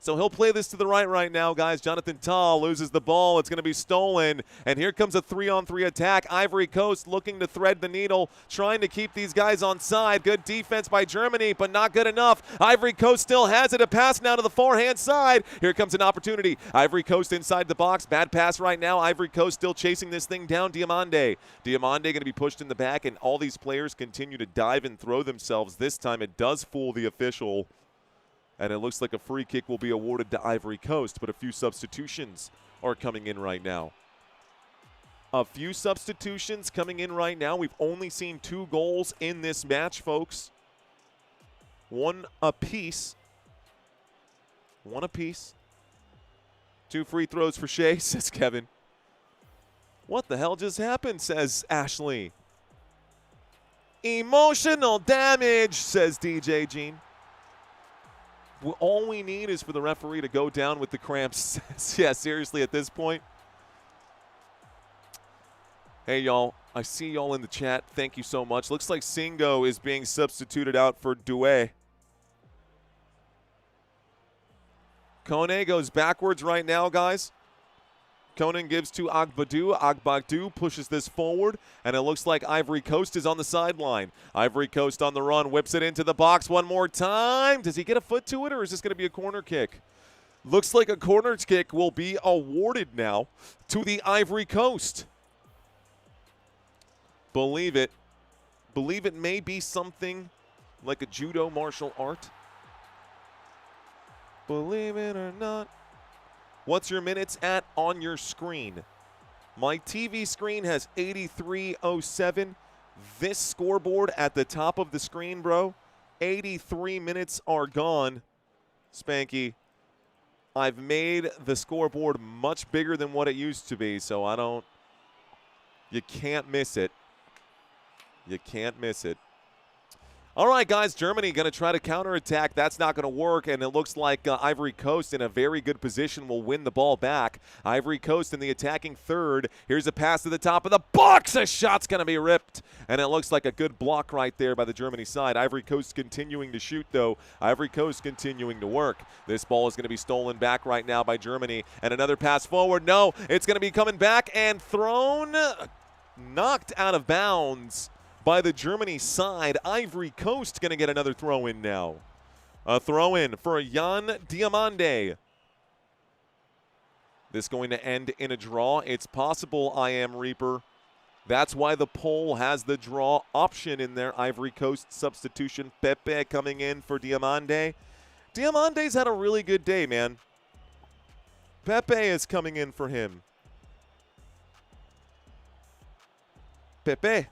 So he'll play this to the right now, guys. Jonathan Ta loses the ball. It's going to be stolen. And here comes a 3-on-3 attack. Ivory Coast looking to thread the needle, trying to keep these guys on side. Good defense by Germany, but not good enough. Ivory Coast still has it. A pass now to the forehand side. Here comes an opportunity. Ivory Coast inside the box. Bad pass right now. Ivory Coast still chasing this thing down. Diamande. Diamande going to be pushed in the back, and all these players continue to dive and throw themselves. This time it does fool the official. And it looks like a free kick will be awarded to Ivory Coast, but a few substitutions are coming in right now. A few substitutions coming in right now. We've only seen 2 goals in this match, folks. One apiece. 2 2 free throws for Shea, says Kevin. What the hell just happened, says Ashley. Emotional damage, says DJ Gene. All we need is for the referee to go down with the cramps. Yeah, seriously, at this point. Hey, y'all. I see y'all in the chat. Thank you so much. Looks like Singo is being substituted out for Doué. Kone goes backwards right now, guys. Conan gives to Agbadu. Agbadu pushes this forward, and it looks like Ivory Coast is on the sideline. Ivory Coast on the run, whips it into the box one more time. Does he get a foot to it, or is this going to be a corner kick? Looks like a corner kick will be awarded now to the Ivory Coast. Believe it. Believe it may be something like a judo martial art. Believe it or not. What's your minutes at on your screen? My TV screen has 83:07. This scoreboard at the top of the screen, bro, 83 minutes are gone. Spanky, I've made the scoreboard much bigger than what it used to be, so you can't miss it. You can't miss it. All right, guys, Germany going to try to counterattack. That's not going to work, and it looks like Ivory Coast in a very good position will win the ball back. Ivory Coast in the attacking third. Here's a pass to the top of the box. A shot's going to be ripped, and it looks like a good block right there by the Germany side. Ivory Coast continuing to shoot, though. Ivory Coast continuing to work. This ball is going to be stolen back right now by Germany, and another pass forward. No, it's going to be coming back and thrown, knocked out of bounds by the Germany side. Ivory Coast going to get another throw-in now. A throw-in for Jan Diamande. This going to end in a draw. It's possible, I am Reaper. That's why the poll has the draw option in there. Ivory Coast substitution. Pepe coming in for Diamande. Diamande's had a really good day, man. Pepe is coming in for him. Pepe.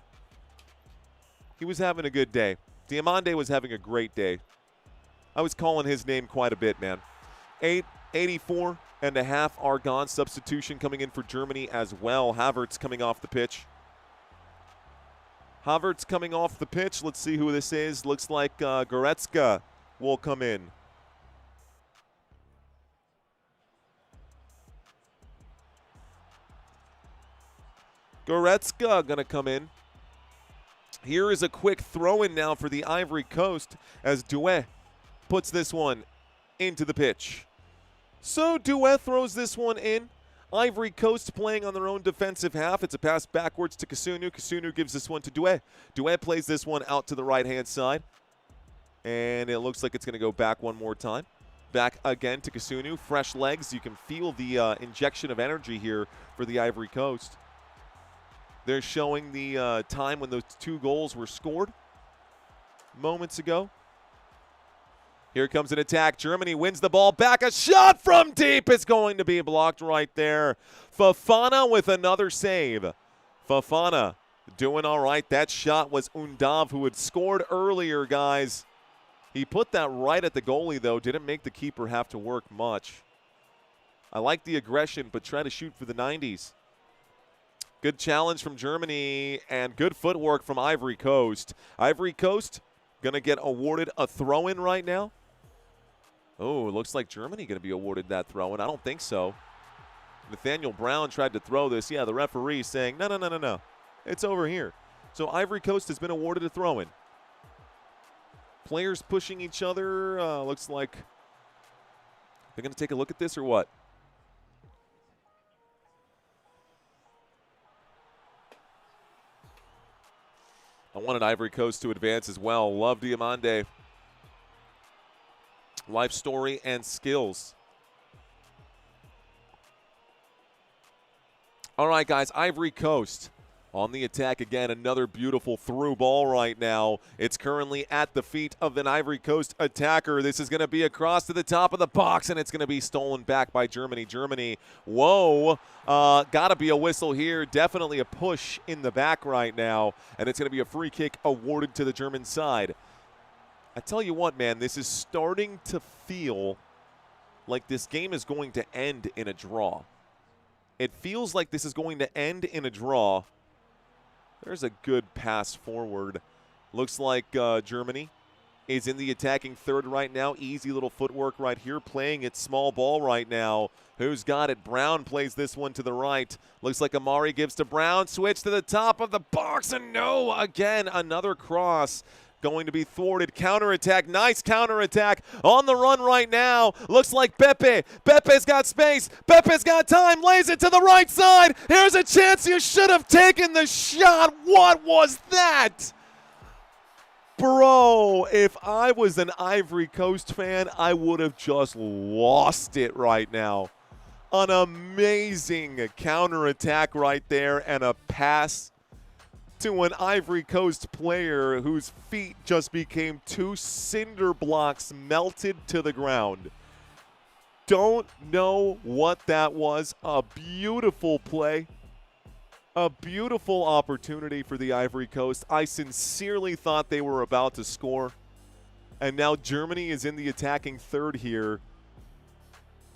He was having a good day. Diamande was having a great day. I was calling his name quite a bit, man. 84.5 are gone. Substitution coming in for Germany as well. Havertz coming off the pitch. Havertz coming off the pitch. Let's see who this is. Looks like Goretzka will come in. Goretzka going to come in. Here is a quick throw-in now for the Ivory Coast as Doué puts this one into the pitch. So Doué throws this one in. Ivory Coast playing on their own defensive half. It's a pass backwards to Kasunu. Kasunu gives this one to Doué. Doué plays this one out to the right-hand side. And it looks like it's going to go back one more time. Back again to Kasunu. Fresh legs. You can feel the injection of energy here for the Ivory Coast. They're showing the time when those 2 goals were scored moments ago. Here comes an attack. Germany wins the ball back. A shot from deep is going to be blocked right there. Fofana with another save. Fofana doing all right. That shot was Undav, who had scored earlier, guys. He put that right at the goalie, though. Didn't make the keeper have to work much. I like the aggression, but try to shoot for the 90s. Good challenge from Germany and good footwork from Ivory Coast. Ivory Coast going to get awarded a throw-in right now. Oh, it looks like Germany going to be awarded that throw-in. I don't think so. Nathaniel Brown tried to throw this. Yeah, the referee saying, no. It's over here. So Ivory Coast has been awarded a throw-in. Players pushing each other. Looks like they're going to take a look at this or what? I wanted Ivory Coast to advance as well. Love Diamande. Life story and skills. All right, guys, Ivory Coast on the attack again. Another beautiful through ball right now. It's currently at the feet of an Ivory Coast attacker. This is going to be across to the top of the box, and it's going to be stolen back by Germany. Germany, whoa, got to be a whistle here. Definitely a push in the back right now, and it's going to be a free kick awarded to the German side. I tell you what, man, this is starting to feel like this game is going to end in a draw. It feels like this is going to end in a draw. There's a good pass forward. Looks like Germany is in the attacking third right now. Easy little footwork right here, playing it small ball right now. Who's got it? Brown plays this one to the right. Looks like Amari gives to Brown. Switch to the top of the box, and no, again, another cross. Going to be thwarted. Counterattack. Nice counterattack. On the run right now. Looks like Pepe. Pepe's got space. Pepe's got time. Lays it to the right side. Here's a chance. You should have taken the shot. What was that? Bro, if I was an Ivory Coast fan, I would have just lost it right now. An amazing counterattack right there and a pass to an Ivory Coast player whose feet just became two cinder blocks melted to the ground. Don't know what that was. A beautiful play. A beautiful opportunity for the Ivory Coast. I sincerely thought they were about to score. And now Germany is in the attacking third here.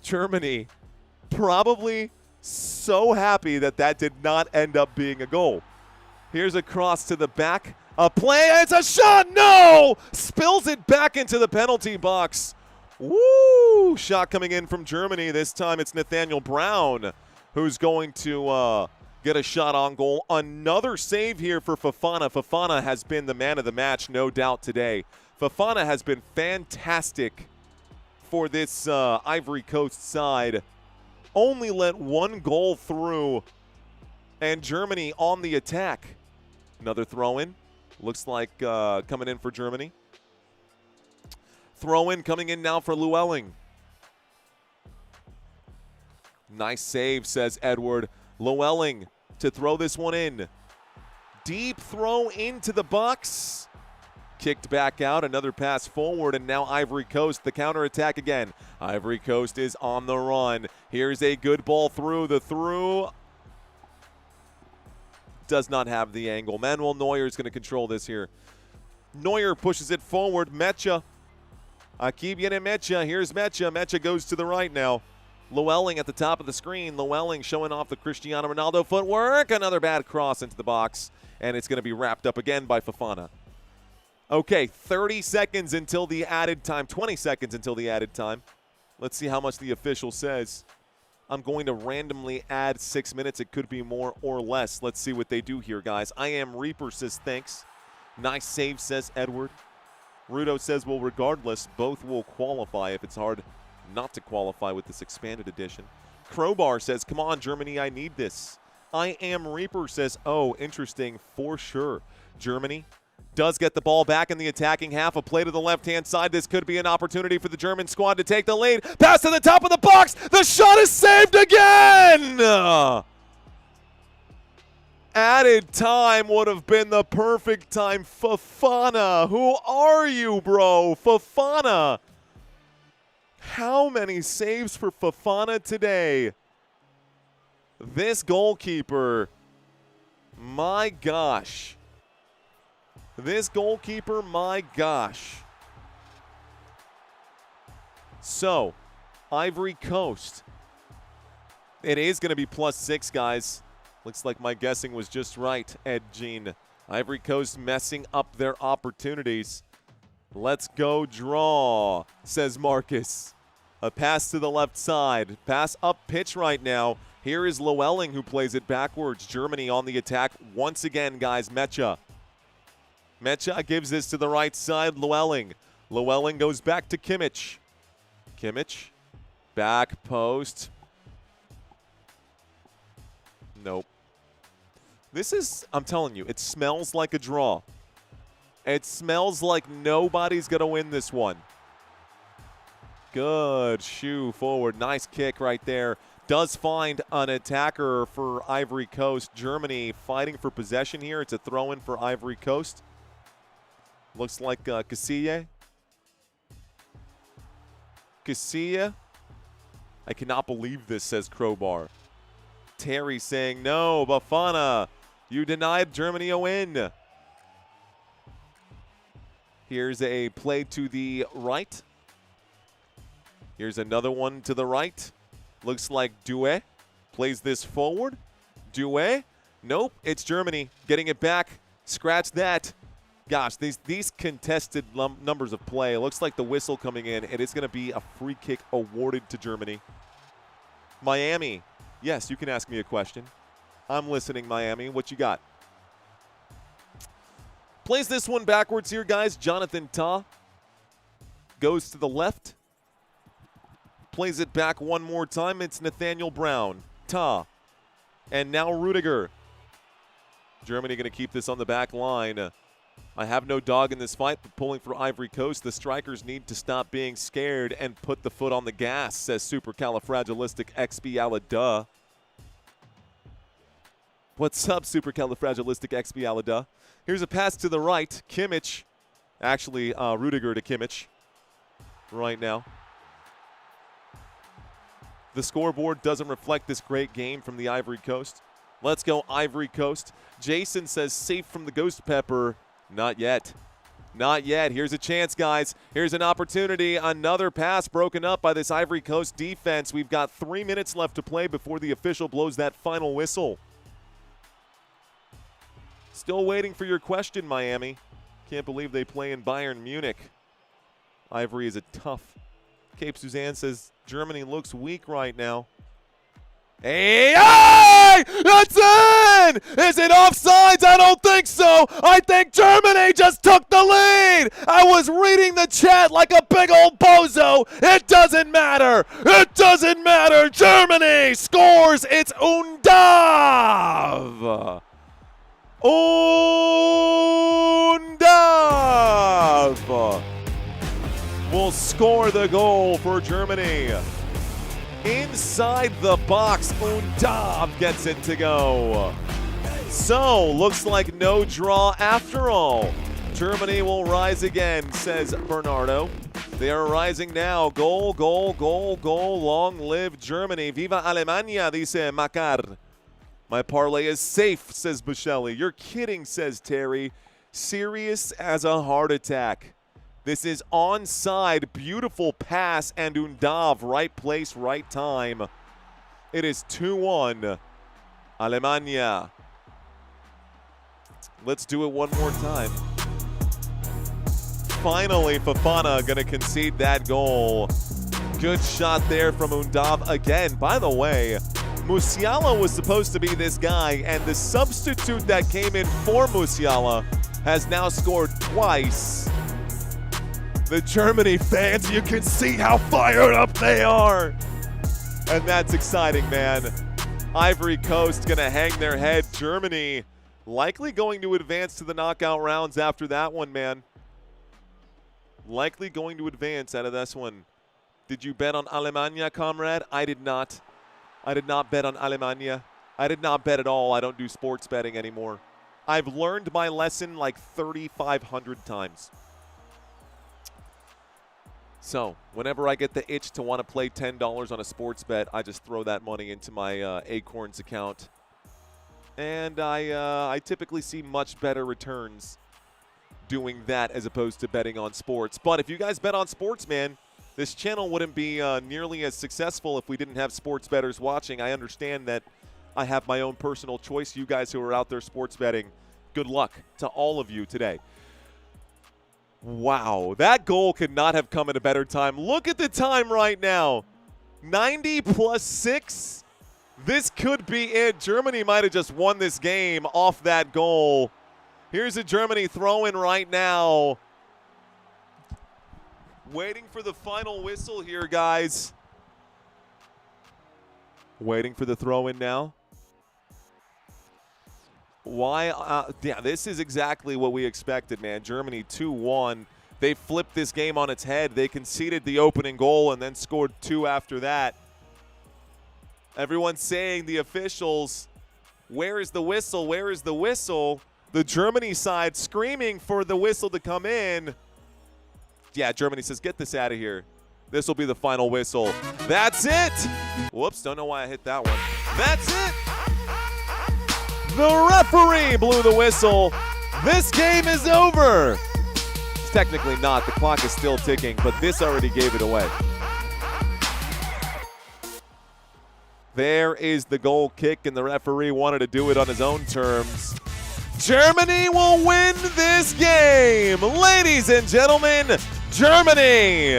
Germany probably so happy that that did not end up being a goal. Here's a cross to the back. A play. It's a shot. No! Spills it back into the penalty box. Woo! Shot coming in from Germany. This time it's Nathaniel Brown who's going to get a shot on goal. Another save here for Fofana. Fofana has been the man of the match, no doubt, today. Fofana has been fantastic for this Ivory Coast side. Only let one goal through, and Germany on the attack. Another throw-in. Looks like coming in for Germany. Throw-in coming in now for Llewellyn. Nice save, says Edward. Llewellyn to throw this one in. Deep throw into the box. Kicked back out. Another pass forward, and now Ivory Coast, the counterattack again. Ivory Coast is on the run. Here's a good ball through. The through does not have the angle. Manuel Neuer is going to control this here. Neuer pushes it forward. Mecha. Aquí viene Mecha. Here's Mecha. Mecha goes to the right now. Llewellyn at the top of the screen. Llewellyn showing off the Cristiano Ronaldo footwork. Another bad cross into the box, and it's going to be wrapped up again by Fofana. Okay, 30 seconds until the added time. 20 seconds until the added time. Let's see how much the official says. I'm going to randomly add 6 minutes. It could be more or less. Let's see what they do here, guys. I am Reaper says thanks. Nice save, says Edward. Rudo says, well, regardless, both will qualify if it's hard not to qualify with this expanded edition. Crowbar says, come on, Germany, I need this. I am Reaper says, oh, interesting, for sure. Germany does get the ball back in the attacking half. A play to the left-hand side. This could be an opportunity for the German squad to take the lead. Pass to the top of the box. The shot is saved again! Added time would have been the perfect time. Fofana, who are you, bro? Fofana. How many saves for Fofana today? This goalkeeper, my gosh. This goalkeeper, my gosh. So, Ivory Coast. It is going to be +6, guys. Looks like my guessing was just right, Ed Jean. Ivory Coast messing up their opportunities. Let's go draw, says Marcus. A pass to the left side. Pass up pitch right now. Here is Llewellyn who plays it backwards. Germany on the attack once again, guys. Mecha. Mecha gives this to the right side. Llewellyn. Llewellyn goes back to Kimmich. Kimmich. Back post. Nope. This is, I'm telling you, it smells like a draw. It smells like nobody's going to win this one. Good shoe forward. Nice kick right there. Does find an attacker for Ivory Coast. Germany fighting for possession here. It's a throw-in for Ivory Coast. Looks like Casilla. Casilla. I cannot believe this, says Crowbar. Terry saying, no, Bafana, you denied Germany a win. Here's a play to the right. Here's another one to the right. Looks like Doué plays this forward. Doué. Nope, it's Germany getting it back. Scratch that. Gosh, these contested numbers of play. It looks like the whistle coming in, and it's going to be a free kick awarded to Germany. Miami. Yes, you can ask me a question. I'm listening, Miami. What you got? Plays this one backwards here, guys. Jonathan Tah goes to the left. Plays it back one more time. It's Nathaniel Brown. Tah. And now Rudiger. Germany going to keep this on the back line. I have no dog in this fight, but pulling for Ivory Coast. The strikers need to stop being scared and put the foot on the gas, says supercalifragilisticexpialidocious. What's up, supercalifragilisticexpialidocious? Here's a pass to the right. Kimmich. Actually, Rudiger to Kimmich right now. The scoreboard doesn't reflect this great game from the Ivory Coast. Let's go Ivory Coast. Jason says safe from the Ghost Pepper. Not yet. Not yet. Here's a chance, guys. Here's an opportunity. Another pass broken up by this Ivory Coast defense. We've got 3 minutes left to play before the official blows that final whistle. Still waiting for your question, Miami. Can't believe they play in Bayern Munich. Ivory is a tough. Cape Suzanne says Germany looks weak right now. Hey, that's in! Is it offsides? I don't think so. I think Germany just took the lead. I was reading the chat like a big old bozo. It doesn't matter. It doesn't matter. Germany scores. It's Undav. Undav will score the goal for Germany. Inside the box, Undav gets it to go. So, looks like no draw after all. Germany will rise again, says Bernardo. They are rising now. Goal, goal, goal, goal. Long live Germany. Viva Alemania, dice Makar. My parlay is safe, says Bushelli. You're kidding, says Terry. Serious as a heart attack. This is onside, beautiful pass, and Undav, right place, right time. It is 2-1, Alemania. Let's do it one more time. Finally, Fofana gonna concede that goal. Good shot there from Undav again. By the way, Musiala was supposed to be this guy, and the substitute that came in for Musiala has now scored twice. The Germany fans, you can see how fired up they are. And that's exciting, man. Ivory Coast gonna hang their head. Germany likely going to advance to the knockout rounds after that one, man. Likely going to advance out of this one. Did you bet on Alemania, comrade? I did not. I did not bet on Alemania. I did not bet at all. I don't do sports betting anymore. I've learned my lesson like 3,500 times. So, whenever I get the itch to want to play $10 on a sports bet, I just throw that money into my Acorns account. And I typically see much better returns doing that as opposed to betting on sports. But if you guys bet on sports, man, this channel wouldn't be nearly as successful if we didn't have sports bettors watching. I understand that I have my own personal choice. You guys who are out there sports betting, good luck to all of you today. Wow, that goal could not have come at a better time. Look at the time right now. 90 plus 6. This could be it. Germany might have just won this game off that goal. Here's a Germany throw-in right now. Waiting for the final whistle here, guys. Waiting for the throw-in now. Why? Yeah, this is exactly what we expected, man. Germany 2-1. They flipped this game on its head. They conceded the opening goal and then scored 2 after that. Everyone's saying, the officials, where is the whistle? Where is the whistle? The Germany side screaming for the whistle to come in. Yeah, Germany says, get this out of here. This will be the final whistle. That's it. Whoops, don't know why I hit that one. That's it. The referee blew the whistle. This game is over. It's technically not. The clock is still ticking, but this already gave it away. There is the goal kick, and the referee wanted to do it on his own terms. Germany will win this game. Ladies and gentlemen, Germany.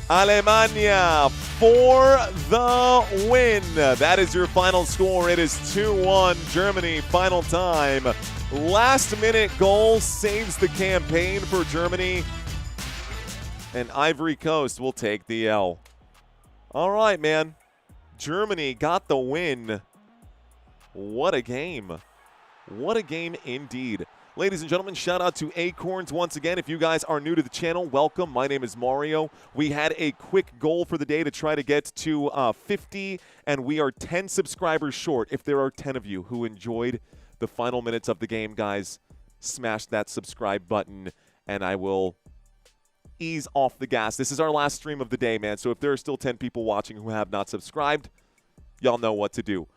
Alemania for the win. That is your final score. It is 2-1 Germany. Final time. Last-minute goal saves the campaign for Germany. And Ivory Coast will take the L. All right, man. Germany got the win. What a game. What a game indeed. Ladies and gentlemen, shout out to Acorns once again. If you guys are new to the channel, welcome. My name is Mario. We had a quick goal for the day to try to get to 50, and we are 10 subscribers short. If there are 10 of you who enjoyed the final minutes of the game, guys, smash that subscribe button, and I will ease off the gas. This is our last stream of the day, man, so if there are still 10 people watching who have not subscribed, y'all know what to do.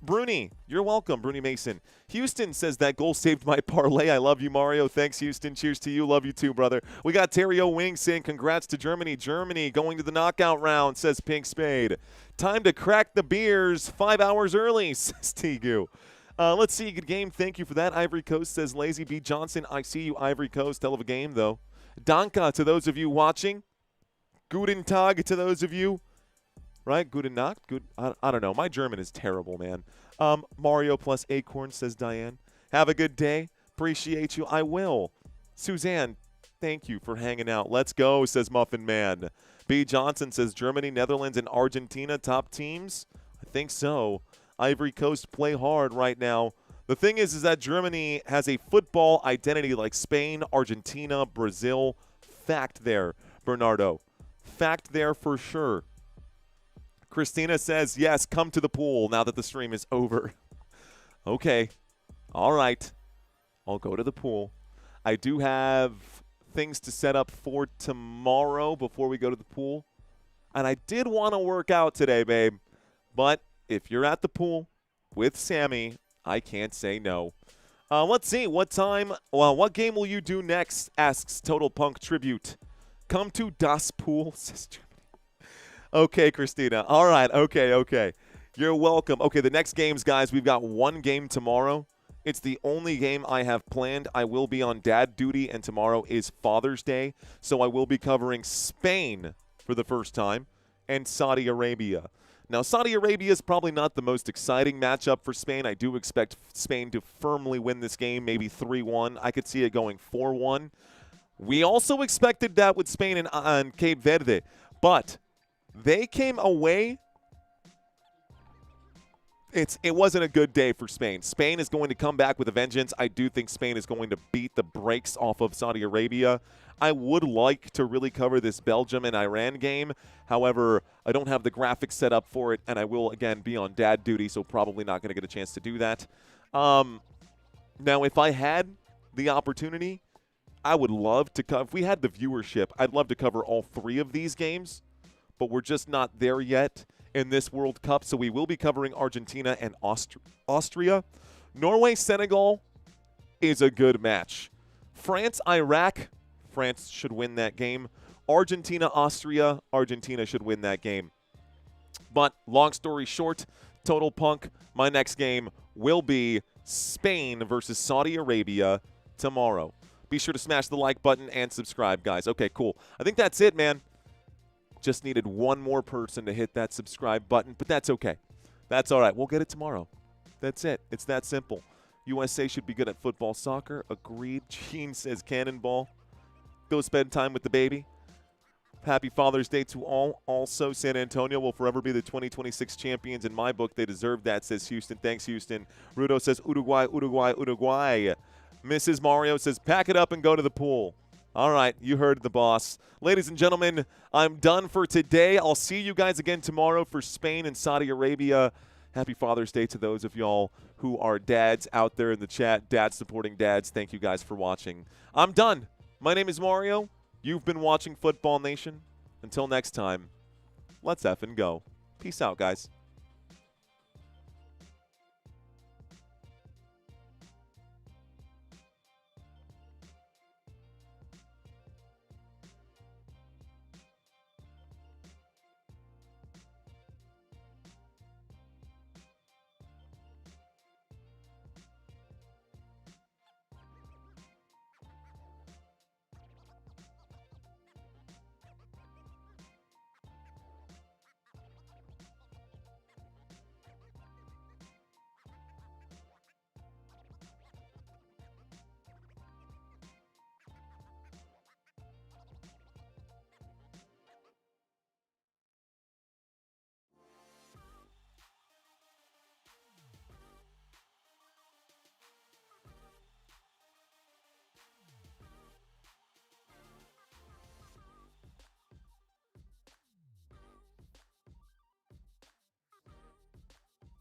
Bruni, you're welcome, Bruni Mason. Houston says that goal saved my parlay. I love you, Mario. Thanks, Houston. Cheers to you. Love you too, brother. We got Terry O. Wing saying congrats to Germany. Germany going to the knockout round, says Pink Spade. Time to crack the beers 5 hours early, says Tigu. Let's see. Good game. Thank you for that. Ivory Coast says Lazy B. Johnson. I see you, Ivory Coast. Hell of a game, though. Danka to those of you watching. Guten Tag to those of you. Right? Guten Nacht? Good. I don't know. My German is terrible, man. Mario plus Acorn, says Diane. Have a good day. Appreciate you. I will. Suzanne, thank you for hanging out. Let's go, says Muffin Man. B. Johnson says Germany, Netherlands, and Argentina top teams. I think so. Ivory Coast play hard right now. The thing is that Germany has a football identity like Spain, Argentina, Brazil. Fact there, Bernardo. Fact there for sure. Christina says, yes, come to the pool now that the stream is over. Okay. All right. I'll go to the pool. I do have things to set up for tomorrow before we go to the pool. And I did want to work out today, babe. But if you're at the pool with Sammy, I can't say no. Let's see. What time? Well, what game will you do next? Asks Total Punk Tribute. Come to Das Pool, sister. Okay, Christina. All right. Okay. You're welcome. Okay, the next games, guys, we've got one game tomorrow. It's the only game I have planned. I will be on dad duty, and tomorrow is Father's Day. So I will be covering Spain for the first time and Saudi Arabia. Now, Saudi Arabia is probably not the most exciting matchup for Spain. I do expect Spain to firmly win this game, maybe 3-1. I could see it going 4-1. We also expected that with Spain and Cape Verde, but they came away. It wasn't a good day for Spain. Spain is going to come back with a vengeance. I do think Spain is going to beat the brakes off of Saudi Arabia. I would like to really cover this Belgium and Iran game. However, I don't have the graphics set up for it, and I will, again, be on dad duty, so probably not going to get a chance to do that. Now, if I had the opportunity, I would love to cover. If we had the viewership, I'd love to cover all three of these games, but we're just not there yet in this World Cup, so we will be covering Argentina and Austria. Norway-Senegal is a good match. France-Iraq, France should win that game. Argentina-Austria, Argentina should win that game. But long story short, Total Punk, my next game will be Spain versus Saudi Arabia tomorrow. Be sure to smash the like button and subscribe, guys. Okay, cool. I think that's it, man. Just needed one more person to hit that subscribe button, but that's okay. That's all right. We'll get it tomorrow. That's it. It's that simple. USA should be good at football, soccer. Agreed. Gene says cannonball. Go spend time with the baby. Happy Father's Day to all. Also, San Antonio will forever be the 2026 champions. In my book, they deserve that, says Houston. Thanks, Houston. Rudo says Uruguay, Uruguay, Uruguay. Mrs. Mario says pack it up and go to the pool. All right, you heard the boss. Ladies and gentlemen, I'm done for today. I'll see you guys again tomorrow for Spain and Saudi Arabia. Happy Father's Day to those of y'all who are dads out there in the chat. Dads supporting dads. Thank you guys for watching. I'm done. My name is Mario. You've been watching Football Nation. Until next time, let's effing go. Peace out, guys.